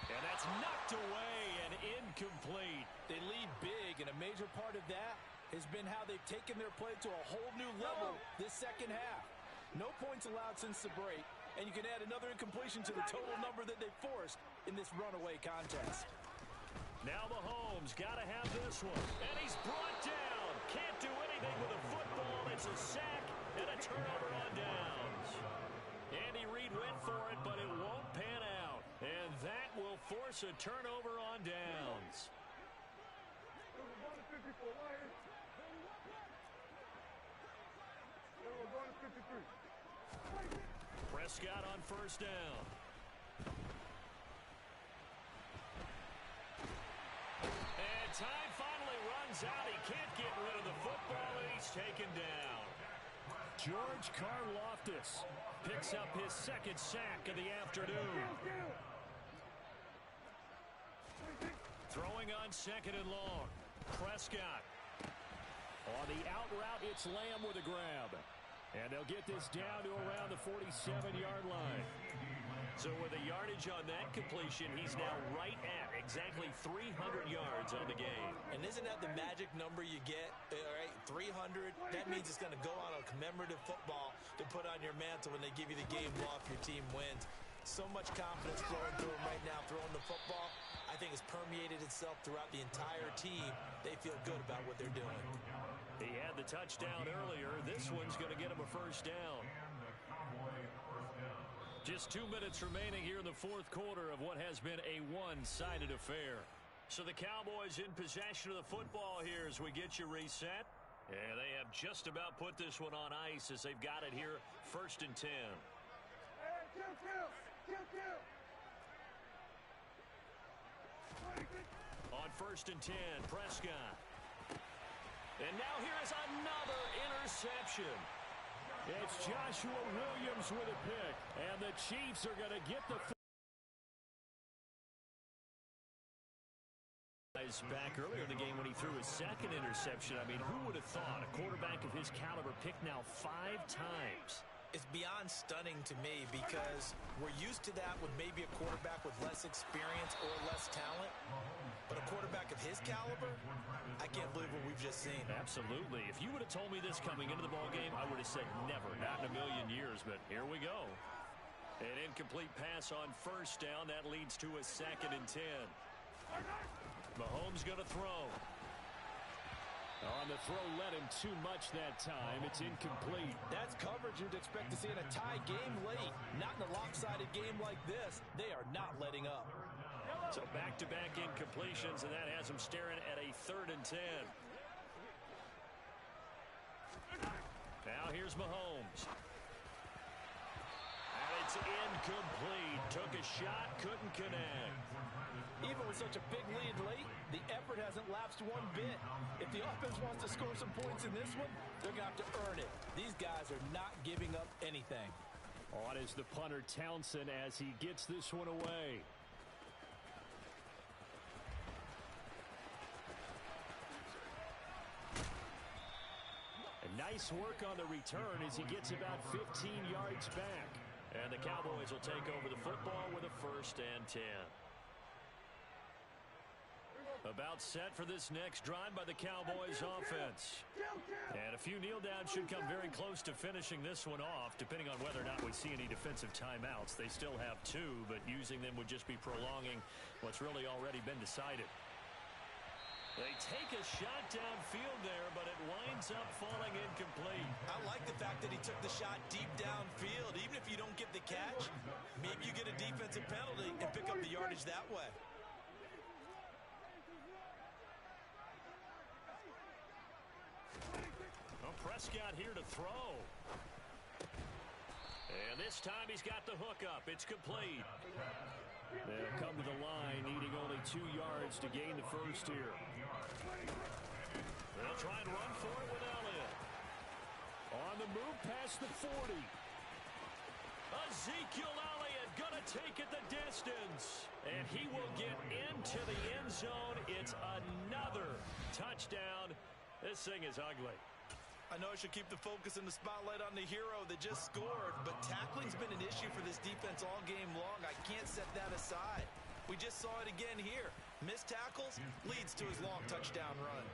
And that's knocked away and incomplete. They lead big, and a major part of that has been how they've taken their play to a whole new level this second half. No points allowed since the break, and you can add another incompletion to the total number that they forced in this runaway contest. Now Mahomes got to have this one. And he's brought down. Can't do anything with a football. It's a sack and a turnover on downs. Andy Reid went for it, but it won't pan out. And that will force a turnover on downs. Prescott on 1st down. And time finally runs out. He can't get rid of the football, and he's taken down. George Karlaftis picks up his 2nd sack of the afternoon. Throwing on 2nd and long. Prescott. On the out route, it's Lamb with a grab. And they'll get this down to around the 47-yard line. So with the yardage on that completion, he's now right at exactly 300 yards on the game. And isn't that the magic number you get? All right, 300. That means it's going to go on a commemorative football to put on your mantle when they give you the game ball if your team wins. So much confidence flowing through him right now, throwing the football. I think it's permeated itself throughout the entire team. They feel good about what they're doing. He had the touchdown earlier. This one's going to get him a 1st down. Just 2 minutes remaining here in the 4th quarter of what has been a one-sided affair. So the Cowboys in possession of the football here as we get you reset. And they have just about put this one on ice as they've got it here 1st and 10. On 1st and 10, Prescott. And now here is another interception. It's Joshua Williams with a pick. And the Chiefs are going to get the back earlier in the game when he threw his 2nd interception. I mean, who would have thought a quarterback of his caliber picked now 5 times? It's beyond stunning to me because we're used to that with maybe a quarterback with less experience or less talent. But a quarterback of his caliber, I can't believe what we've just seen. Absolutely. If you would have told me this coming into the ballgame, I would have said never, not in a million years. But here we go. An incomplete pass on 1st down. That leads to a 2nd and 10. Mahomes going to throw. On the throw, let him too much that time. It's incomplete. That's coverage you'd expect to see in a tie game late. Not in a lopsided game like this. They are not letting up. So back-to-back incompletions, and that has him staring at a 3rd and 10. Now here's Mahomes. And it's incomplete. Took a shot, couldn't connect. Even with such a big lead late, the effort hasn't lapsed one bit. If the offense wants to score some points in this one, they're going to have to earn it. These guys are not giving up anything. On is the punter Townsend as he gets this one away. And nice work on the return as he gets about 15 yards back. And the Cowboys will take over the football with a 1st and 10. About set for this next drive by the Cowboys offense. And a few kneel downs should come very close to finishing this one off, depending on whether or not we see any defensive timeouts. They still have 2, but using them would just be prolonging what's really already been decided. They take a shot downfield there, but it winds up falling incomplete. I like the fact that he took the shot deep downfield. Even if you don't get the catch, maybe you get a defensive penalty and pick up the yardage that way. Well, Prescott here to throw. And this time he's got the hook up. It's complete. They'll come to the line, needing only 2 yards to gain the first here. They'll try and run for it with Elliott. On the move past the 40. Ezekiel Elliott going to take it the distance. And he will get into the end zone. It's another touchdown. This thing is ugly. I know I should keep the focus and the spotlight on the hero that just scored, but tackling's been an issue for this defense all game long. I can't set that aside. We just saw it again here. Missed tackles leads to his long touchdown run.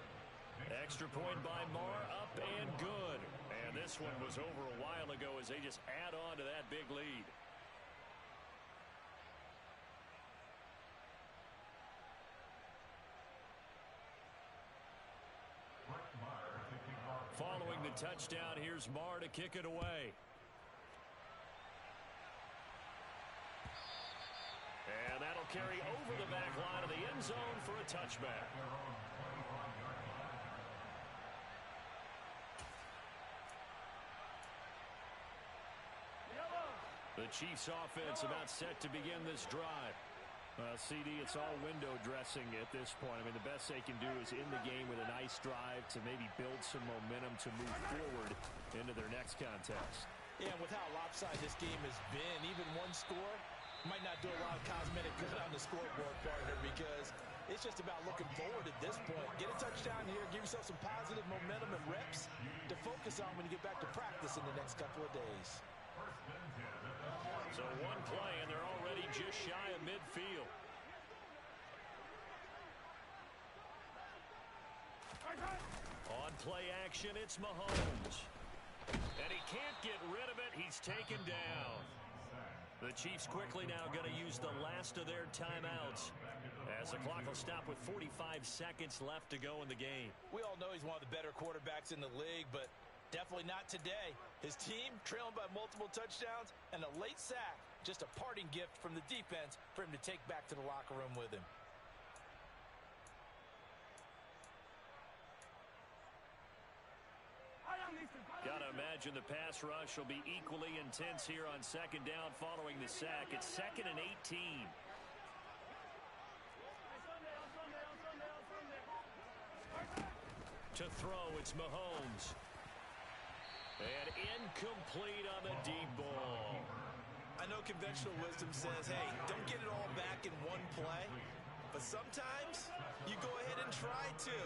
Extra point by Marr, up and good. And this one was over a while ago as they just add on to that big lead. Following the touchdown, here's Marr to kick it away. And that'll carry over the back line of the end zone for a touchback. The Chiefs offense about set to begin this drive. CD, it's all window dressing at this point. I mean, the best they can do is in the game with a nice drive to maybe build some momentum to move forward into their next contest. Yeah, and with how lopsided this game has been, even one score might not do a lot of cosmetic good on the scoreboard, partner, because it's just about looking forward at this point. Get a touchdown here, give yourself some positive momentum and reps to focus on when you get back to practice in the next couple of days. So one play, and they're already just shy of midfield. On play action, it's Mahomes. And he can't get rid of it. He's taken down. The Chiefs quickly now going to use the last of their timeouts as the clock will stop with 45 seconds left to go in the game. We all know he's one of the better quarterbacks in the league, but definitely not today. His team trailing by multiple touchdowns and a late sack. Just a parting gift from the defense for him to take back to the locker room with him. Got to imagine the pass rush will be equally intense here on second down following the sack. It's 2nd and 18. To throw, it's Mahomes. And incomplete on the deep ball. I know conventional wisdom says, hey, don't get it all back in one play. But sometimes you go ahead and try to.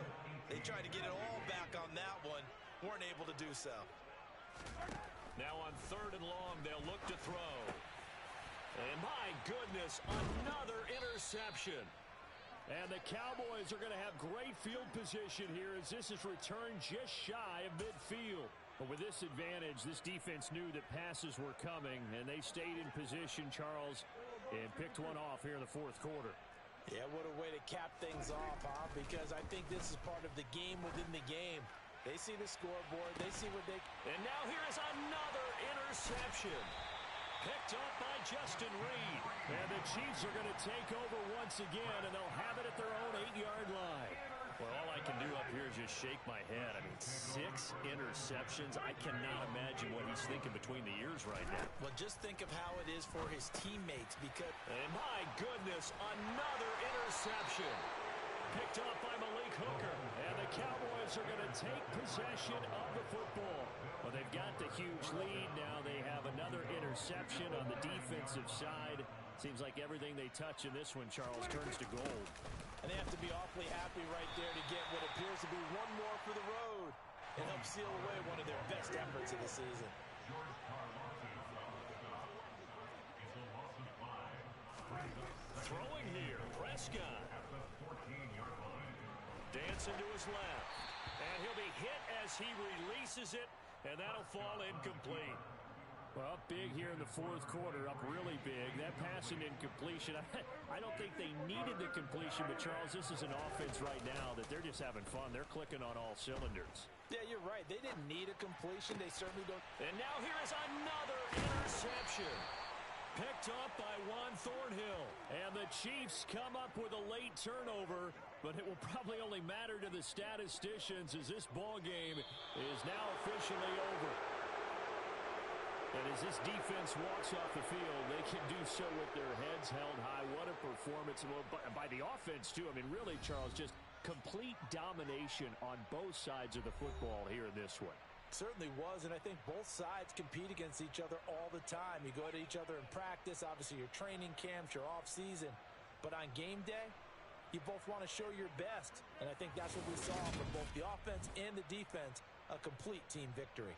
They tried to get it all back on that one. Weren't able to do so. Now on 3rd and long, they'll look to throw. And my goodness, another interception. And the Cowboys are going to have great field position here as this is returned just shy of midfield. But with this advantage, this defense knew that passes were coming, and they stayed in position, Charles, and picked one off here in the 4th quarter. Yeah, what a way to cap things off, huh? Because I think this is part of the game within the game. They see the scoreboard. They see what they... And now here is another interception. Picked up by Justin Reed. And the Chiefs are going to take over once again, and they'll have it at their own 8-yard line. Well, all I can do up here is just shake my head. I mean, 6 interceptions. I cannot imagine what he's thinking between the ears right now. Well, just think of how it is for his teammates because... And my goodness, another interception. Picked up by Malik Hooker. And the Cowboys are going to take possession of the football. Well, they've got the huge lead. Now they have another interception on the defensive side. Seems like everything they touch in this one, Charles, turns to gold. And they have to be awfully happy right there to get what appears to be one more for the road and help seal away one of their best efforts of the season. Throwing here, Prescott. At the 14-yard line. Dancing to his left. And he'll be hit as he releases it, and that'll fall incomplete. Well, big here in the fourth quarter, up really big. That passing incompletion, I don't think they needed the completion, but, Charles, this is an offense right now that they're just having fun. They're clicking on all cylinders. Yeah, you're right. They didn't need a completion. They certainly don't. And now here is another interception. Picked up by Juan Thornhill. And the Chiefs come up with a late turnover, but it will probably only matter to the statisticians as this ball game is now officially over. And as this defense walks off the field, they can do so with their heads held high. What a performance by the offense, too. I mean, really, Charles, just complete domination on both sides of the football here in this one. Certainly was, and I think both sides compete against each other all the time. You go to each other in practice, obviously your training camps, your off-season. But on game day, you both want to show your best. And I think that's what we saw from both the offense and the defense, a complete team victory.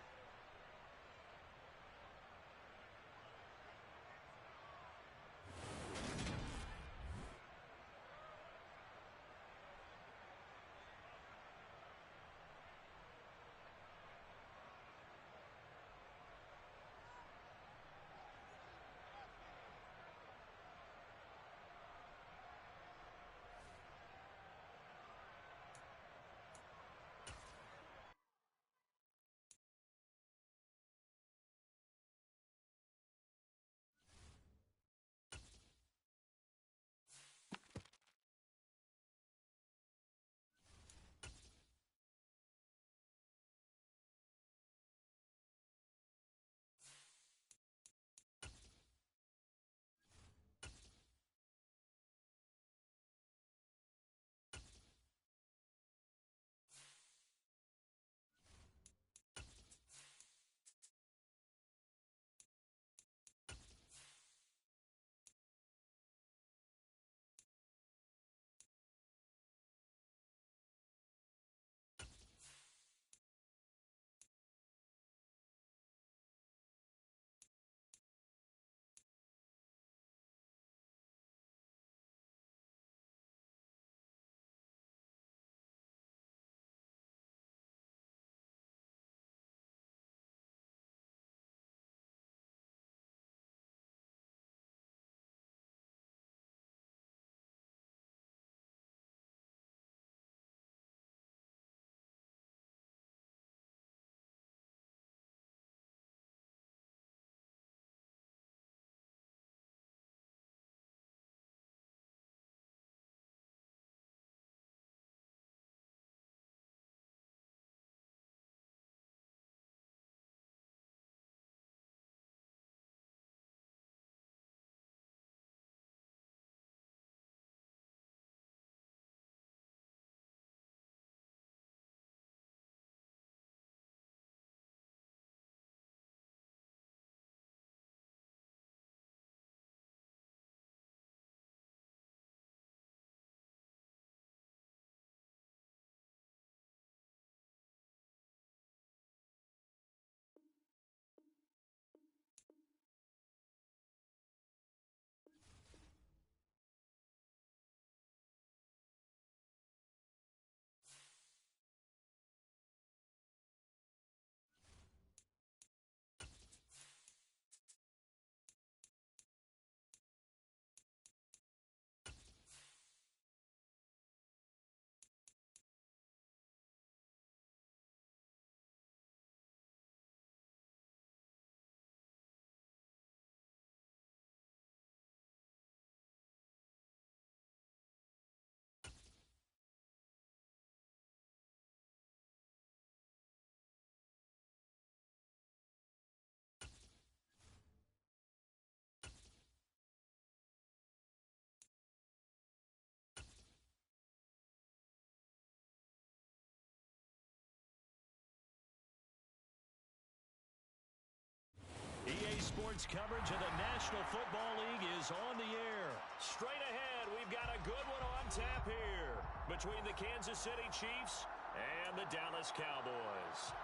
EA Sports coverage of the National Football League is on the air. Straight ahead, we've got a good one on tap here between the Kansas City Chiefs and the Dallas Cowboys.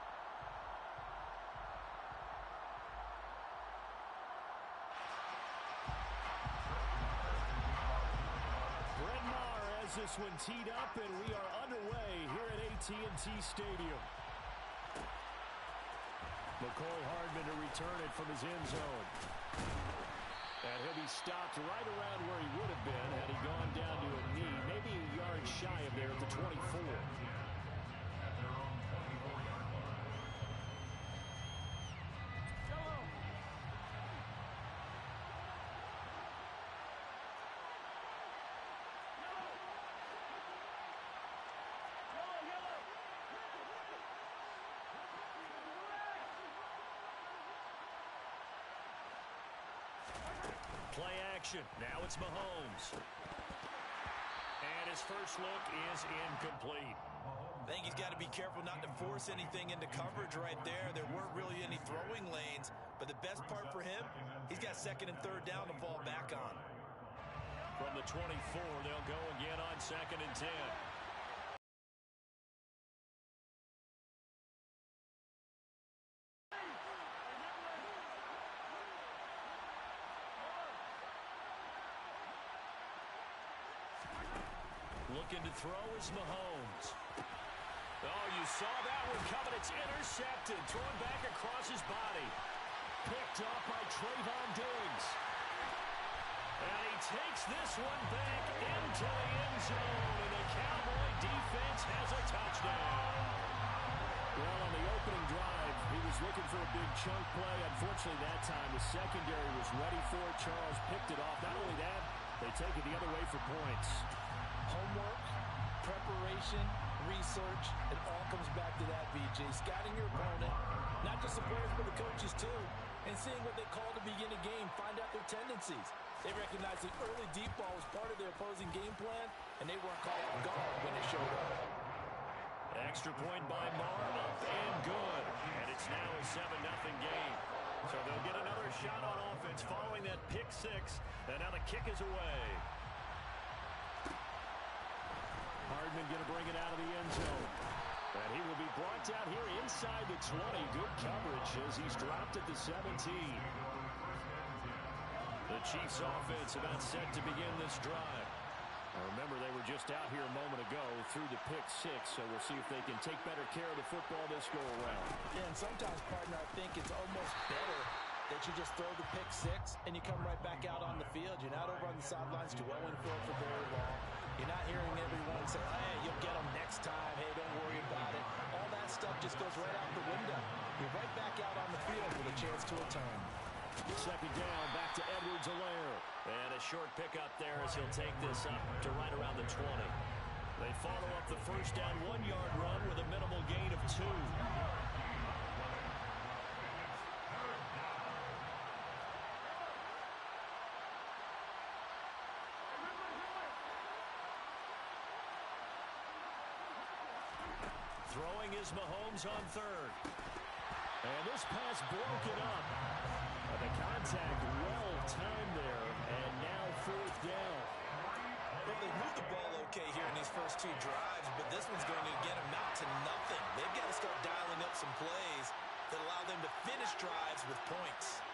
Brett Maher has has this one teed up, and we are underway here at AT&T Stadium. McCole Hardman to return it from his end zone. And he'll be stopped right around where he would have been had he gone down to a knee, maybe a yard shy of there at the 24. Play action. Now it's Mahomes. And his first look is incomplete. I think he's got to be careful not to force anything into coverage right there. There weren't really any throwing lanes, but the best part for him, he's got second and third down to fall back on. From the 24, they'll go again on 2nd and 10. Looking to throw is Mahomes. Oh, you saw that one coming. It's intercepted. Thrown back across his body. Picked up by Trayvon Diggs. And he takes this one back into the end zone. And the Cowboy defense has a touchdown. Well, on the opening drive, he was looking for a big chunk play. Unfortunately, that time, the secondary was ready for it. Charles picked it off. Not only that, they take it the other way for points. Homework, preparation, research, it all comes back to that, BJ. Scouting your opponent, not just the players, but the coaches too, and seeing what they call to begin a game, find out their tendencies. They recognize the early deep ball was part of their opposing game plan, and they weren't caught off guard when it showed up. Extra point by Martin, up and good. And it's now a 7-0 game. So they'll get another shot on offense following that pick six, and now the kick is away. Hardman going to bring it out of the end zone. And he will be brought down here inside the 20. Good coverage as he's dropped at the 17. The Chiefs offense about set to begin this drive. Now remember, they were just out here a moment ago through the pick six, so we'll see if they can take better care of the football this go-around. Yeah, and sometimes, partner, I think it's almost better that you just throw the pick six and you come right back out on the field. You're not over on the sidelines dwelling for it for very long. You're not hearing everyone say, hey, you'll get them next time. Hey, don't worry about it. All that stuff just goes right out the window. You're right back out on the field with a chance to return. Second down, back to Edwards-Helaire. And a short pickup there as he'll take this up to right around the 20. They follow up the first down 1-yard run with a minimal gain of 2. Throwing is Mahomes on third. And this pass broken up. And the contact well-timed there. And now fourth down. Well, they moved the ball okay here in these first two drives, but this one's going to again amount to nothing. They've got to start dialing up some plays that allow them to finish drives with points.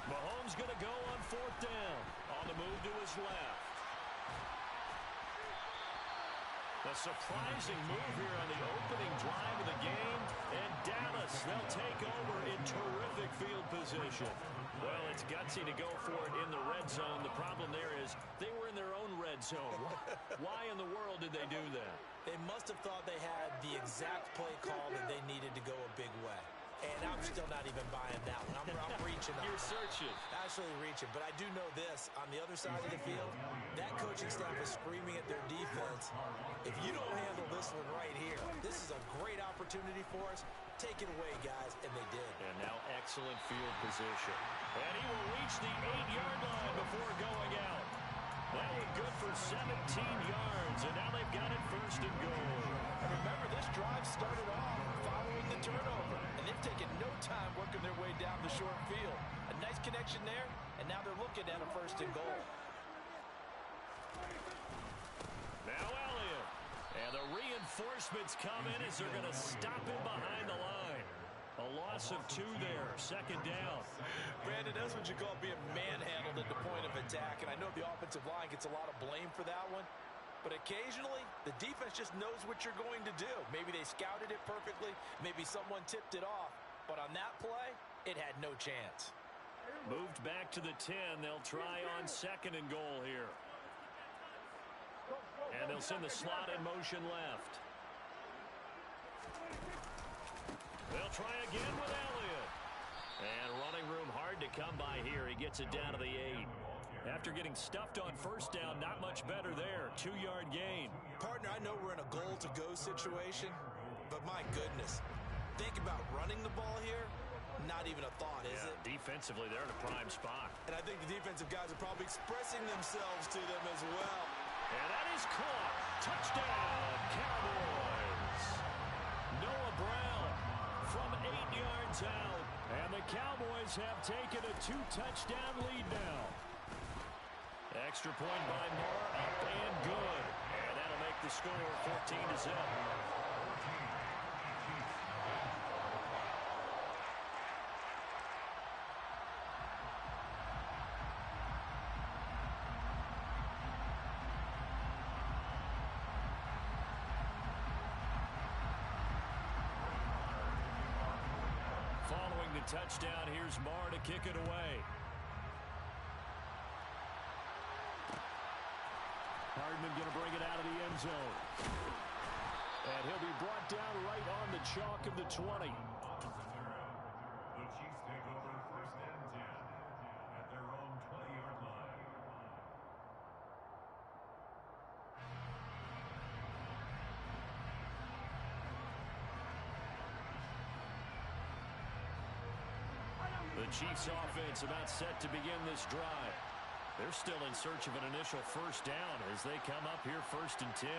Mahomes going to go on fourth down. On the move to his left. A surprising move here on the opening drive of the game. And Dallas, they'll take over in terrific field position. Well, it's gutsy to go for it in the red zone. The problem there is they were in their own red zone. Why in the world did they do that? They must have thought they had the exact play call that they needed to go a big way. And I'm still not even buying that one. I'm reaching on You're that. searching. Actually reaching. But I do know this. On the other side of the field, that coaching staff is screaming at their defense. If you don't handle this one right here, this is a great opportunity for us. Take it away, guys. And they did. And now excellent field position. And he will reach the 8-yard line before going out. That one good for 17 yards. And now they've got it first and goal. And remember, this drive started off following the turnover. And they've taken no time working their way down the short field. A nice connection there, and now they're looking at a first and goal. Now Elliott. And the reinforcements come in as they're going to stop him behind the line. A loss of 2 there, second down. Brandon, that's what you call being manhandled at the point of attack. And I know the offensive line gets a lot of blame for that one. But occasionally, the defense just knows what you're going to do. Maybe they scouted it perfectly. Maybe someone tipped it off. But on that play, it had no chance. Moved back to the 10. They'll try on 2nd and goal here. And they'll send the slot in motion left. They'll try again with Elliott. And running room hard to come by here. He gets it down to the 8. After getting stuffed on first down, not much better there. 2-yard gain. Partner, I know we're in a goal-to-go situation, but my goodness. Think about running the ball here. Not even a thought, is it? Defensively, they're in a prime spot. And I think the defensive guys are probably expressing themselves to them as well. And that is caught. Touchdown, Cowboys. Noah Brown from 8 yards out. And the Cowboys have taken a 2-touchdown lead now. Extra point by Moore, up and good. And that'll make the score 14-0. Following the touchdown, here's Moore to kick it away. Hardman going to bring it out of the end zone. And he'll be brought down right on the chalk of the 20. The Chiefs take over 1st and 10 at their own 20-yard line. The Chiefs offense about set to begin this drive. They're still in search of an initial first down as they come up here 1st and 10.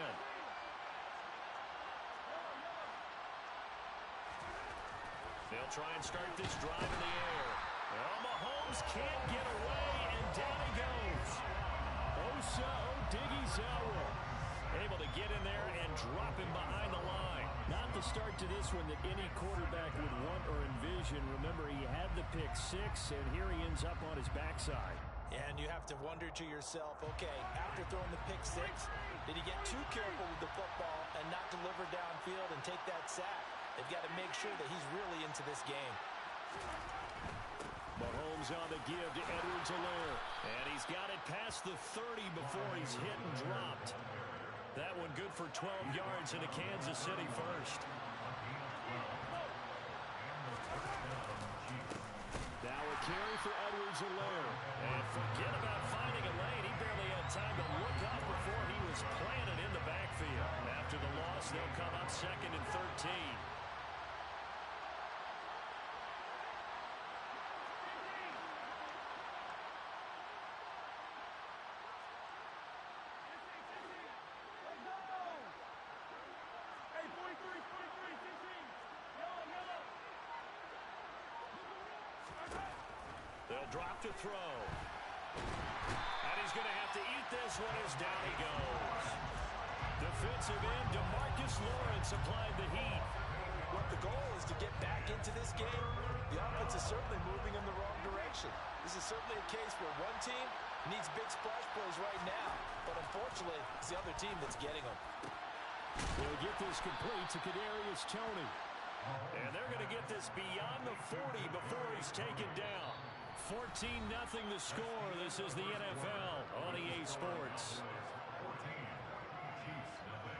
They'll try and start this drive in the air. Well, Mahomes can't get away, and down he goes. Osa Odighizuwa able to get in there and drop him behind the line. Not the start to this one that any quarterback would want or envision. Remember, he had the pick 6, and here he ends up on his backside. And you have to wonder to yourself, okay, after throwing the pick 6, did he get too careful with the football and not deliver downfield and take that sack? They've got to make sure that he's really into this game. Mahomes on the give to Edwards-Helaire. And he's got it past the 30 before he's hit and dropped. That one good for 12 yards into Kansas City first. Now a carry for Edwards-Helaire. And forget about finding a lane. He barely had time to look up before he was planted in the backfield. After the loss, they'll come up 2nd and 13. They'll drop to throw. And he's going to have to eat this one as down he goes. Defensive end DeMarcus Lawrence applied the heat. Look, the goal is to get back into this game. The offense is certainly moving in the wrong direction. This is certainly a case where one team needs big splash plays right now. But unfortunately, it's the other team that's getting them. They'll get this complete to Kadarius Toney. And they're going to get this beyond the 40 before he's taken down. 14-0 the score. This is the NFL on EA Sports. 14, Chiefs nothing.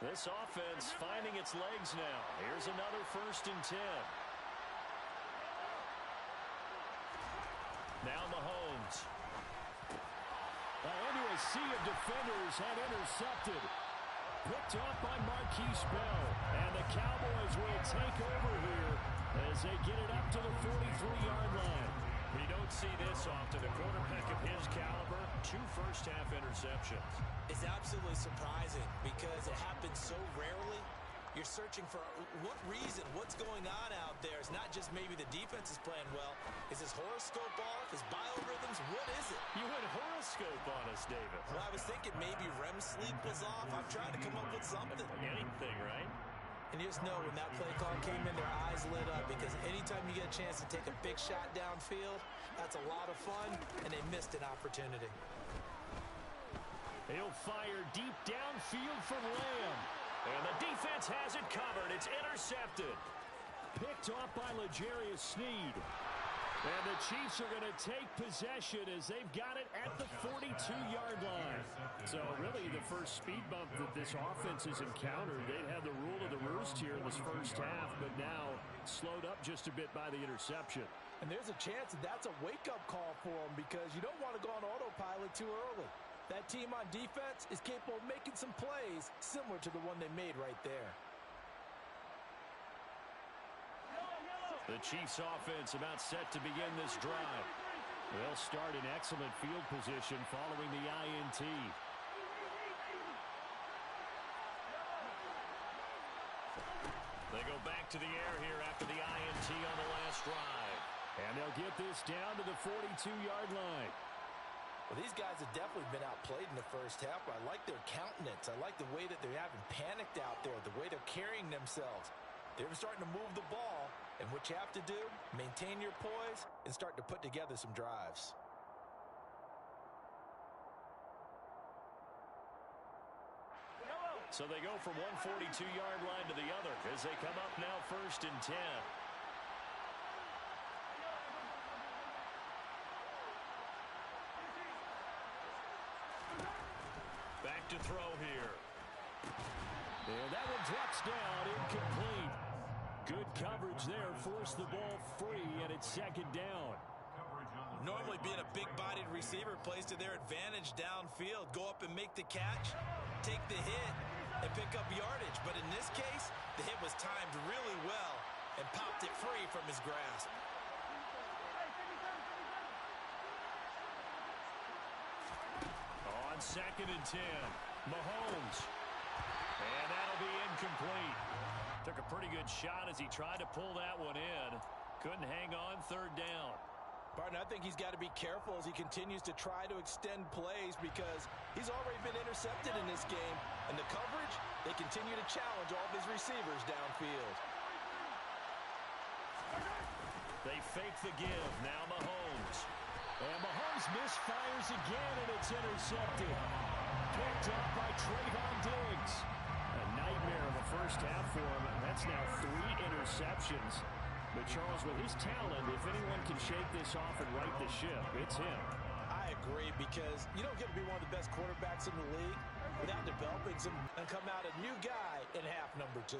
This offense finding its legs now. Here's another 1st and 10. Now Mahomes. Into a sea of defenders and intercepted. Picked off by Marquise Bell. And the Cowboys will take over here as they get it up to the 43-yard line. We don't see this often. A quarterback of his caliber, 2 first-half interceptions. It's absolutely surprising because it happens so rarely. You're searching for what reason, what's going on out there. It's not just maybe the defense is playing well. Is his horoscope off? His biorhythms? What is it? You went horoscope on us, David. Well, I was thinking maybe REM sleep was off. I'm trying to come up with something. Anything, right? And you just know when that play call came in, their eyes lit up, because anytime you get a chance to take a big shot downfield, that's a lot of fun, and they missed an opportunity. He'll fire deep downfield from Lamb. And the defense has it covered. It's intercepted. Picked off by L'Jarius Sneed. And the Chiefs are going to take possession as they've got it at the 42-yard line. So really the first speed bump that this offense has encountered. They'd had the rule of the roost here in this first half, but now slowed up just a bit by the interception. And there's a chance that that's a wake-up call for them, because you don't want to go on autopilot too early. That team on defense is capable of making some plays similar to the one they made right there. The Chiefs offense about set to begin this drive. They'll start in excellent field position following the INT. They go back to the air here after the INT on the last drive. And they'll get this down to the 42-yard line. Well, these guys have definitely been outplayed in the first half, but I like their countenance. I like the way that they're having panicked out there, the way they're carrying themselves. They're starting to move the ball, and what you have to do, maintain your poise and start to put together some drives. So they go from one 42-yard line to the other as they come up now 1st and 10. Back to throw here. And that one drops down, incomplete. Good coverage there, forced the ball free, and it's 2nd down. Normally being a big-bodied receiver plays to their advantage downfield. Go up and make the catch, take the hit, and pick up yardage. But in this case, the hit was timed really well and popped it free from his grasp. On 2nd and 10, Mahomes. And that'll be incomplete. Took a pretty good shot as he tried to pull that one in. Couldn't hang on 3rd down. Barton, I think he's got to be careful as he continues to try to extend plays, because he's already been intercepted in this game. And the coverage, they continue to challenge all of his receivers downfield. They fake the give. Now Mahomes. And Mahomes misfires again, and it's intercepted. Picked up by Trayvon Diggs. A nightmare of a first half for him. That's now 3 interceptions. But Charles, with his talent, if anyone can shake this off and right the ship, it's him. I agree, because you don't get to be one of the best quarterbacks in the league without developing some and come out a new guy in half number 2.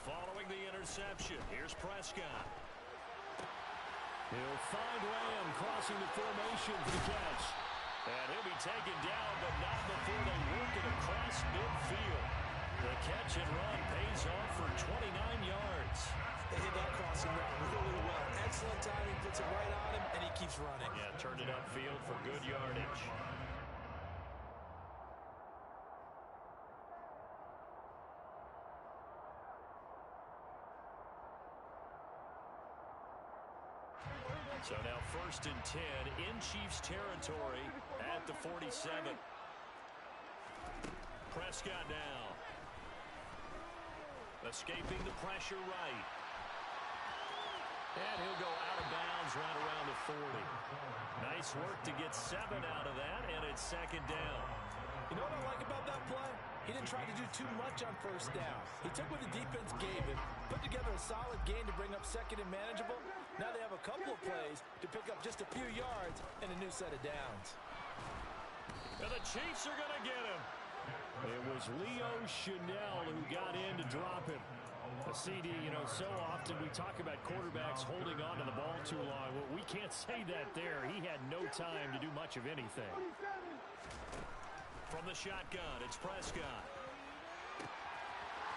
Following the interception, here's Prescott. He'll find Lamb crossing the formation for the catch. And he'll be taken down, but not before they work it across midfield. The catch and run pays off for 29 yards. They hit that crossing route really well. Excellent timing, puts it right on him, and he keeps running. Yeah, turned it upfield for good yardage. So now 1st and 10 in Chiefs territory at the 47. Prescott now. Escaping the pressure right. And he'll go out of bounds right around the 40. Nice work to get 7 out of that, and it's 2nd down. You know what I like about that play? He didn't try to do too much on 1st down. He took what the defense gave him, put together a solid gain to bring up 2nd and manageable. Now they have a couple of plays to pick up just a few yards and a new set of downs. And the Chiefs are going to get him. It was Leo Chanel who got in to drop him. A CD, you know, so often we talk about quarterbacks holding on to the ball too long. Well, we can't say that there. He had no time to do much of anything. From the shotgun, it's Prescott.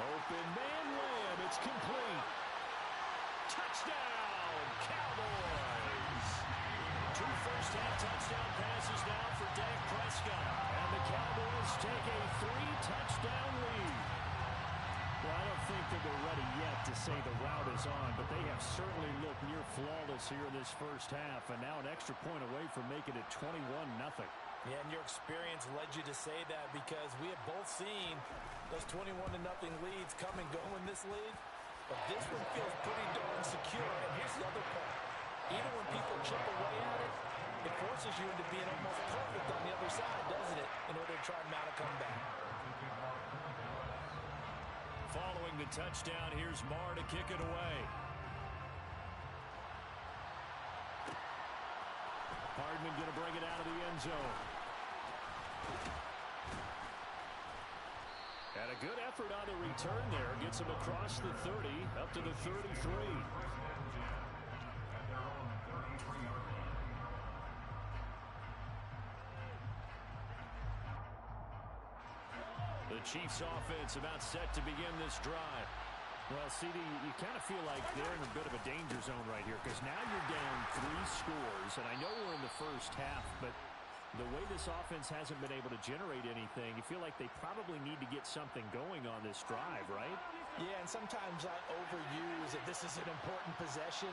Open man layup. It's complete. Touchdown, Cowboys. 2 first-half touchdown passes now for Dak Prescott. And the Cowboys take a 3-touchdown lead. Well, I don't think that they're ready yet to say the route is on, but they have certainly looked near flawless here in this first half, and now an extra point away from making it 21-0. Yeah, and your experience led you to say that because we have both seen those 21-0 leads come and go in this league, but this one feels pretty darn secure. And here's the other part. Even when people chip away at it, it forces you into being almost perfect on the other side, doesn't it, in order to try and mount a comeback. Following the touchdown, here's Marr to kick it away. Hardman going to bring it out of the end zone. And a good effort on the return there. Gets him across the 30, up to the 33. The Chiefs offense about set to begin this drive. Well, CD, you kind of feel like they're in a bit of a danger zone right here because now you're down 3 scores, and I know we're in the first half, but the way this offense hasn't been able to generate anything, you feel like they probably need to get something going on this drive, right? Yeah, and sometimes I overuse that this is an important possession.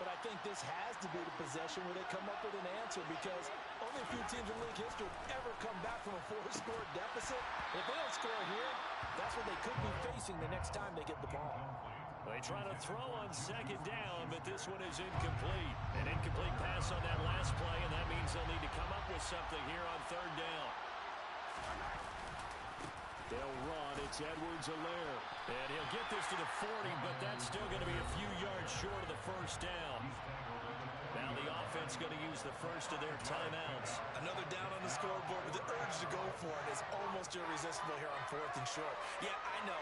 But I think this has to be the possession where they come up with an answer because only a few teams in league history have ever come back from a 4-score deficit. If they don't score here, that's what they could be facing the next time they get the ball. They try to throw on second down, but this one is incomplete. An incomplete pass on that last play, and that means they'll need to come up with something here on third down. They'll run. It's Edwards-Helaire. And he'll get this to the 40, but that's still going to be a few yards short of the first down. Now the offense going to use the first of their timeouts. Another down on the scoreboard, but the urge to go for it is almost irresistible here on 4th and short. Yeah, I know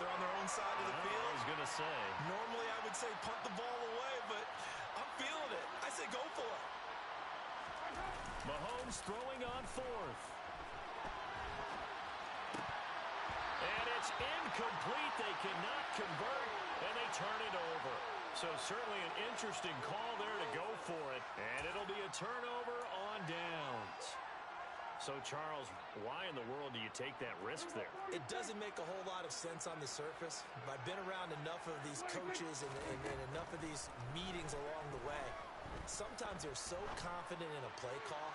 they're on their own side of the field. I was going to say. Normally I would say punt the ball away, but I'm feeling it. I say go for it. Mahomes throwing on 4th. And it's incomplete. They cannot convert, and they turn it over. So certainly an interesting call there to go for it, and it'll be a turnover on downs. So, Charles, why in the world do you take that risk there? It doesn't make a whole lot of sense on the surface. I've been around enough of these coaches and enough of these meetings along the way. Sometimes they're so confident in a play call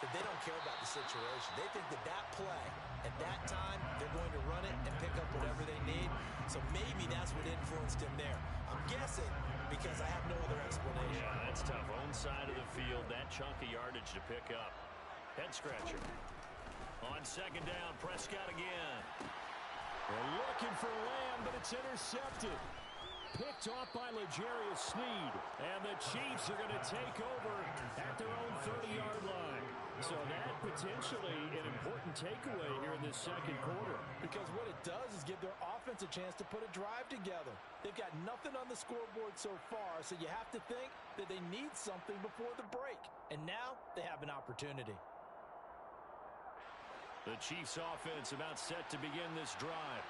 that they don't care about the situation. They think that that play, at that time, they're going to run it and pick up whatever they need. So maybe that's what influenced him there. I'm guessing because I have no other explanation. Yeah, that's tough. Own side of the field, that chunk of yardage to pick up. Head scratcher. On second down, Prescott again. They're looking for Lamb, but it's intercepted. Picked off by L'Jarius Sneed. And the Chiefs are going to take over at their own 30-yard line. So that potentially an important takeaway here in this second quarter. Because what it does is give their offense a chance to put a drive together. They've got nothing on the scoreboard so far, so you have to think that they need something before the break. And now they have an opportunity. The Chiefs offense about set to begin this drive.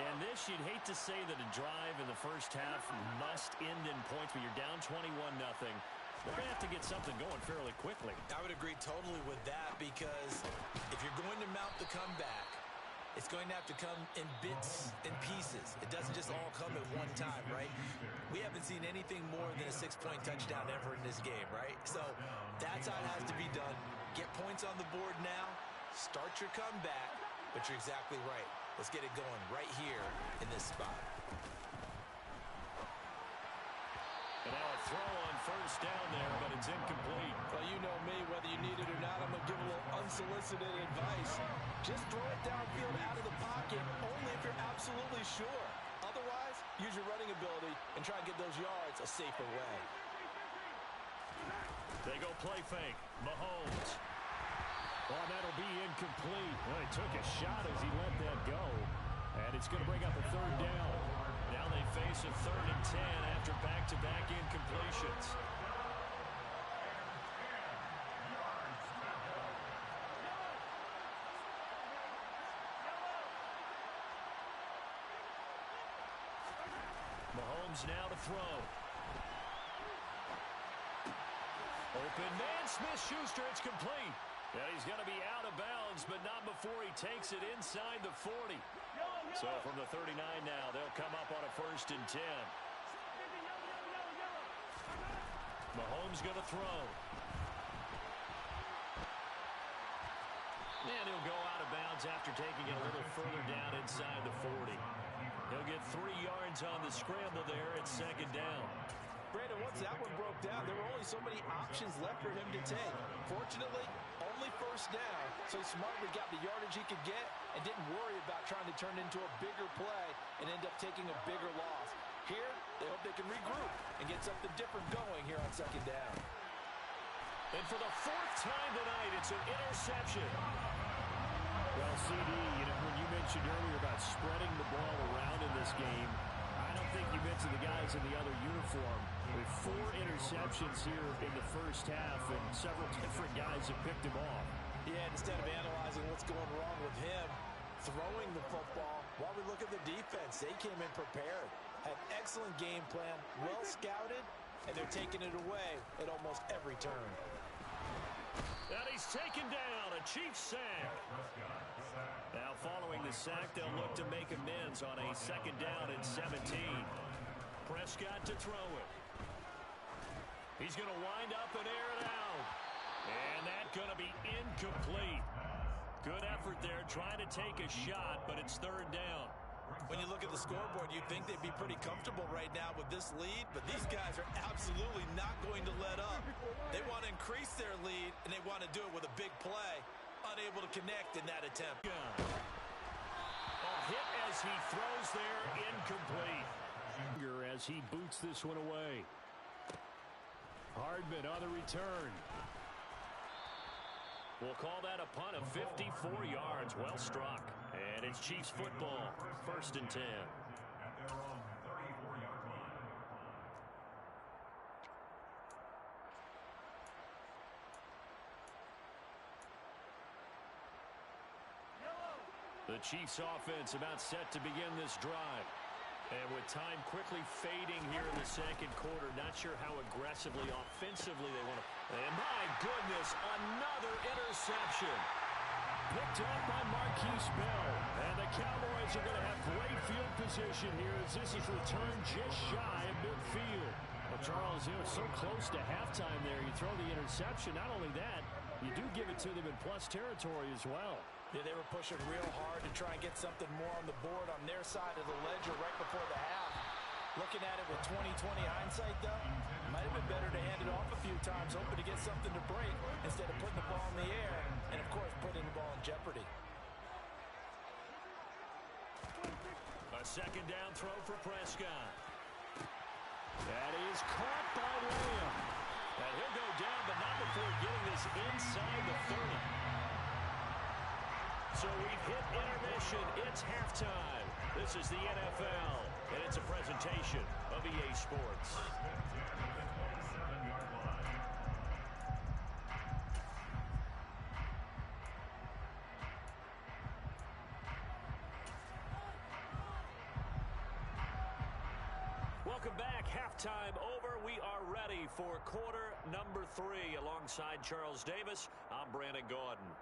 And this, you'd hate to say that a drive in the first half must end in points, but you're down 21-0. They're going to have to get something going fairly quickly. I would agree totally with that because if you're going to mount the comeback, it's going to have to come in bits and pieces. It doesn't just all come at one time, right? We haven't seen anything more than a 6-point touchdown ever in this game, right? So that's how it has to be done. Get points on the board now, start your comeback, but you're exactly right. Let's get it going right here in this spot. And now a throw on first down there, but it's incomplete. Well, you know me, whether you need it or not, I'm going to give a little unsolicited advice. Just throw it downfield out of the pocket, only if you're absolutely sure. Otherwise, use your running ability and try and get those yards a safer way. They go play fake. Mahomes. Well, that'll be incomplete. Well, he took a shot as he let that go. And it's going to bring up a third down. Now they face a 3rd and 10 after back-to-back incompletions. Mahomes now to throw. Open man, Smith-Schuster, it's complete. And he's going to be out of bounds, but not before he takes it inside the 40. So from the 39 now, they'll come up on a 1st and 10. Mahomes going to throw. And he'll go out of bounds after taking it a little further down inside the 40. He'll get 3 yards on the scramble there at 2nd down. Brandon, once that one broke down, there were only so many options left for him to take. Fortunately, only 1st down, so he smartly got the yardage he could get and didn't worry about trying to turn it into a bigger play and end up taking a bigger loss. Here, they hope they can regroup and get something different going here on 2nd down. And for the 4th time tonight, it's an interception. Well, CD, when you mentioned earlier about spreading the ball around in this game, I don't think you mentioned the guys in the other uniform. With 4 interceptions here in the 1st half, and several different guys have picked him off. Yeah, instead of analyzing what's going wrong with him, throwing the football, while we look at the defense, they came in prepared, had excellent game plan, well scouted, and they're taking it away at almost every turn. And he's taken down, a Chiefs sack. Now following the sack, they'll look to make amends on a 2nd down and 17. Prescott to throw it. He's going to wind up and air it out. And that's going to be incomplete. Good effort there, trying to take a shot, but it's 3rd down. When you look at the scoreboard, you'd think they'd be pretty comfortable right now with this lead, but these guys are absolutely not going to let up. They want to increase their lead, and they want to do it with a big play. Unable to connect in that attempt. A hit as he throws there, incomplete. As he boots this one away. Hardman on the return. We'll call that a punt of 54 yards. Well struck. And it's Chiefs football. 1st and 10. At their own 34-yard line. The Chiefs offense about set to begin this drive. And with time quickly fading here in the 2nd quarter, not sure how aggressively, offensively they want to. And my goodness, another interception. Picked up by Marquise Bell. And the Cowboys are going to have great field position here as this is returned just shy of midfield. Well, Charles, so close to halftime there. You throw the interception. Not only that, you do give it to them in plus territory as well. Yeah, they were pushing real hard to try and get something more on the board on their side of the ledger right before the half. Looking at it with 20/20 hindsight, though, might have been better to hand it off a few times, hoping to get something to break instead of putting the ball in the air and, of course, putting the ball in jeopardy. A 2nd down throw for Prescott. That is caught by Lamb. And he'll go down, but not before getting this inside the 30. So we've hit intermission. It's halftime. This is the NFL, and it's a presentation of EA Sports. Welcome back. Halftime over. We are ready for quarter number 3. Alongside Charles Davis, I'm Brandon Gaudin.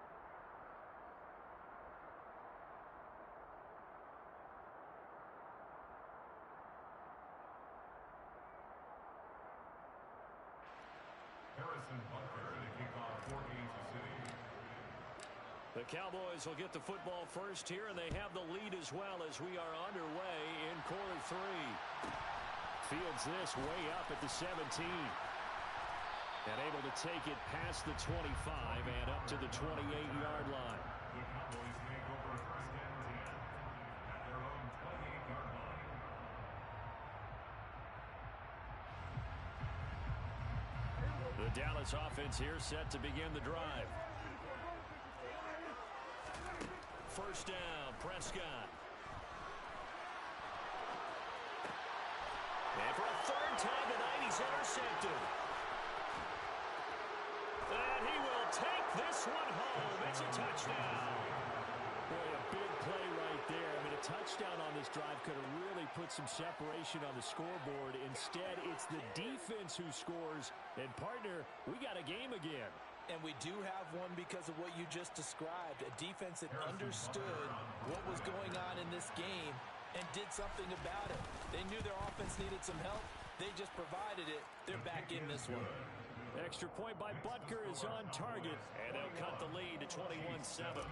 Harrison Butker to kick off for Kansas City. The Cowboys will get the football first here, and they have the lead as well as we are underway in quarter 3. Fields this way up at the 17. And able to take it past the 25 and up to the 28-yard line. The Cowboys take over 1st and 10 at their own 28-yard line. The Dallas offense here set to begin the drive. 1st down, Prescott. And for a 3rd time tonight, he's intercepted. And he will take this one home. It's a touchdown. Boy, a big play right there. I mean, a touchdown on this drive could have really put some separation on the scoreboard. Instead, it's the defense who scores. And, partner, we got a game again. And we do have one because of what you just described, a defense that understood what was going on in this game and did something about it. They knew their offense needed some help. They just provided it. They're back in this one. Extra point by Butker is on target, and they'll cut the lead to 21-7.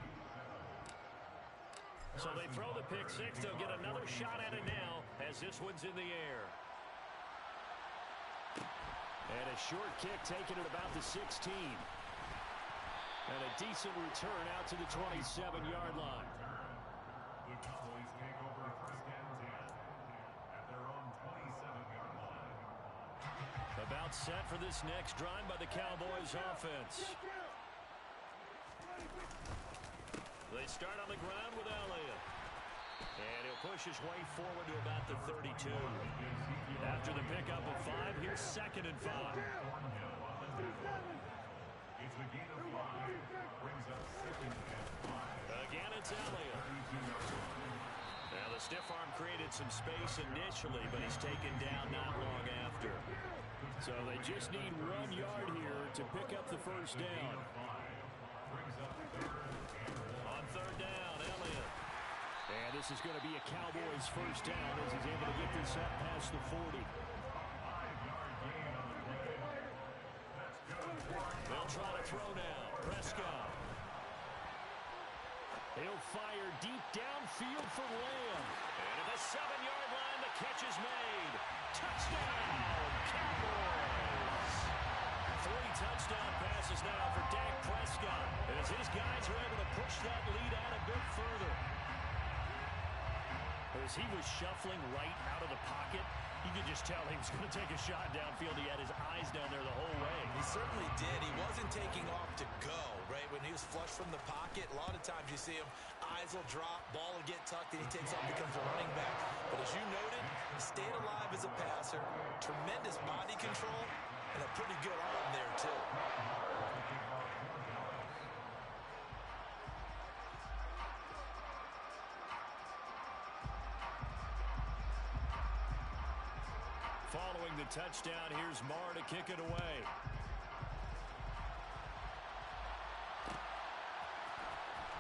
So they throw the pick six. They'll get another shot at it now as this one's in the air. And a short kick taken at about the 16. And a decent return out to the 27-yard line. The Cowboys take over first and 10 at their own 27-yard line. About set for this next drive by the Cowboys offense. They start on the ground with Elliott. And he'll push his way forward to about the 32. After the pickup of 5, here's 2nd and 5. It's a gain of 5. Brings up 2nd and 5. Again, it's Elliott. Now, the stiff arm created some space initially, but he's taken down not long after. So they just need 1 yard here to pick up the first down. On 3rd down, Elliott. And this is going to be a Cowboys first down as he's able to get this up past the 40. 5-yard gain on the play. They'll try to throw now. Prescott. He'll fire deep downfield for Lamb. And at the 7-yard line, the catch is made. Touchdown, Cowboys! 3 touchdown passes now for Dak Prescott as his guys are able to push that lead out a bit further. As he was shuffling right out of the pocket, you could just tell he was going to take a shot downfield. He had his eyes down there the whole way. He certainly did. He wasn't taking off to go, right? When he was flush from the pocket, a lot of times you see him, eyes will drop, ball will get tucked, and he takes off, becomes a running back. But as you noted, he stayed alive as a passer, tremendous body control, and a pretty good arm there, too. Following the touchdown, here's Marr to kick it away.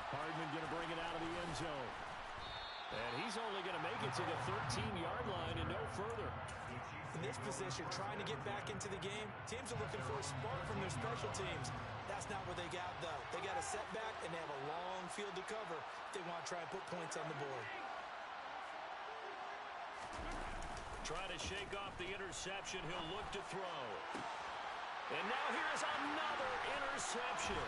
Hardman going to bring it out of the end zone. And he's only going to make it to the 13-yard line and no further. In this position, trying to get back into the game, teams are looking for a spark from their special teams. That's not what they got, though. They got a setback, and they have a long field to cover if they want to try and put points on the board. Trying to shake off the interception. He'll look to throw. And now here's another interception.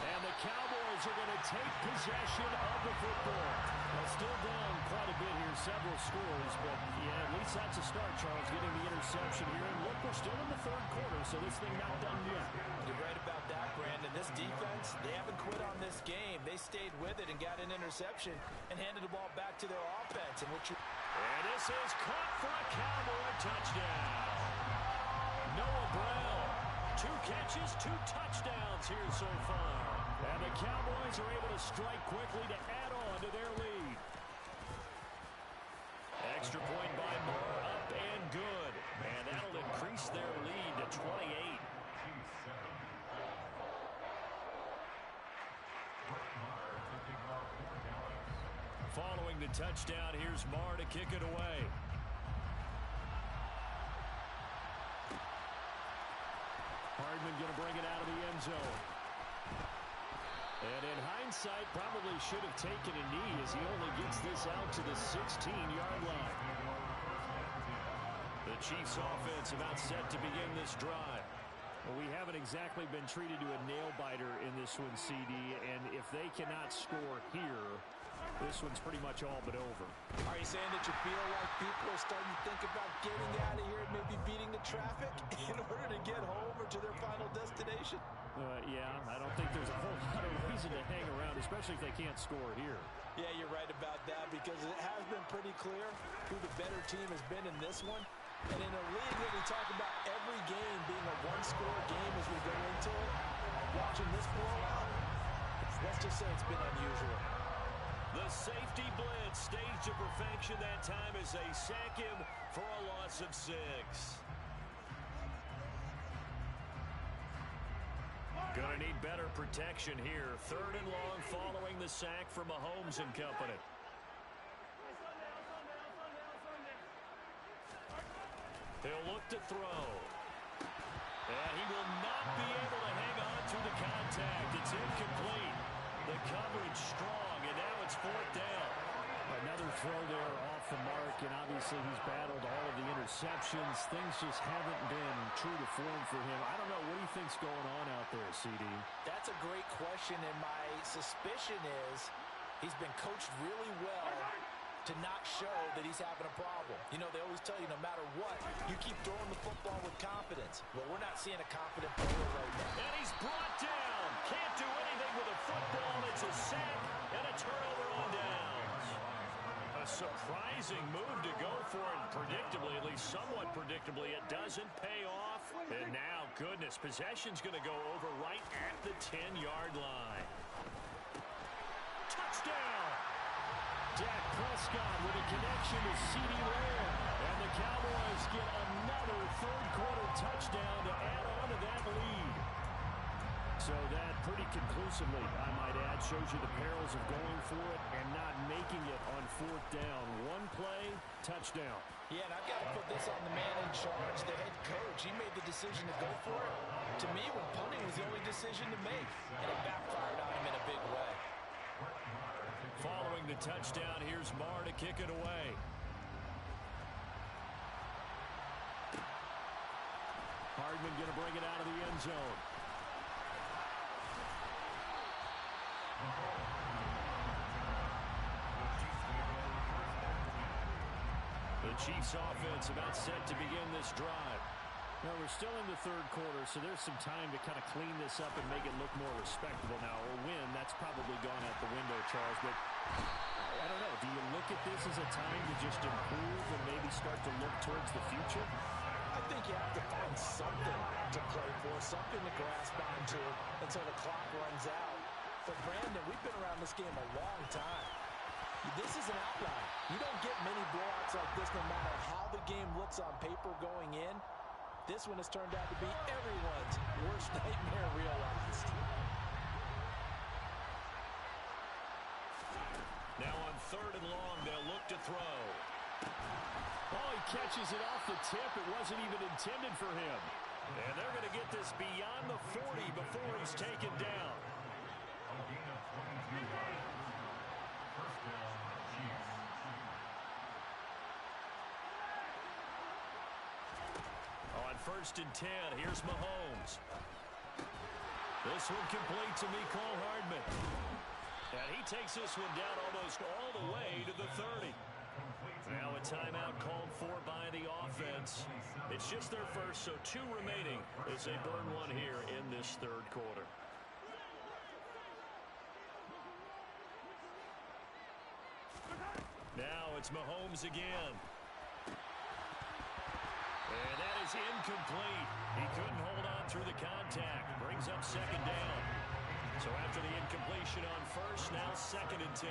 And the Cowboys are going to take possession of the football. Well, still down quite a bit here, several scores, but yeah, at least that's a start, Charles, getting the interception here. And look, we're still in the 3rd quarter, so this thing not done yet. You're right about that, Brandon. This defense, they haven't quit on this game. They stayed with it and got an interception and handed the ball back to their offense. And this is caught for a Cowboy touchdown. Noah Brown. 2 catches, 2 touchdowns here so far. And the Cowboys are able to strike quickly to add on to their lead. Extra point by Moore, up and good. And that'll increase their lead to 28. Following the touchdown, here's Marr to kick it away. Hardman going to bring it out of the end zone. And in hindsight, probably should have taken a knee as he only gets this out to the 16-yard line. The Chiefs offense about set to begin this drive. Well, we haven't exactly been treated to a nail-biter in this one, CD, and if they cannot score here, this one's pretty much all but over. Are you saying that you feel like people are starting to think about getting out of here and maybe beating the traffic in order to get home or to their final destination? Yeah, I don't think there's a whole lot of reason to hang around, especially if they can't score here. Yeah, you're right about that because it has been pretty clear who the better team has been in this one. And in a league where we talk about every game being a one-score game as we go into it, watching this blowout, it's Let's just say it's been unusual. The safety blitz staged to perfection that time as they sack him for a loss of 6. Gonna need better protection here. 3rd and long following the sack from Mahomes and company. He'll look to throw. And he will not be able to hang on through the contact. It's incomplete. The coverage strong, and now it's 4th down. Another throw there off the mark, and obviously he's battled all of the interceptions. Things just haven't been true to form for him. I don't know. What do you think's going on out there, CD? That's a great question, and my suspicion is he's been coached really well to not show that he's having a problem. You know, they always tell you no matter what, you keep throwing the football with confidence. Well, we're not seeing a confident player right now. And he's brought down. Can't do anything with a football. It's a sack and a turnover on downs. A surprising move to go for it. Predictably, at least somewhat predictably, it doesn't pay off. And now, goodness, possession's going to go over right at the 10-yard line. Touchdown! Dak Prescott with a connection to CeeDee Lamb. And the Cowboys get another third-quarter touchdown to add on to that lead. So that pretty conclusively, I might add, shows you the perils of going for it and not making it on 4th down. One play, touchdown. Yeah, and I've got to put this on the man in charge, the head coach. He made the decision to go for it. To me, when punting was the only decision to make, and it backfired on him in a big way. Following the touchdown, here's Marr to kick it away. Hardman going to bring it out of the end zone. The Chiefs offense about set to begin this drive. Now, we're still in the 3rd quarter, so there's some time to kind of clean this up and make it look more respectable now. A win, that's probably gone out the window, Charles. But I don't know. Do you look at this as a time to just improve and maybe start to look towards the future? I think you have to find something to play for, something to grasp onto until the clock runs out. But, Brandon, we've been around this game a long time. This is an outlier. You don't get many blowouts like this no matter how the game looks on paper going in. This one has turned out to be everyone's worst nightmare realized. Now on 3rd and long, they'll look to throw. Oh, he catches it off the tip. It wasn't even intended for him. And they're going to get this beyond the 40 before he's taken down. A gain of 22 yards. First down, Chiefs. On 1st and 10, here's Mahomes. This one complete to Mecole Hardman. And he takes this one down almost all the way to the 30. Now a timeout called for by the offense. It's just their first, so 2 remaining as they burn one here in this 3rd quarter. Now it's Mahomes again. And that is incomplete. He couldn't hold on through the contact. Brings up 2nd down. So after the incompletion on 1st, now 2nd and 10.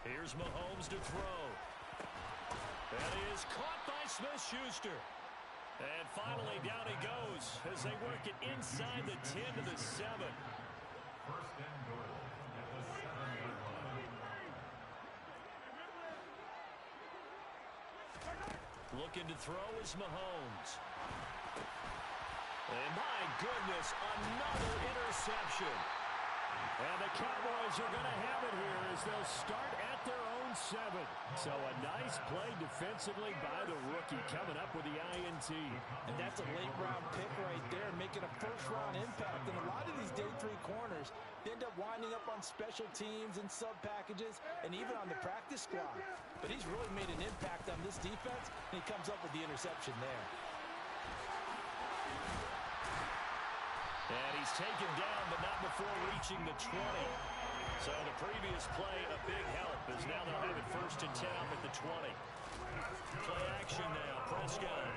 Here's Mahomes to throw. That is caught by Smith-Schuster. And finally down he goes as they work it inside the 10 to the 7. First and goal at the 7-yard line. Looking to throw is Mahomes. And my goodness, another interception. And the Cowboys are going to have it here as they'll start at their own 7. So a nice play defensively by the rookie coming up with the INT. And that's a late-round pick right there, making a first-round impact. And a lot of these day 3 corners, they end up winding up on special teams and sub-packages and even on the practice squad. But he's really made an impact on this defense, and he comes up with the interception there. And he's taken down, but not before reaching the 20. So the previous play, a big help, as now they'll have it 1st and 10 up at the 20. Play action now, Prescott.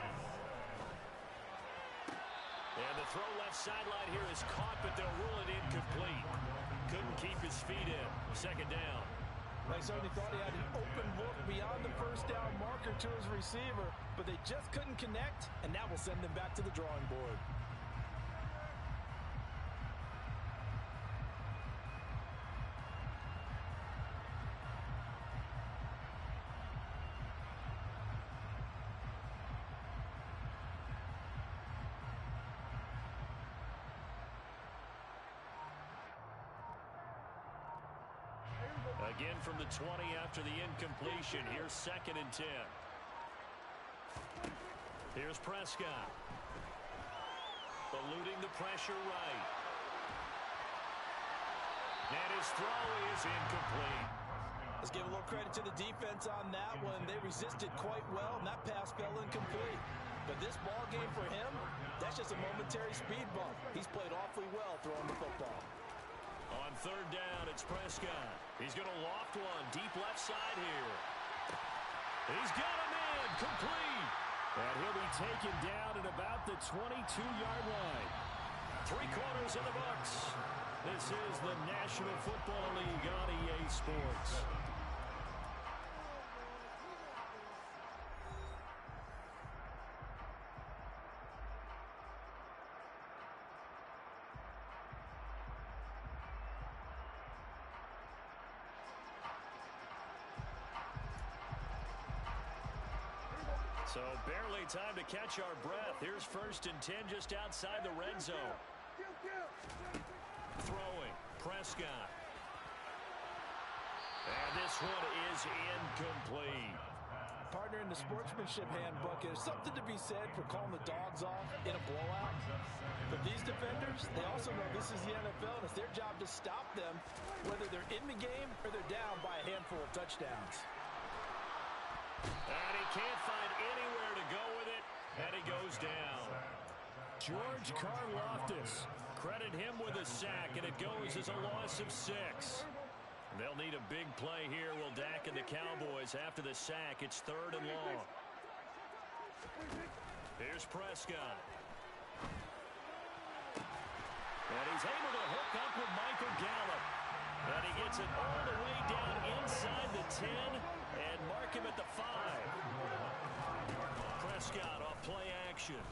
And the throw left sideline here is caught, but they'll rule it incomplete. Couldn't keep his feet in. Second down. They certainly thought he had an open look beyond the first down marker to his receiver, but they just couldn't connect, and that will send them back to the drawing board. Again from the 20 after the incompletion. Here's 2nd and 10. Here's Prescott. Eluding the pressure right. And his throw is incomplete. Let's give a little credit to the defense on that one. They resisted quite well, and that pass fell incomplete. But this ball game for him, that's just a momentary speed bump. He's played awfully well throwing the football. On 3rd down, it's Prescott. He's going to loft one deep left side here. He's got him in, complete. And he'll be taken down at about the 22-yard line. 3/4 of the books. This is the National Football League on EA Sports. So barely time to catch our breath. Here's 1st and 10 just outside the red zone. Throwing, Prescott. And this one is incomplete. Partner, in the sportsmanship handbook, there's something to be said for calling the dogs off in a blowout. But these defenders, they also know this is the NFL, and it's their job to stop them, whether they're in the game or they're down by a handful of touchdowns. And he can't find anywhere to go with it, and he goes down. George Karlaftis, credit him with a sack, and it goes as a loss of 6. They'll need a big play here, will Dak and the Cowboys. After the sack, it's 3rd and long. Here's Prescott. And he's able to hook up with Michael Gallup. And he gets it all the way down inside the 10 and mark him at the 5. Prescott off play action.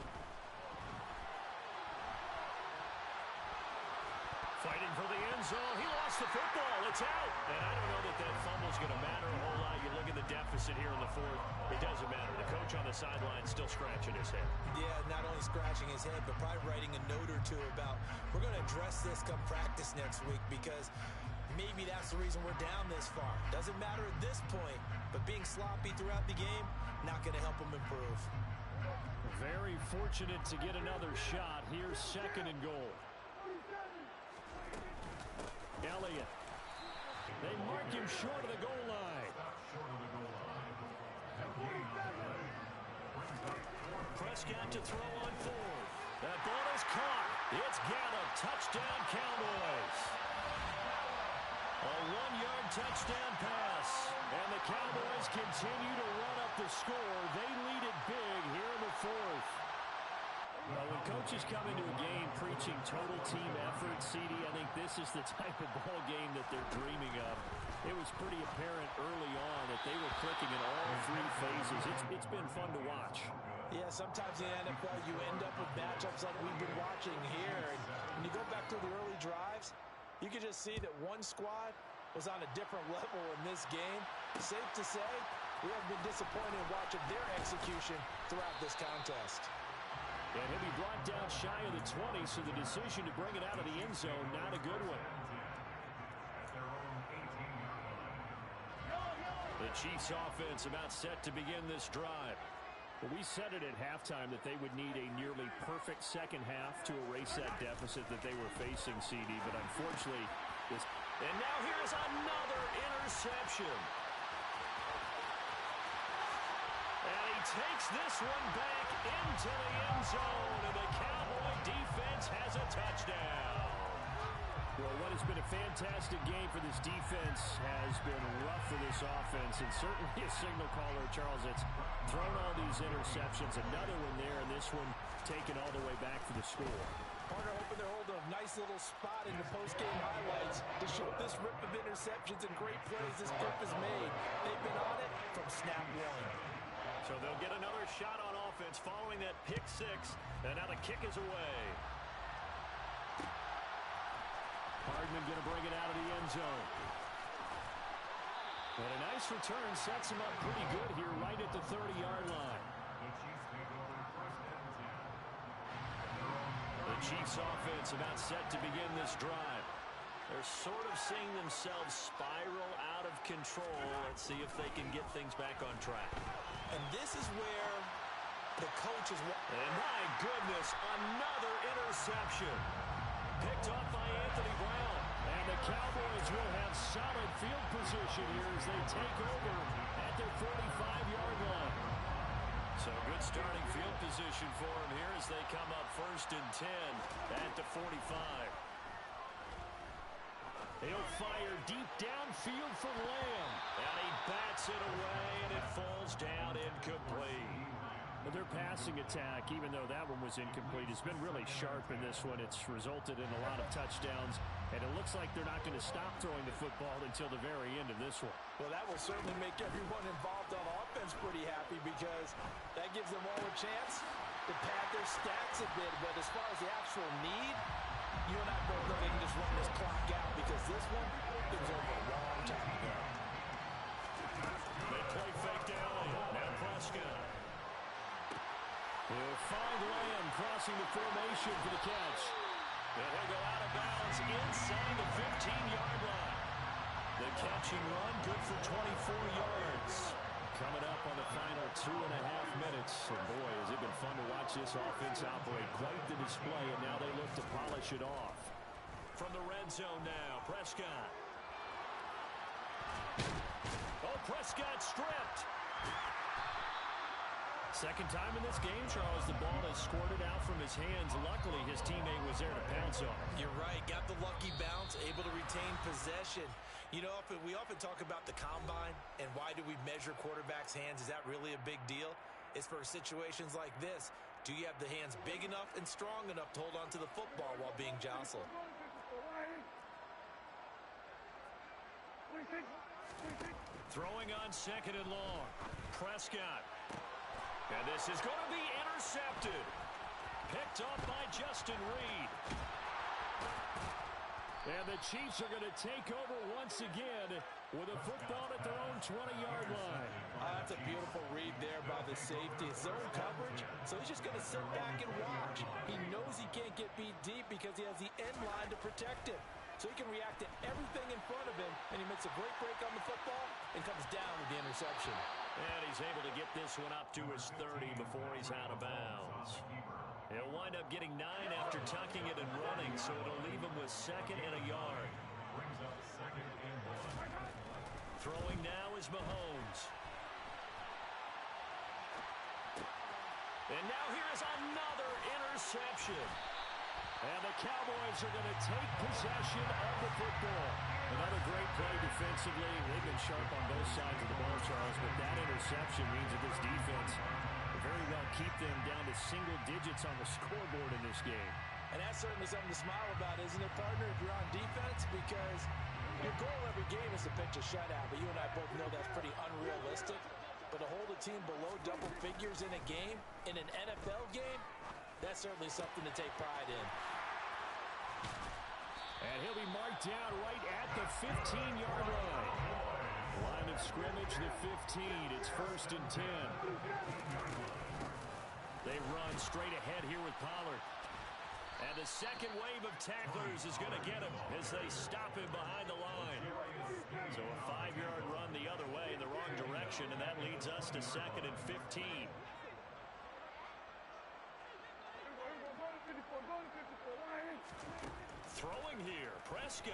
Fighting for the end zone. He lost the football. It's out. And I don't know that that fumble's going to matter a whole lot. You look at the deficit here in the 4th. It doesn't matter. The coach on the sideline still scratching his head. Yeah, not only scratching his head, but probably writing a note or two about, we're going to address this come practice next week, because maybe that's the reason we're down this far. Doesn't matter at this point, but being sloppy throughout the game, not going to help him improve. Very fortunate to get another shot. Here's 2nd and goal. Elliott. They mark him short of the goal line. Prescott to throw on 4th. That ball is caught. It's Gallup. Touchdown, Cowboys. A 1-yard touchdown pass. And the Cowboys continue to run up the score. They lead it big here in the 4th. Well, when coaches come into a game preaching total team effort, CD, I think this is the type of ball game that they're dreaming of. It was pretty apparent early on that they were clicking in all 3 phases. It's been fun to watch. Yeah, sometimes in the NFL you end up with matchups like we've been watching here. And when you go back to the early drives, you can just see that one squad was on a different level in this game. Safe to say, we have been disappointed in watching their execution throughout this contest. And he'll be brought down shy of the 20, so the decision to bring it out of the end zone, not a good one. The Chiefs offense about set to begin this drive. Well, we said it at halftime that they would need a nearly perfect second half to erase that deficit that they were facing, CD, but unfortunately, this... And now here's another interception. And he takes this one back into the end zone, and the Cowboy defense has a touchdown. Well, what has been a fantastic game for this defense has been rough for this offense, and certainly a signal caller, Charles, that's thrown all these interceptions. Another one there, and this one taken all the way back for the score. Partner hoping they're holding a nice little spot in the post-game highlights to show this rip of interceptions and great plays this group has made. They've been on it from snap one. So they'll get another shot on offense following that pick six. And now the kick is away. Hardman going to bring it out of the end zone. And a nice return sets him up pretty good here right at the 30-yard line. The Chiefs offense about set to begin this drive. They're sort of seeing themselves spiral out of control. Let's see if they can get things back on track. And this is where the coach is... And my goodness, another interception. Picked off by Anthony Brown. And the Cowboys will have solid field position here as they take over at their 45-yard line. So good starting field position for them here as they come up 1st and 10 at the 45. He'll fire deep downfield for Lamb. And he bats it away, and it falls down incomplete. But their passing attack, even though that one was incomplete, has been really sharp in this one. It's resulted in a lot of touchdowns, and it looks like they're not going to stop throwing the football until the very end of this one. Well, that will certainly make everyone involved on offense pretty happy because that gives them all a chance to pad their stats a bit. But as far as the actual need, you and I both know they can just run this clock out because this one, it was over a long time ago. They play fake to Elliott. Now Prescott. He'll find Lamb crossing the formation for the catch. And he'll go out of bounds inside the 15-yard line. The catch and run good for 24 yards. Coming up on the final 2.5 minutes. And boy, has it been fun to watch this offense operate. Quite the display, and now they look to polish it off. From the red zone now, Prescott. Oh, Prescott stripped. Second time in this game, Charles, the ball has squirted out from his hands. Luckily, his teammate was there to pounce on. You're right. Got the lucky bounce, able to retain possession. You know, we often talk about the combine and why do we measure quarterbacks' hands. Is that really a big deal? It's for situations like this. Do you have the hands big enough and strong enough to hold on to the football while being jostled? Throwing on 2nd and long. Prescott. And this is going to be intercepted. Picked off by Justin Reed. And the Chiefs are going to take over once again with a football at their own 20-yard line. That's a beautiful read there by the safety. Zone coverage, so he's just going to sit back and watch. He knows he can't get beat deep because he has the end line to protect it. So he can react to everything in front of him, and he makes a great break on the football and comes down with the interception. And he's able to get this one up to his 30 before he's out of bounds. He'll wind up getting 9 after tucking it and running, so it'll leave him with 2nd and a yard. Throwing now is Mahomes. And now here is another interception. And the Cowboys are going to take possession of the football. Another great play defensively. They've been sharp on both sides of the ball, Charles, but that interception means that this defense will very well keep them down to single digits on the scoreboard in this game. And that's certainly something to smile about, isn't it, partner, if you're on defense? Because your goal every game is to pitch a shutout, but you and I both know that's pretty unrealistic. But to hold a team below double figures in a game, in an NFL game, that's certainly something to take pride in. And he'll be marked down right at the 15-yard line. Line of scrimmage, the 15. It's 1st and 10. They run straight ahead here with Pollard. And the second wave of tacklers is going to get him as they stop him behind the line. So a 5-yard run the other way in the wrong direction, and that leads us to 2nd and 15. Throwing here, Prescott.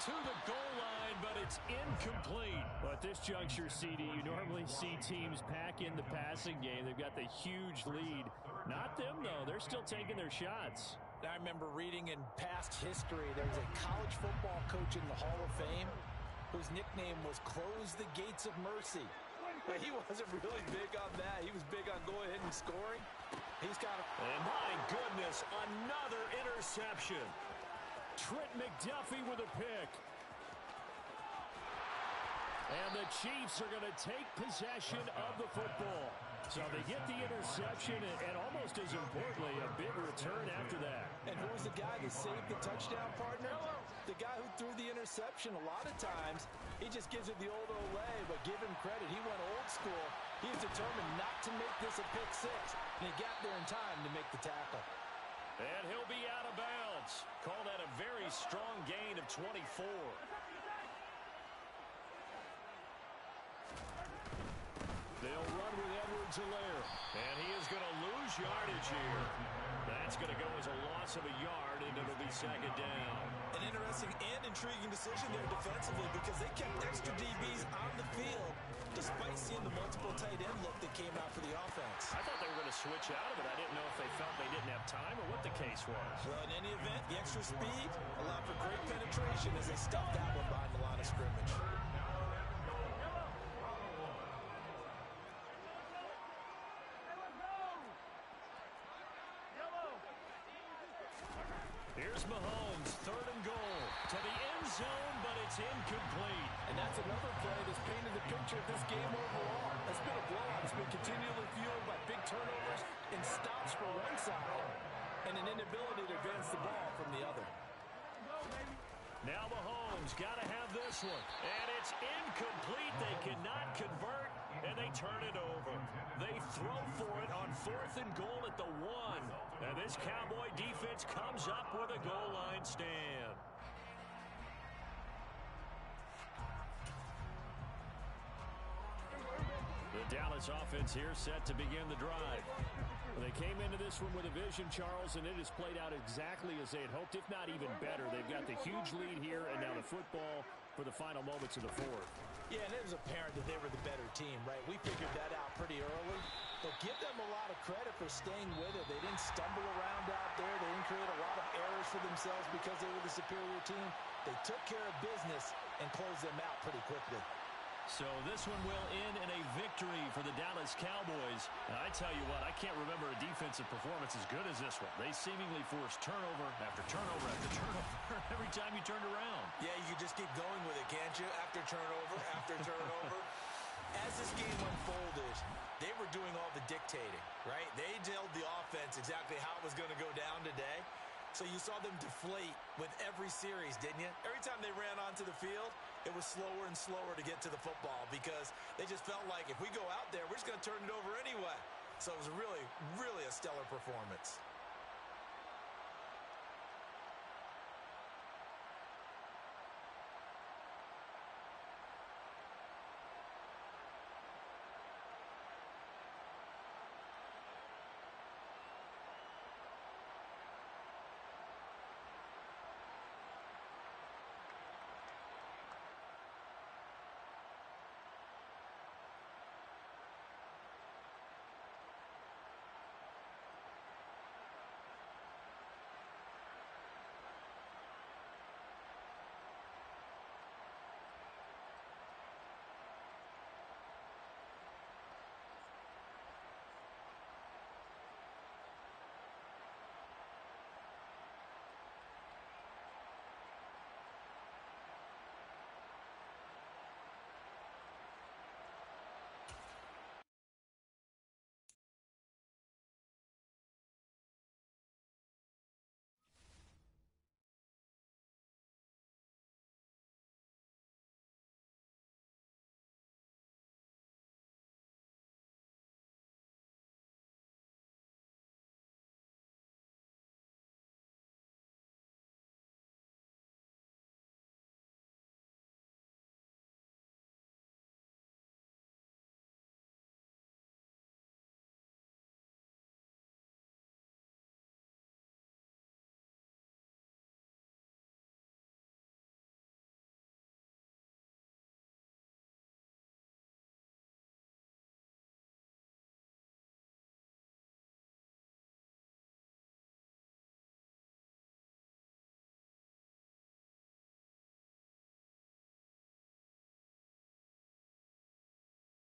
To the goal line, but it's incomplete. But at this juncture, CD, you normally see teams pack in the passing game. They've got the huge lead. Not them, though. They're still taking their shots. I remember reading in past history, there was a college football coach in the Hall of Fame whose nickname was Close the Gates of Mercy. But he wasn't really big on that. He was big on going ahead and scoring. He's got And my goodness, another interception. Trent McDuffie with a pick. And the Chiefs are going to take possession of the football. So they get the interception and almost as importantly, a big return after that. And who was the guy that saved the touchdown, partner? The guy who threw the interception. A lot of times, he just gives it the old Olay, but give him credit. He went old school. He was determined not to make this a pick six, and he got there in time to make the tackle. And he'll be out of bounds. Call that a very strong gain of 24. They'll run with Edwards-Helaire. And he is going to lose yardage here. That's going to go as a loss of a yard, and it'll be second down. An interesting and intriguing decision there defensively because they kept extra DBs on the field despite seeing the multiple tight end look that came out for the offense. I thought they were going to switch out of it. I didn't know if they felt they didn't have time or what the case was. Well, in any event, the extra speed allowed for great penetration as they stuffed that one behind the line of scrimmage. Here's Mahomes, third and goal. To the end zone, but it's incomplete. And that's another play that's painted the picture of this game overall. It's been a blowout. It's been continually fueled by big turnovers and stops for one side and an inability to advance the ball from the other. Now Mahomes got to have this one. And it's incomplete. They cannot convert, and they turn it over. They throw for it on fourth and goal at the 1. And this Cowboy defense comes up with a goal line stand. The Dallas offense here set to begin the drive. They came into this one with a vision, Charles, and it has played out exactly as they had hoped, if not even better. They've got the huge lead here, and now the football for the final moments of the fourth. Yeah, and it was apparent that they were the better team, right? We figured that out pretty early. But give them a lot of credit for staying with it. They didn't stumble around out there. They didn't create a lot of errors for themselves because they were the superior team. They took care of business and closed them out pretty quickly. So this one will end in a victory for the Dallas Cowboys. And I tell you what, I can't remember a defensive performance as good as this one. They seemingly forced turnover after turnover after turnover every time you turned around. Yeah, you can just keep going with it, can't you? After turnover. As this game unfolded, they were doing all the dictating, right? They told the offense exactly how it was going to go down today. So you saw them deflate with every series, didn't you? Every time they ran onto the field, it was slower and slower to get to the football because they just felt like if we go out there, we're just going to turn it over anyway. So it was really, really a stellar performance.